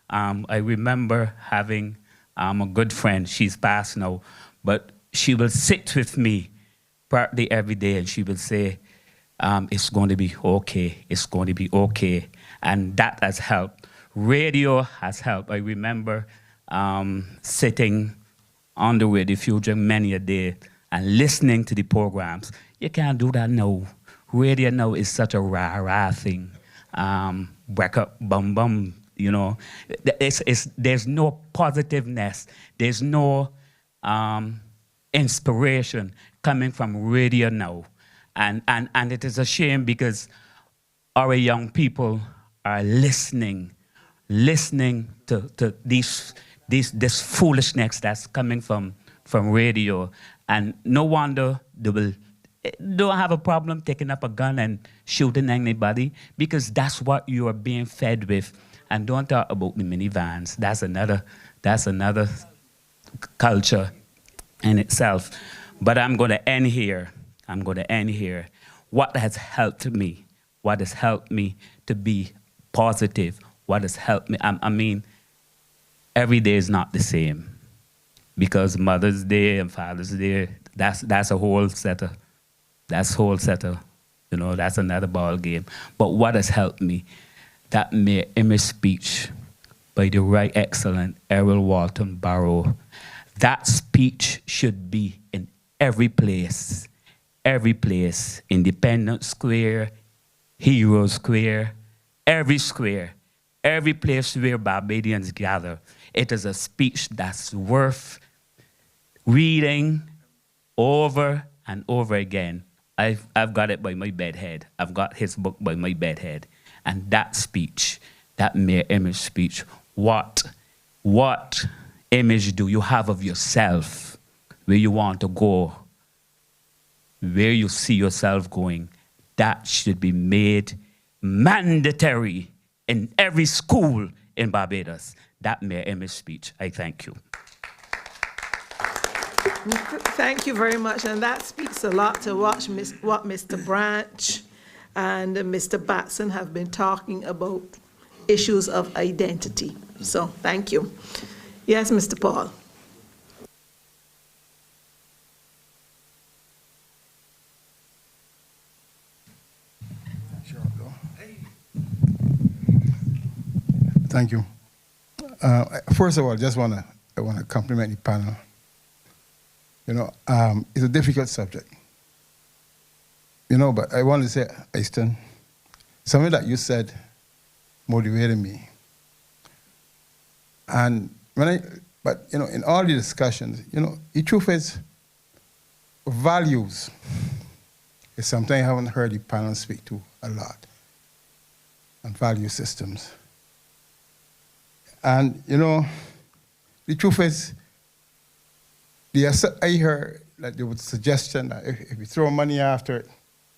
Q: I remember having a good friend, she's passed now, but she will sit with me partly every day and she will say, it's going to be okay, it's going to be okay. And that has helped. Radio has helped. I remember sitting on the Radio Future many a day and listening to the programs. You can't do that now. Radio now is such a rah-rah thing. Wake up, bum bum, you know. There's no positiveness. There's no inspiration coming from radio now. And it is a shame because our young people are listening to this foolishness that's coming from radio. And no wonder they don't have a problem taking up a gun and shooting anybody, because that's what you are being fed with. And don't talk about the minivans. That's another culture in itself. But I'm going to end here. What has helped me? What has helped me to be positive? What has helped me? I mean, every day is not the same, because Mother's Day and Father's Day, that's a whole set of, you know, that's another ball game. But what has helped me? That mere image speech by the Right Excellent Errol Walton Barrow. That speech should be in every place, Independence Square, Hero Square, every place where Barbadians gather. It is a speech that's worth reading over and over again. I've got it by my bedhead. I've got his book by my bedhead. And that speech, that mere image speech, what image do you have of yourself, where you want to go, where you see yourself going? That should be made mandatory in every school in Barbados. That mere image speech. I thank you.
C: Thank you very much. And that speaks a lot to what Mr. Branch and Mr. Batson have been talking about, issues of identity. So thank you. Yes, Mr. Paul.
F: Thank you. First of all, I want to compliment the panel. You know, it's a difficult subject. You know, but I want to say, Easton, something that you said motivated me. And but you know, in all the discussions, you know, the truth is, values is something I haven't heard the panel speak to a lot, and value systems. And you know, the truth is, I heard that there was a suggestion that if we throw money after it,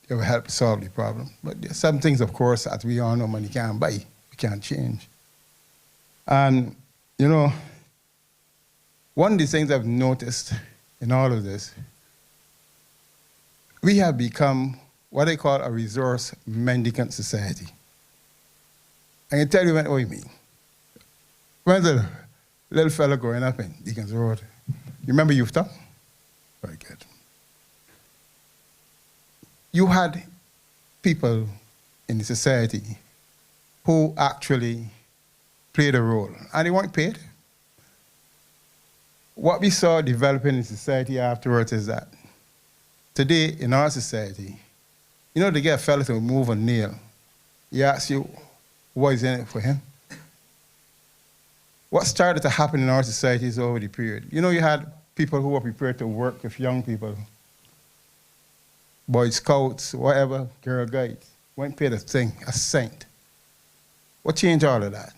F: it will help solve the problem. But there are some things, of course, that we all know money can't buy, we can't change. And you know, one of the things I've noticed in all of this, we have become what I call a resource mendicant society. I can tell you what I mean. When the little fellow growing up in Deacon's Road, you remember Youth Talk? Very good. You had people in the society who actually played a role, and they weren't paid. What we saw developing in society afterwards is that today in our society, you know, to get a fellow to move a nail, he asks you, what is in it for him? What started to happen in our societies over the period? You know, you had people who were prepared to work with young people, Boy Scouts, whatever, Girl Guides, weren't paid a thing, a cent. What changed all of that?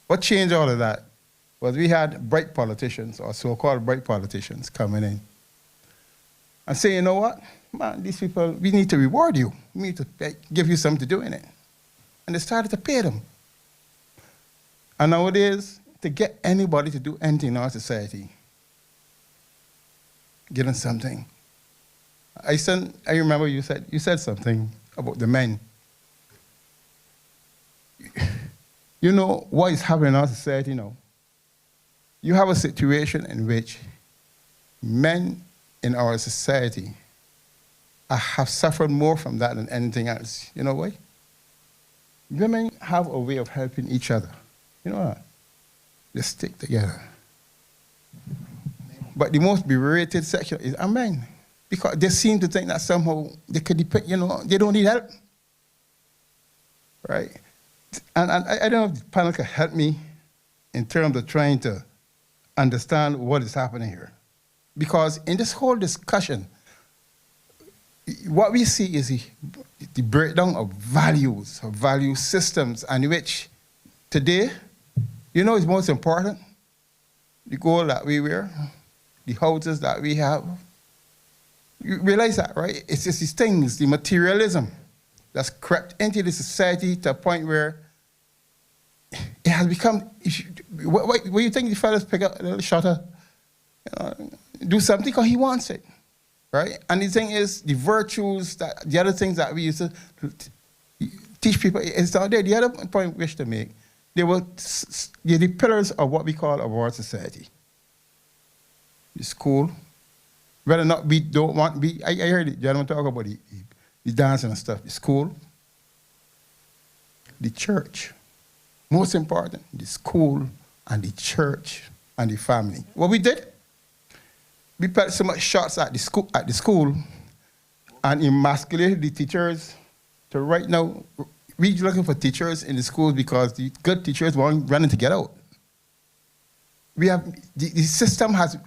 F: What changed all of that was we had bright politicians, or so-called bright politicians, coming in and saying, you know what, man, these people, we need to reward you. We need to give you something to do in it. And they started to pay them. And nowadays, to get anybody to do anything in our society, give them something. I remember you said something about the men. You know what is happening in our society now? You have a situation in which men in our society have suffered more from that than anything else. You know why? Women have a way of helping each other. You know what? They stick together. But the most berated section is men, because they seem to think that somehow they could depend, you know, they don't need help. Right? And I don't know if the panel can help me in terms of trying to understand what is happening here. Because in this whole discussion, what we see is the breakdown of values, of value systems, and which today, you know, is most important? The gold that we wear, the houses that we have. You realize that, right? It's just these things, the materialism that's crept into the society to a point where it has become, what do you think the fellas pick up a little shutter, do something because he wants it, right? And the thing is, the virtues, the other things that we used to teach people, is out there. The other point I wish to make, they were the pillars of what we call our society. The school, whether or not we don't want, I heard the gentleman talk about the dancing and stuff. The school, the church. Most important, the school and the church and the family. What we did, we put so much shots at the school and emasculated the teachers to right now, we're looking for teachers in the schools because the good teachers weren't running to get out. We have, the system has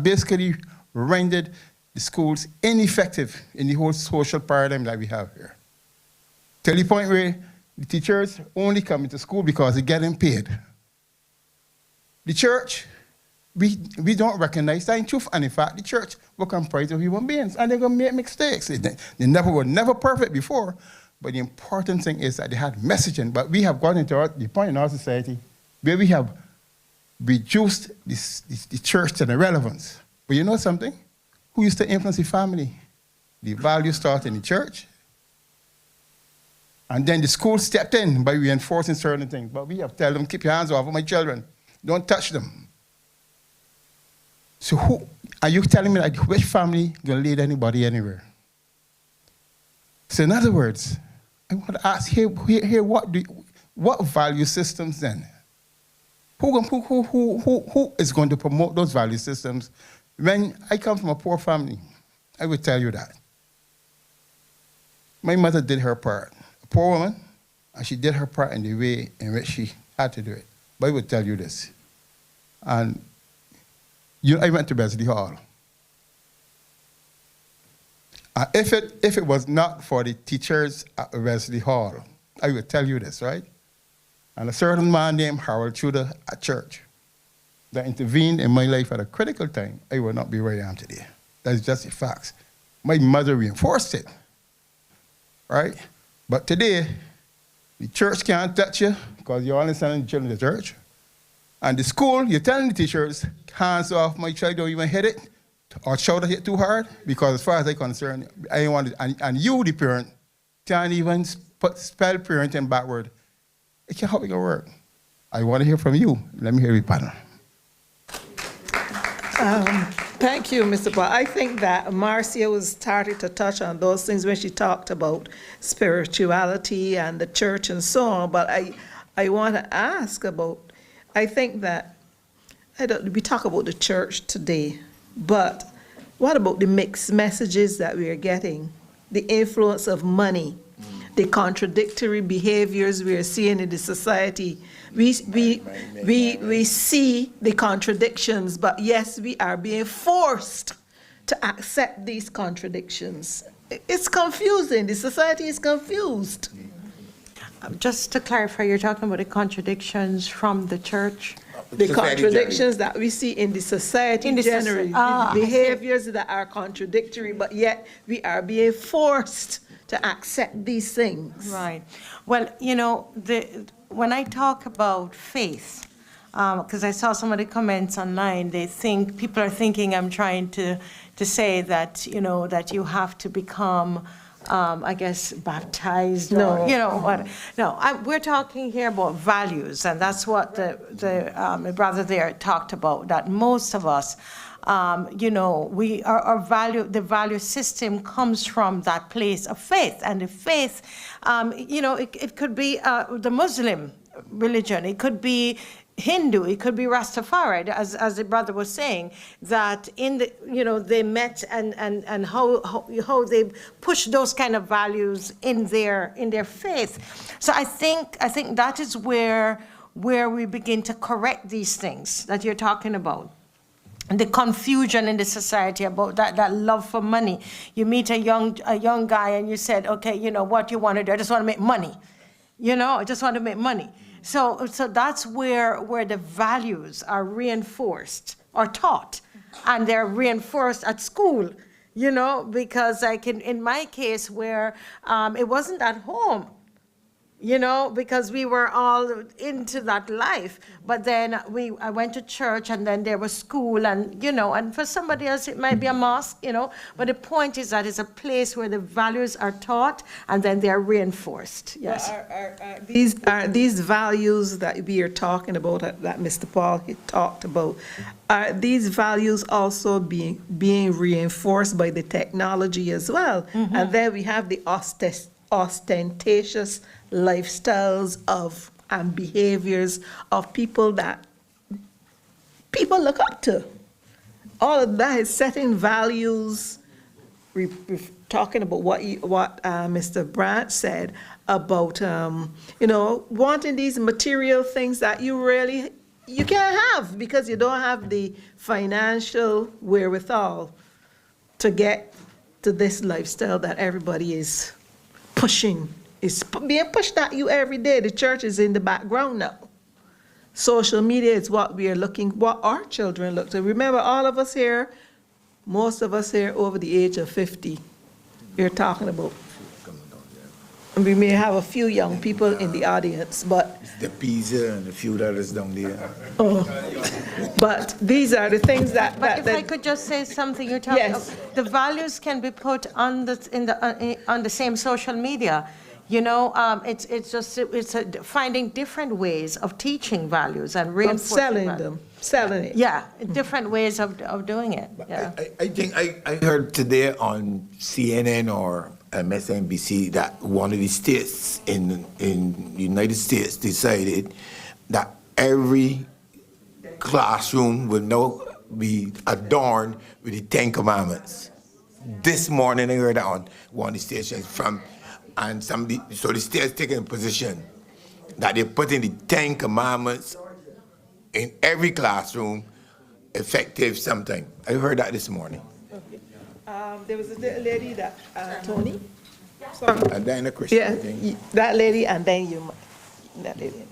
F: basically rendered the schools ineffective in the whole social paradigm that we have here. Till the point where the teachers only come into school because they're getting paid. The church, we don't recognize that in truth. And in fact, the church will comprise of human beings and they're going to make mistakes. They were never perfect before, but the important thing is that they had messaging. But we have gone into the point in our society where we have reduced the church to irrelevance. But you know something? Who used to influence the family? The values start in the church. And then the school stepped in by reinforcing certain things. But we have to tell them, keep your hands off of my children. Don't touch them. So who are you telling me that which family gonna lead anybody anywhere? So in other words,
J: I want to ask here what value systems then? Who is going to promote those value systems? When I come from a poor family, I would tell you that. My mother did her part. A poor woman, and she did her part in the way in which she had to do it. But I would tell you this. And I went to Wesley Hall. If it was not for the teachers at Wesley Hall, I would tell you this, right? And a certain man named Harold Tudor at church that intervened in my life at a critical time, I would not be where I am today. That's just the facts. My mother reinforced it, right? But today, the church can't touch you because you're only sending the children to church. And the school, you're telling the teachers, hands off, my child, don't even hit it or shoulder hit too hard, because as far as I'm concerned, I want it, and you, the parent, can't even spell parenting backward. It can't help it work. I want to hear from you. Let me hear your panel.
C: Thank you, Mr. Paul. I think that Marcia was starting to touch on those things when she talked about spirituality and the church and so on, but I want to ask about, I think that, we talk about the church today, but what about the mixed messages that we are getting? The influence of money, the contradictory behaviors we are seeing in the society. We see the contradictions, but yes, we are being forced to accept these contradictions. It's confusing. The society is confused.
G: Just to clarify, you're talking about the contradictions from the church?
C: The contradictions that we see in the society generally, the behaviors that are contradictory, but yet we are being forced to accept these things.
G: Right. Well, when I talk about faith, because I saw some of the comments online, people are thinking I'm trying to say that, that you have to become, I guess, baptized.
C: No.
G: Or, what. No, we're talking here about values, and that's what my brother there talked about, that most of us, the value system comes from that place of faith. And the faith, it could be the Muslim religion, it could be Hindu, it could be Rastafari, as the brother was saying, that they met and how they push those kind of values in their faith. So I think that is where we begin to correct these things that you're talking about. And the confusion in the society about that love for money. You meet a young guy and you said, okay, what you want to do? I just want to make money. I just want to make money. So that's where the values are reinforced or taught, and they're reinforced at school, because like in my case where it wasn't at home, because we were all into that life. But then I went to church, and then there was school, and, and for somebody else it might be a mosque, but the point is that it's a place where the values are taught and then they're reinforced. Yes.
C: Are these values that we are talking about, that Mr. Paul talked about, are these values also being reinforced by the technology as well? Mm-hmm. And then we have the ostentatious lifestyles and behaviors of people that people look up to. All of that is setting values. We're talking about what Mr. Brandt said about wanting these material things that you can't have because you don't have the financial wherewithal to get to this lifestyle that everybody is pushing. It's being pushed at you every day. The church is in the background now. Social media is what our children look to. Remember, all of us here, most of us here over the age of 50, we're talking about. And we may have a few young people in the audience, but...
D: It's the Pisa and a few others down there.
C: But these are the things that...
G: But if I could just say something, you're talking
C: yes.
G: The values can be put on the same social media. It's finding different ways of teaching values and reinforcing
C: selling it.
G: Yeah, different ways of doing it. Yeah.
D: I think I heard today on CNN or MSNBC that one of the states in the United States decided that every classroom will now be adorned with the 10 Commandments. This morning I heard that on one of the stations so the state's taking a position that they're putting the 10 Commandments in every classroom effective sometime. I heard that this morning.
C: There was a lady that, Tony?
D: And then a Christian
C: Yeah,
D: thing.
C: that lady, and then you, that lady.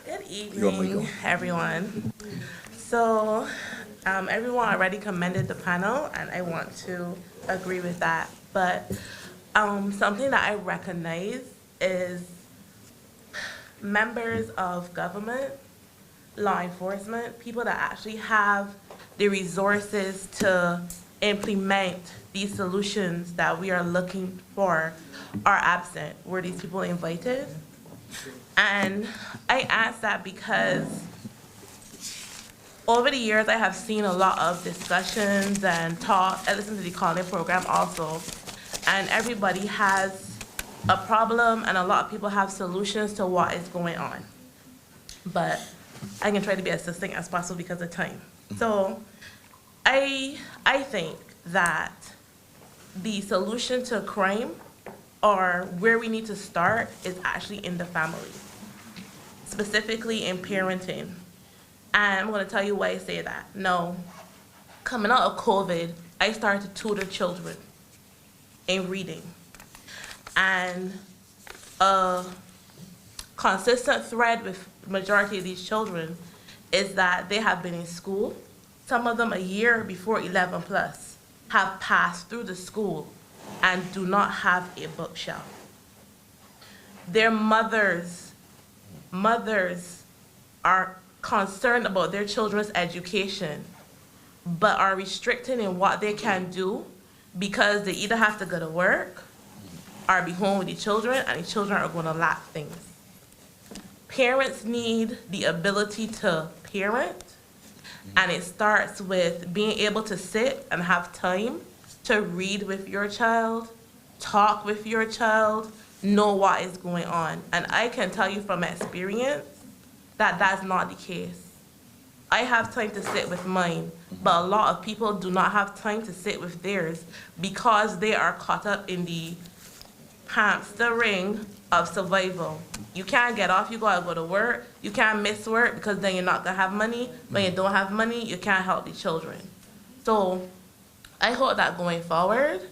R: Good evening, everyone. So, everyone already commended the panel, and I want to agree with that. But something that I recognize is members of government, law enforcement, people that actually have the resources to implement these solutions that we are looking for are absent. Were these people invited? And I ask that because over the years I have seen a lot of discussions and talk. I listen to the Calling program also, and everybody has a problem and a lot of people have solutions to what is going on. But I can try to be as succinct as possible because of time. So I think that the solution to crime, or where we need to start, is actually in the family, specifically in parenting. And I'm going to tell you why I say that. No, coming out of COVID, I started to tutor children in reading. And a consistent thread with the majority of these children is that they have been in school. Some of them a year before 11 plus have passed through the school and do not have a bookshelf. Their mothers are concerned about their children's education, but are restricted in what they can do because they either have to go to work or be home with the children, and the children are going to lack things. Parents need the ability to parent, and it starts with being able to sit and have time to read with your child, talk with your child, know what is going on. And I can tell you from experience that that's not the case. I have time to sit with mine, but a lot of people do not have time to sit with theirs because they are caught up in the hamster ring of survival. You can't get off, you gotta go to work. You can't miss work because then you're not gonna have money. When you don't have money, you can't help the children. So I hope that going forward,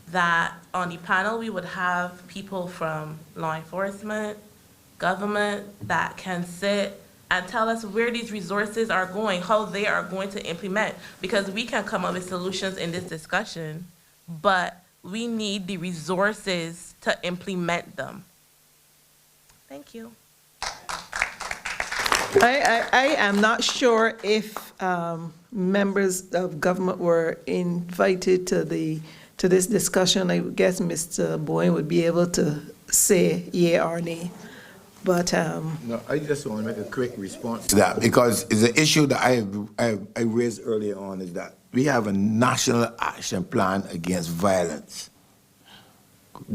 R: that on the panel we would have people from law enforcement, government that can sit and tell us where these resources are going, how they are going to implement. Because we can come up with solutions in this discussion, but we need the resources to implement them. Thank you.
C: I am not sure if members of government were invited to this discussion. I guess Mr. Bowen would be able to say yea or nay. But
D: No, I just want to make a quick response to that, because it's an issue that I raised earlier on, is that we have a national action plan against violence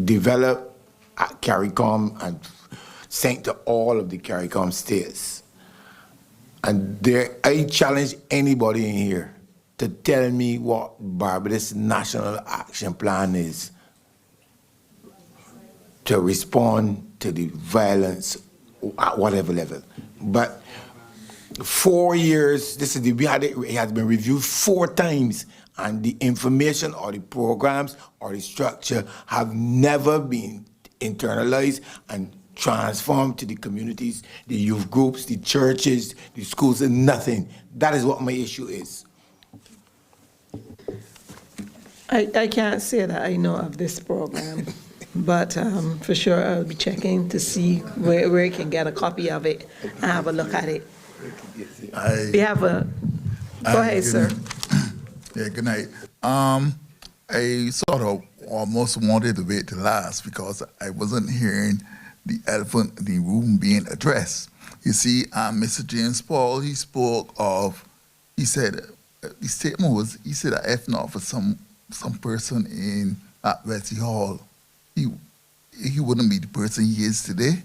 D: developed at CARICOM and sent to all of the CARICOM states. And I challenge anybody in here to tell me what Barbados National Action Plan is to respond to the violence at whatever level. But 4 years, it has been reviewed 4 times, and the information or the programs or the structure have never been internalized and transformed to the communities, the youth groups, the churches, the schools, and nothing. That is what my issue is.
C: I can't say that I know of this program, but for sure I'll be checking to see where I can get a copy of it and have a look at it. We have a, go ahead, sir.
S: Yeah, good night. I sort of almost wanted to wait to last because I wasn't hearing the elephant in the room being addressed. You see, Mr. James Paul, he said the statement was, he said that if not for some person at Wesley Hall, he wouldn't be the person he is today.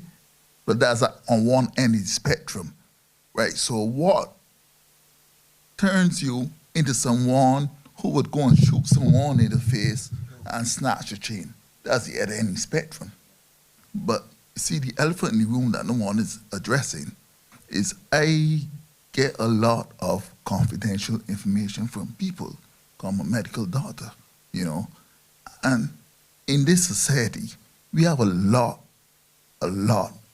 S: But that's on one end of the spectrum, right? So what turns you into someone who would go and shoot someone in the face and snatch a chain? That's the other end of the spectrum. But see, the elephant in the room that no one is addressing is I get a lot of confidential information from people. I'm a medical doctor, you know. And in this society, we have a lot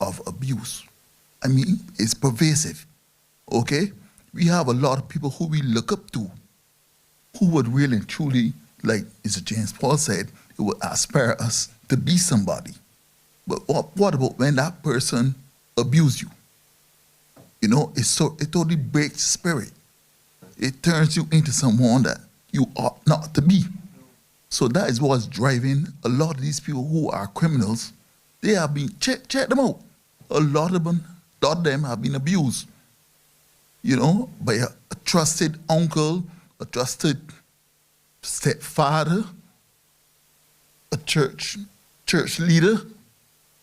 S: of abuse. I mean, it's pervasive, okay? We have a lot of people who we look up to, who would really and truly, like Mr. James Paul said, it would aspire us to be somebody. But what about when that person abuse you? You know, it totally breaks spirit. It turns you into someone that you ought not to be. So that is what's driving a lot of these people who are criminals. They have been, check them out. A lot of them have been abused, you know, by a trusted uncle, a trusted stepfather, a church leader,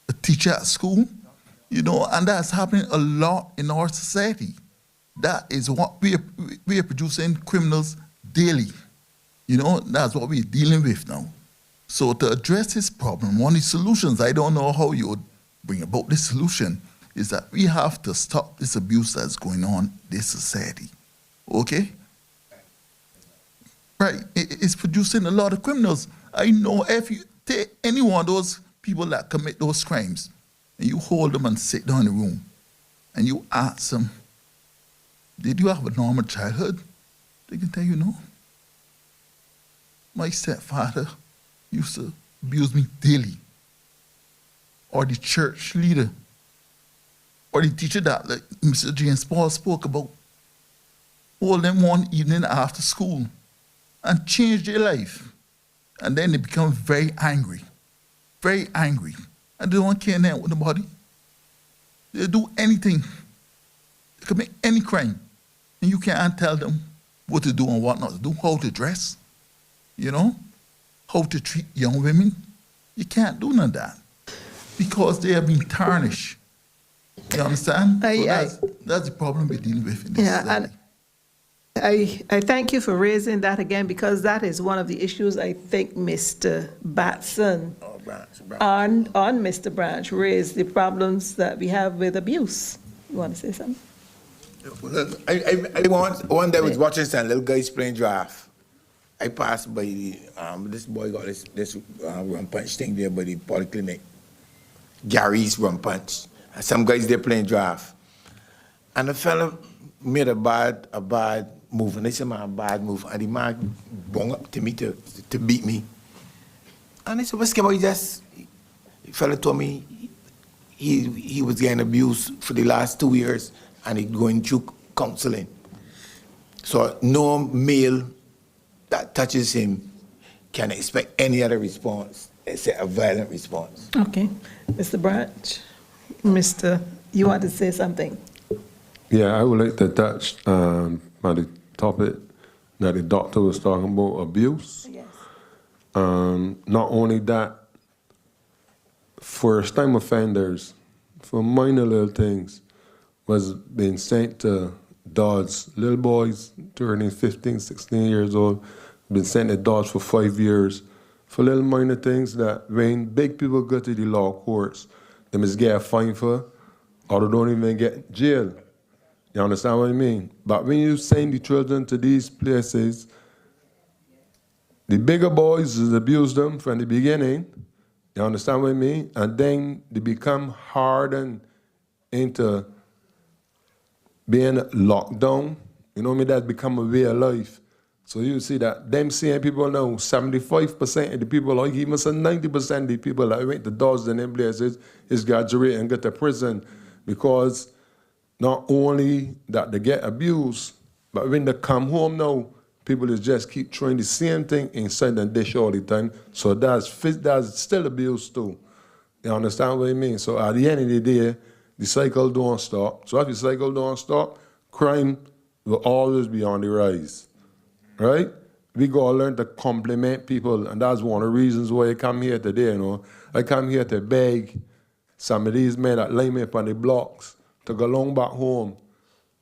S: a teacher at school, you know, and that's happening a lot in our society. That is what we are producing criminals daily. You know, that's what we're dealing with now. So to address this problem, one of the solutions, I don't know how you would bring about this solution, is that we have to stop this abuse that's going on in this society. Okay? Right, it's producing a lot of criminals. I know if you take any one of those people that commit those crimes, and you hold them and sit down in a room, and you ask them, did you have a normal childhood? They can tell you no. My stepfather used to abuse me daily. Or the church leader, or the teacher that like Mr. James Paul spoke about, hold them one evening after school and change their life. And then they become very angry, and they don't care now with nobody. They do anything. They commit any crime. And you can't tell them what to do and what not to do, how to dress, you know, how to treat young women. You can't do none of that because they have been tarnished. You understand? That's the problem we're dealing with in this society.
C: I thank you for raising that again, because that is one of the issues I think Mr. Batson on Mr. Branch raised, the problems that we have with abuse. You want to say something?
D: I one day I was watching some little guys playing draft. I passed by this boy got this rum punch thing there by the polyclinic. Gary's rum punch. And some guys there playing draft. And the fella made a bad move, and they said, man, a bad move. And the man bung up to me to beat me. And I said, what's going on? The fella told me he was getting abused for the last 2 years, and he's going through counseling. So no male that touches him can expect any other response except a violent response.
C: Okay. Mr. Branch, you want to say something?
F: Yeah, I would like to touch on the topic that the doctor was talking about, abuse.
C: Yes.
F: Not only that, first-time offenders, for minor little things, was being sent to Dodge. Little boys turning 15, 16 years old, been sent to Dodge for 5 years for little minor things that when big people go to the law courts, they must get a fine for, or they don't even get jail. You understand what I mean? But when you send the children to these places, the bigger boys abuse them from the beginning. You understand what I mean? And then they become hardened into being locked down. You know what I mean? That become a way of life. So you see that them seeing people now, 75% of the people, or even say 90% of the people that went to Dodge and them places is graduate and get to prison, because not only that they get abused, but when they come home now, people is just keep trying the same thing inside the dish all the time. So that's still abuse too. You understand what I mean? So at the end of the day, the cycle don't stop. So if the cycle don't stop, crime will always be on the rise. right? We gotta learn to compliment people, and that's one of the reasons why I come here today, you know. I come here to beg some of these men that lay me up on the blocks to go along back home.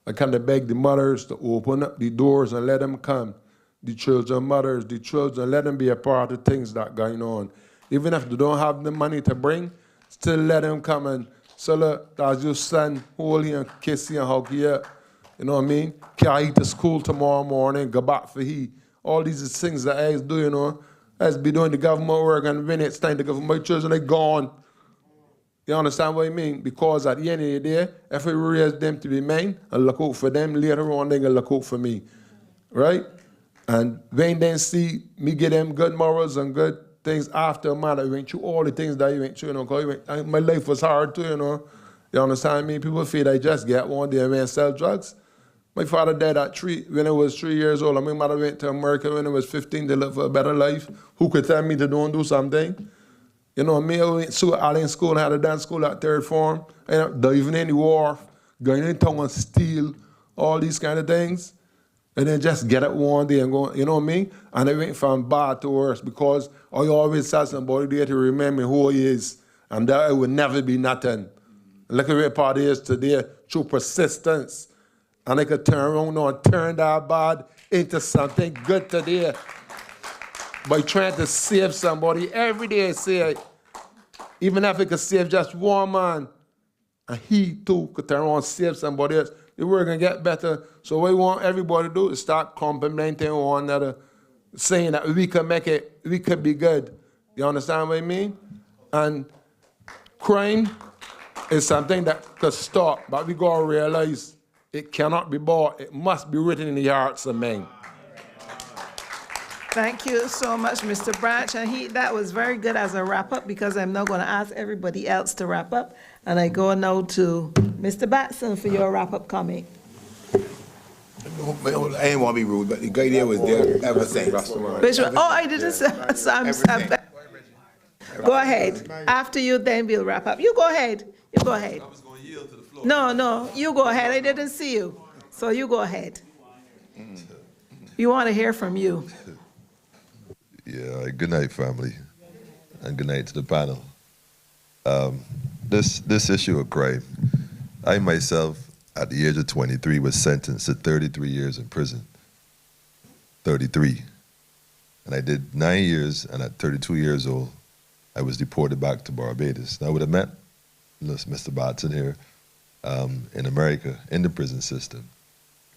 F: I come to beg the mothers to open up the doors and let them come. The children mothers, the children, let them be a part of things that going on. Even if they don't have the money to bring, still let them come and say, look, that's your son, hold you and kiss you and hug you up. You know what I mean? Carry you to school tomorrow morning, go back for he. All these is things that I do, you know. I be doing the government work, and when it's time to go for my children, they gone. You understand what I mean? Because at the end of the day, if I raise them to be men and look out for them, later on they can look out for me. Right? And when they see me get them good morals and good things after a man, I went through all the things that you went through, you know, because my life was hard too, you know. You understand me? People feel I just get one day and went and sell drugs. My father died when I was 3 years old, and my mother went to America when I was 15 to live for a better life. Who could tell me to don't do something? You know, me, I went to Allen School and had a dance school at third form. And diving in the wharf, going in town and steal, all these kind of things. And then just get it one day and go, you know what I mean? And I went from bad to worse because I always had somebody there to remember who he is. And that it would never be nothing. Look at where part is today, through persistence. And I could turn around and turn that bad into something good today. By trying to save somebody every day, I say, even if I could save just one man, and he too could turn around and save somebody else, the world can get better. So what we want everybody to do is start complimenting one another, saying that we can make it, we could be good. You understand what I mean? And crime is something that could stop, but we gotta realize it cannot be bought. It must be written in the hearts of men.
C: Thank you so much, Mr. Branch. And that was very good as a wrap-up, because I'm now going to ask everybody else to wrap up. And I go now to Mr. Batson for your wrap-up comment.
D: I didn't want to be rude, but the guy there was there ever since.
C: Which one? Oh, I didn't say. Go ahead. After you, then we'll wrap up. You go ahead. You go ahead. I was going to yield to the floor. No, you go ahead. I didn't see you. So you go ahead. We want to hear from you.
T: Yeah, good night, family, and good night to the panel. This issue of crime, I myself, at the age of 23, was sentenced to 33 years in prison. 33. And I did 9 years, and at 32 years old, I was deported back to Barbados. And I would have met Mr. Batson here in America, in the prison system.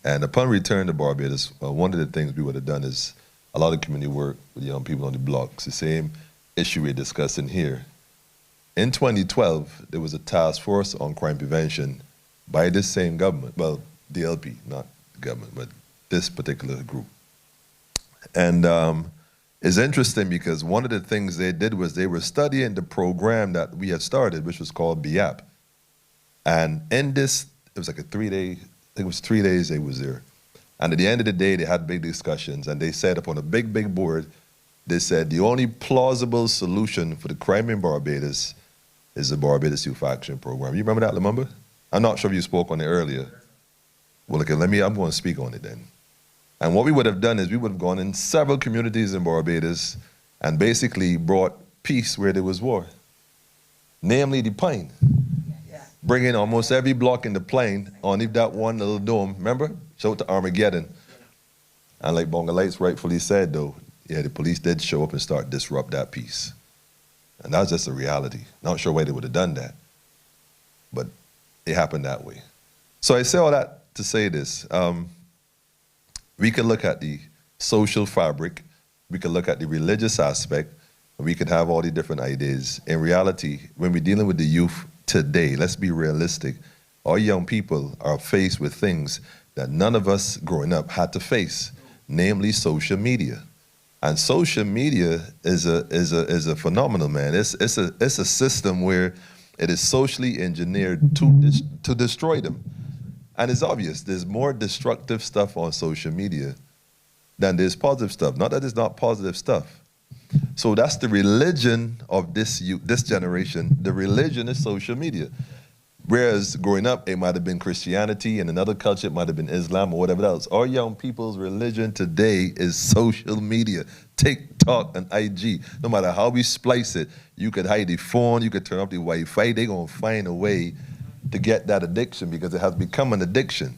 T: And upon return to Barbados, one of the things we would have done is a lot of community work with young people on the blocks, the same issue we're discussing here. In 2012, there was a task force on crime prevention by this same government, well, DLP, not government, but this particular group. And it's interesting because one of the things they did was they were studying the program that we had started, which was called BIAP. And in this, it was like a 3-day, I think it was 3 days they was there. And at the end of the day, they had big discussions, and they said upon a big board, they said the only plausible solution for the crime in Barbados is the Barbados Youth Action Program. You remember that, Lumumba? I'm not sure if you spoke on it earlier. Well, okay, I'm going to speak on it then. And what we would have done is we would have gone in several communities in Barbados and basically brought peace where there was war, namely the Pine. Bringing almost every block in the Plain, only that one little dome, remember? Show it to Armageddon. And like Bonga Lights rightfully said, though, yeah, the police did show up and start disrupt that peace. And that was just a reality. Not sure why they would have done that, but it happened that way. So I say all that to say this. We can look at the social fabric, we can look at the religious aspect, and we can have all the different ideas. In reality, when we're dealing with the youth today, let's be realistic, our young people are faced with things that none of us growing up had to face, namely social media. And social media is a phenomenon, man. It's a system where it is socially engineered to destroy them. And it's obvious, there's more destructive stuff on social media than there's positive stuff. Not that there's not positive stuff. So that's the religion of this generation. The religion is social media. Whereas growing up, it might have been Christianity, and another culture, it might have been Islam or whatever else. Our young people's religion today is social media, TikTok and IG. No matter how we splice it, you could hide the phone, you could turn off the Wi-Fi, they're gonna find a way to get that addiction because it has become an addiction.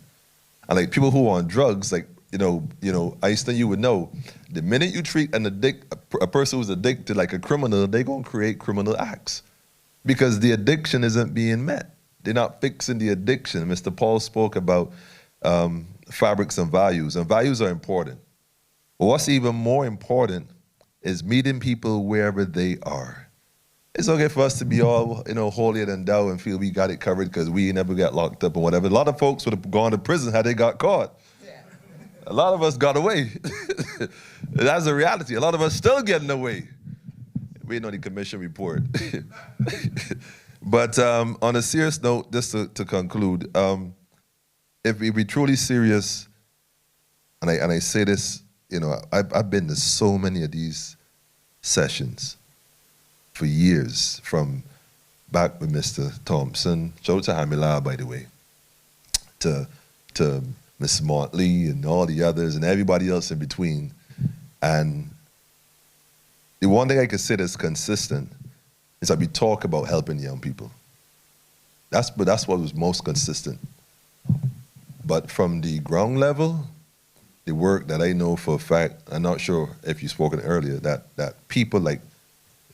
T: And like people who are on drugs, like, Einstein, you would know, the minute you treat a person who's addicted like a criminal, they're gonna create criminal acts because the addiction isn't being met. They're not fixing the addiction. Mr. Paul spoke about fabrics and values are important. But what's even more important is meeting people wherever they are. It's okay for us to be all, holier than thou and feel we got it covered because we never got locked up and whatever. A lot of folks would have gone to prison had they got caught. A lot of us got away. That's the reality. A lot of us still getting away. Waiting on the commission report. But on a serious note, just to conclude, if we be truly serious, and I say this, I've been to so many of these sessions for years, from back with Mr. Thompson, shout out to Hamila, by the way, to Ms. Motley and all the others and everybody else in between. And the one thing I could say that's consistent is that we talk about helping young people. That's what was most consistent. But from the ground level, the work that I know for a fact, I'm not sure if you've spoken earlier, that people like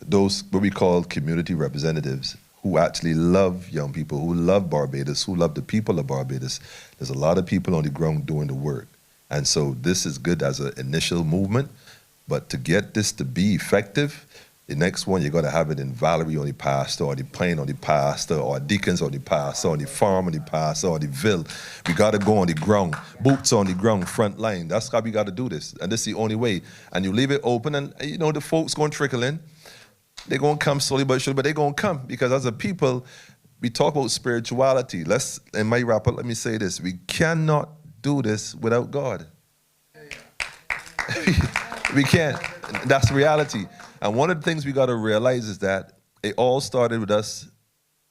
T: those, what we call community representatives, who actually love young people, who love Barbados, who love the people of Barbados, there's a lot of people on the ground doing the work. And so this is good as an initial movement, but to get this to be effective, the next one, you got to have it in Valerie on the pastor, or the Plain on the pastor, or Deacons on the pastor, or the farm on the pastor, or the Ville. We got to go on the ground, boots on the ground, front line. That's how we got to do this. And this is the only way. And you leave it open, and the folks going to trickle in. They're going to come slowly but surely, but they're going to come. Because as a people, we talk about spirituality. In my wrap up, let me say this. We cannot do this without God. We can't. That's reality. And one of the things we got to realize is that it all started with us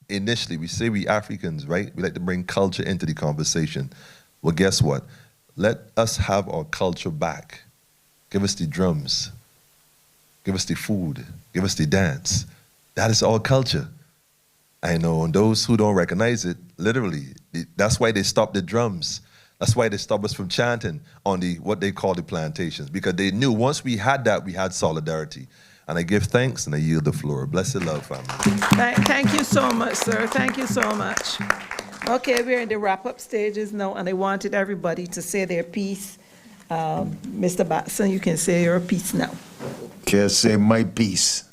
T: initially. We say we Africans, right? We like to bring culture into the conversation. Well, guess what? Let us have our culture back. Give us the drums. Give us the food. Give us the dance. That is our culture. I know, and those who don't recognize it, literally, that's why they stopped the drums. That's why they stopped us from chanting on what they call the plantations, because they knew once we had that, we had solidarity. And I give thanks and I yield the floor. Blessed love, family.
C: Thank you so much, sir. Thank you so much. Okay, we're in the wrap-up stages now, and I wanted everybody to say their piece. Mr. Batson, you can say your piece now.
E: Can I say my piece?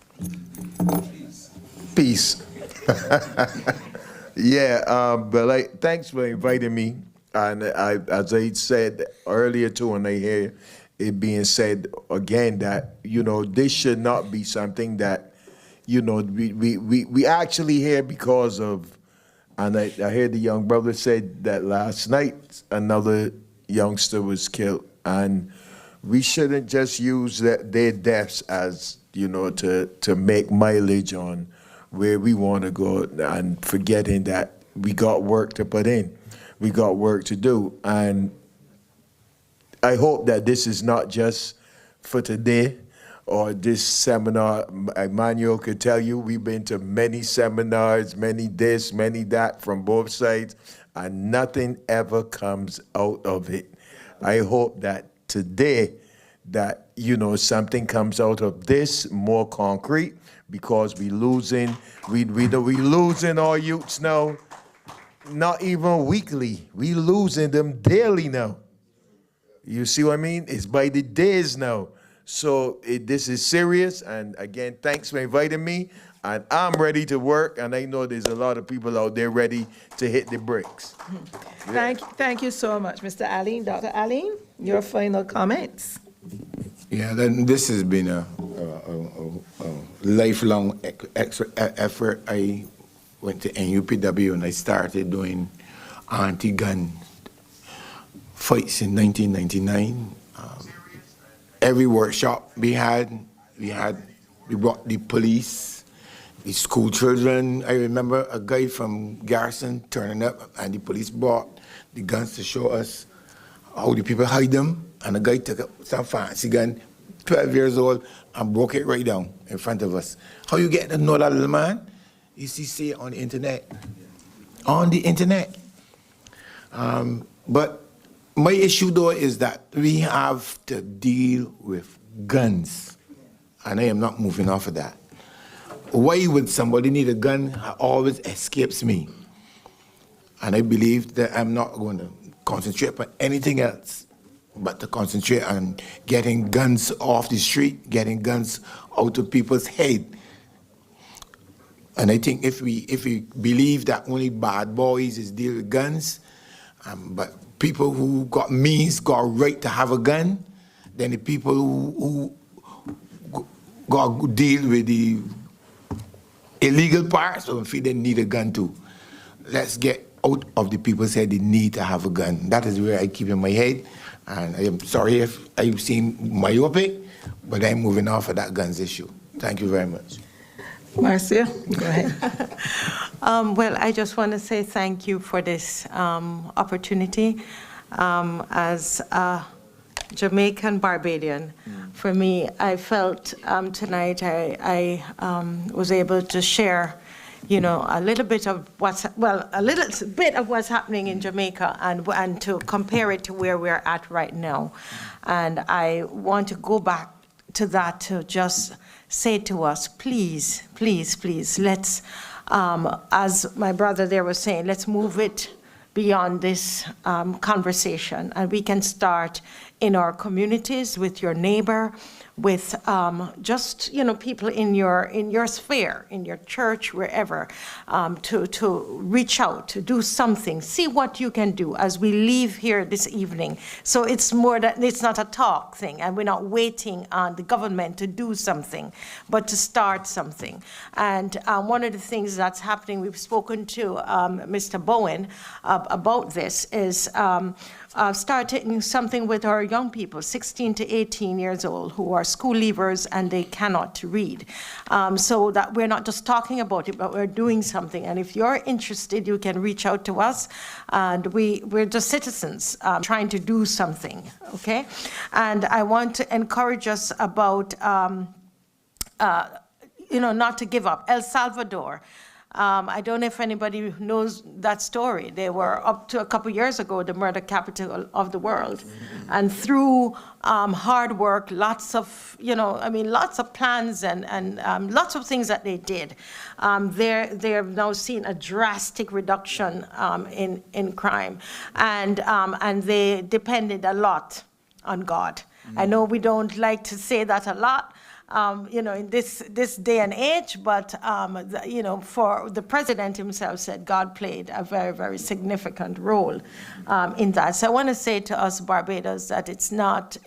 E: Peace. Yeah, but thanks for inviting me. And as I said earlier too, and I hear it being said again that, this should not be something that, we actually hear because of, and I heard the young brother said that last night another youngster was killed. And we shouldn't just use their deaths as, to make mileage on where we want to go and forgetting that we got work to put in. We got work to do. And I hope that this is not just for today or this seminar. Emmanuel could tell you we've been to many seminars, many this, many that from both sides, and nothing ever comes out of it. I hope that today that, something comes out of this more concrete, because we losing our youths now. Not even weekly. We losing them daily now. You see what I mean? It's by the days now. So this is serious. And again, thanks for inviting me. And I'm ready to work. And I know there's a lot of people out there ready to hit the bricks.
C: Thank you so much, Mr. Aline. Dr. Aline, your final comments.
D: Yeah, this has been a lifelong effort. I went to NUPW and I started doing anti-gun fights in 1999. Every workshop we brought the police, the school children. I remember a guy from Garrison turning up, and the police brought the guns to show us how the people hide them. And a guy took up some fancy gun, 12 years old, and broke it right down in front of us. How you get to know that little man? You see it on the internet. On the internet. But my issue, though, is that we have to deal with guns. And I am not moving off of that. Why would somebody need a gun always escapes me. And I believe that I'm not going to concentrate on anything else but to concentrate on getting guns off the street, getting guns out of people's head. And I think if we believe that only bad boys is deal with guns, but people who got means, got a right to have a gun, then the people who got to deal with the illegal parts, so if they need a gun too. Let's get out of the people's head they need to have a gun. That is where I keep in my head. And I am sorry if I seem myopic, but I'm moving off of that guns issue. Thank you very much.
C: Marcia, go ahead.
G: Well, I just want to say thank you for this opportunity. As a Jamaican Barbadian, for me, I felt tonight I was able to share, a little bit of what's happening in Jamaica and to compare it to where we're at right now. And I want to go back to that to just say to us, please, please, please, let's, as my brother there was saying, let's move it beyond this conversation. And we can start in our communities, with your neighbor, with just people in your sphere, in your church, wherever, to reach out, to do something, see what you can do as we leave here this evening. So it's more that it's not a talk thing, and we're not waiting on the government to do something, but to start something. And one of the things that's happening, we've spoken to Mr. Bowen about this, is starting something with our young people, 16 to 18 years old, who are school leavers and they cannot read. So that we're not just talking about it, but we're doing something. And if you're interested, you can reach out to us. And we're just citizens trying to do something, okay? And I want to encourage us about, not to give up. El Salvador. I don't know if anybody knows that story. They were, up to a couple years ago, the murder capital of the world. And through hard work, lots of plans and lots of things that they did, they're now seeing a drastic reduction in crime. And they depended a lot on God. I know we don't like to say that a lot, in this day and age, but for the president himself said God played a very, very significant role in that. So I want to say to us Barbados that it's not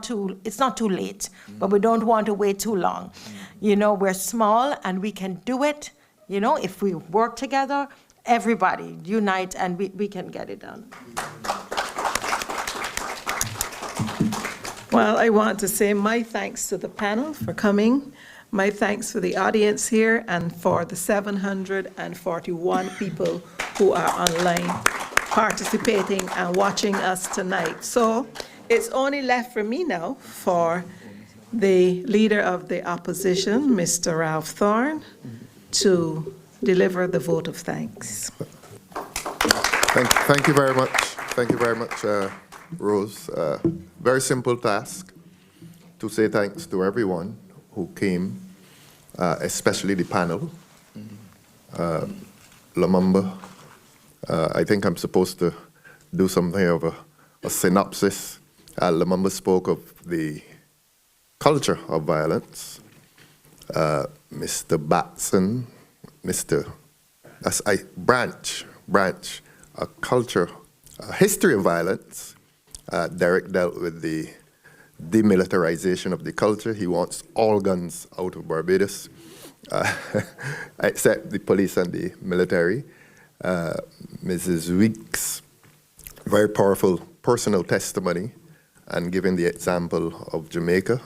G: too late, but we don't want to wait too long. We're small and we can do it. If we work together, everybody unite and we can get it done.
C: Well, I want to say my thanks to the panel for coming, my thanks for the audience here, and for the 741 people who are online participating and watching us tonight. So it's only left for me now for the Leader of the Opposition, Mr. Ralph Thorne, to deliver the vote of thanks.
P: Thank you very much. Thank you very much, Rose. Very simple task to say thanks to everyone who came, especially the panel. Lumumba, I think I'm supposed to do something of a synopsis. Lumumba spoke of the culture of violence. Mr. Batson, Branch, a culture, a history of violence. Derek dealt with the demilitarization of the culture. He wants all guns out of Barbados, except the police and the military. Mrs. Weeks, very powerful personal testimony, and giving the example of Jamaica.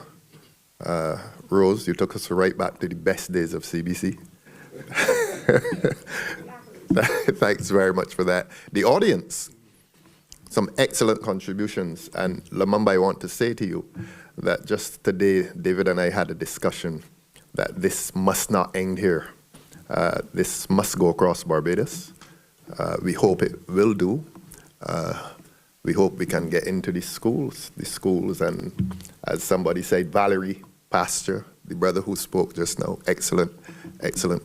P: Rose, you took us right back to the best days of CBC.
U: Thanks very much for that. The audience, some excellent contributions. And Lamamba, I want to say to you that just today, David and I had a discussion that this must not end here. This must go across Barbados. We hope it will do. We hope we can get into the schools, and as somebody said, Valerie Pastor, the brother who spoke just now, excellent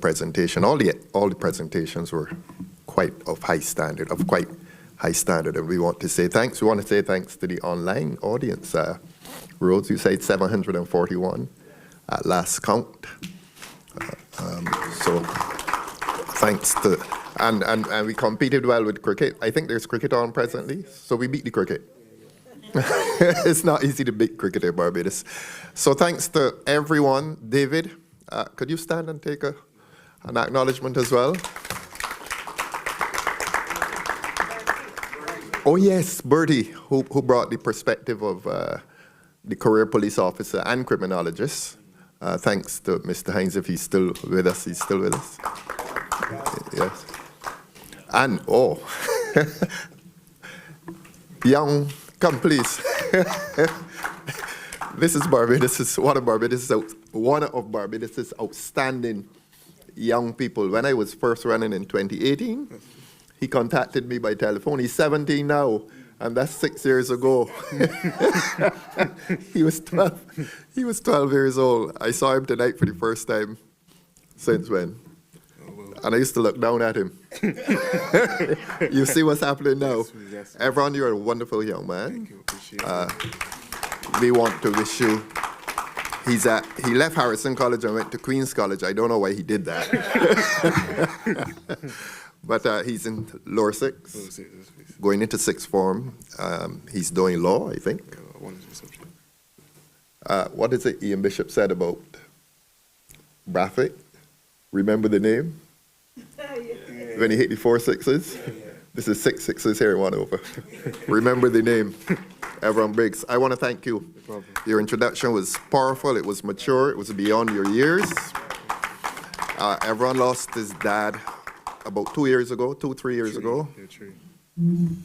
U: presentation. All the presentations were quite high standard, and we want to say thanks. We want to say thanks to the online audience. Rhodes, you said 741 at last count. So thanks to, and we competed well with cricket. I think there's cricket on presently, so we beat the cricket. It's not easy to beat cricket in Barbados. So thanks to everyone. David, could you stand and take an acknowledgement as well? Oh yes, Bertie, who brought the perspective of the career police officer and criminologist. Thanks to Mr. Hines, if he's still with us. He's still with us. Yes. And, young, come please. This is one of Barbados's outstanding young people. When I was first running in 2018, he contacted me by telephone. He's 17 now, and that's 6 years ago. He was 12 years old. I saw him tonight for the first time. Since when? And I used to look down at him. You see what's happening now.
A: Yes.
U: Everyone, you're a wonderful young man. We want to wish you. He left Harrison College and went to Queen's College. I don't know why he did that. But he's in lower six, going into sixth form. He's doing law, I think. What is it Ian Bishop said about Bradford? Remember the name? When he hit the 4 sixes? This is 6 sixes here, 1 over. Remember the name. Everyone Briggs. I want to thank you. Your introduction was powerful. It was mature. It was beyond your years. Everyone lost his dad about 3 years ago.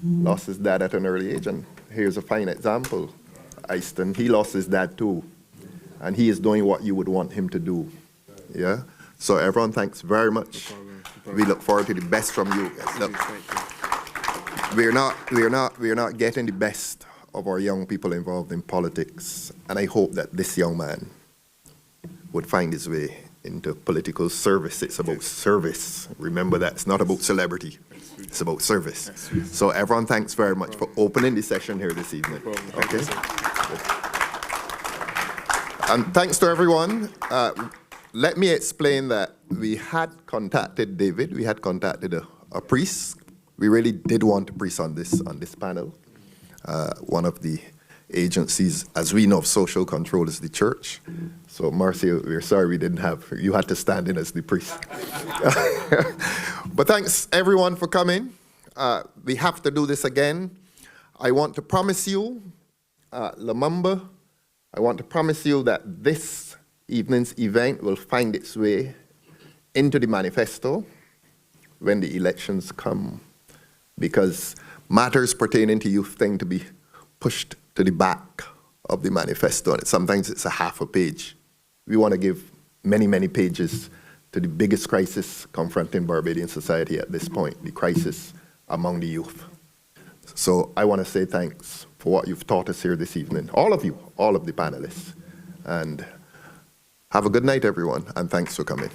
U: Lost his dad at an early age, and here's a fine example. Easton, he lost his dad too, and he is doing what you would want him to do. Yeah. So everyone, thanks very much. We look forward to the best from you. Look, we're not getting the best of our young people involved in politics, and I hope that this young man would find his way into political service. It's about service. Remember that. It's not about celebrity. It's about service. So everyone, thanks very much for opening the session here this evening. Okay. And thanks to everyone. Let me explain that we had contacted David. We had contacted a priest. We really did want a priest on this panel. One of the agencies, as we know, of social control is the church. So, Marcia, we're sorry we didn't have, you had to stand in as the priest. But thanks, everyone, for coming. We have to do this again. I want to promise you, Lamamba, I want to promise you that this evening's event will find its way into the manifesto when the elections come, because matters pertaining to youth tend to be pushed to the back of the manifesto, and sometimes it's a half a page. We want to give many, many pages to the biggest crisis confronting Barbadian society at this point, the crisis among the youth. So I want to say thanks for what you've taught us here this evening, all of you, all of the panelists. And have a good night, everyone, and thanks for coming.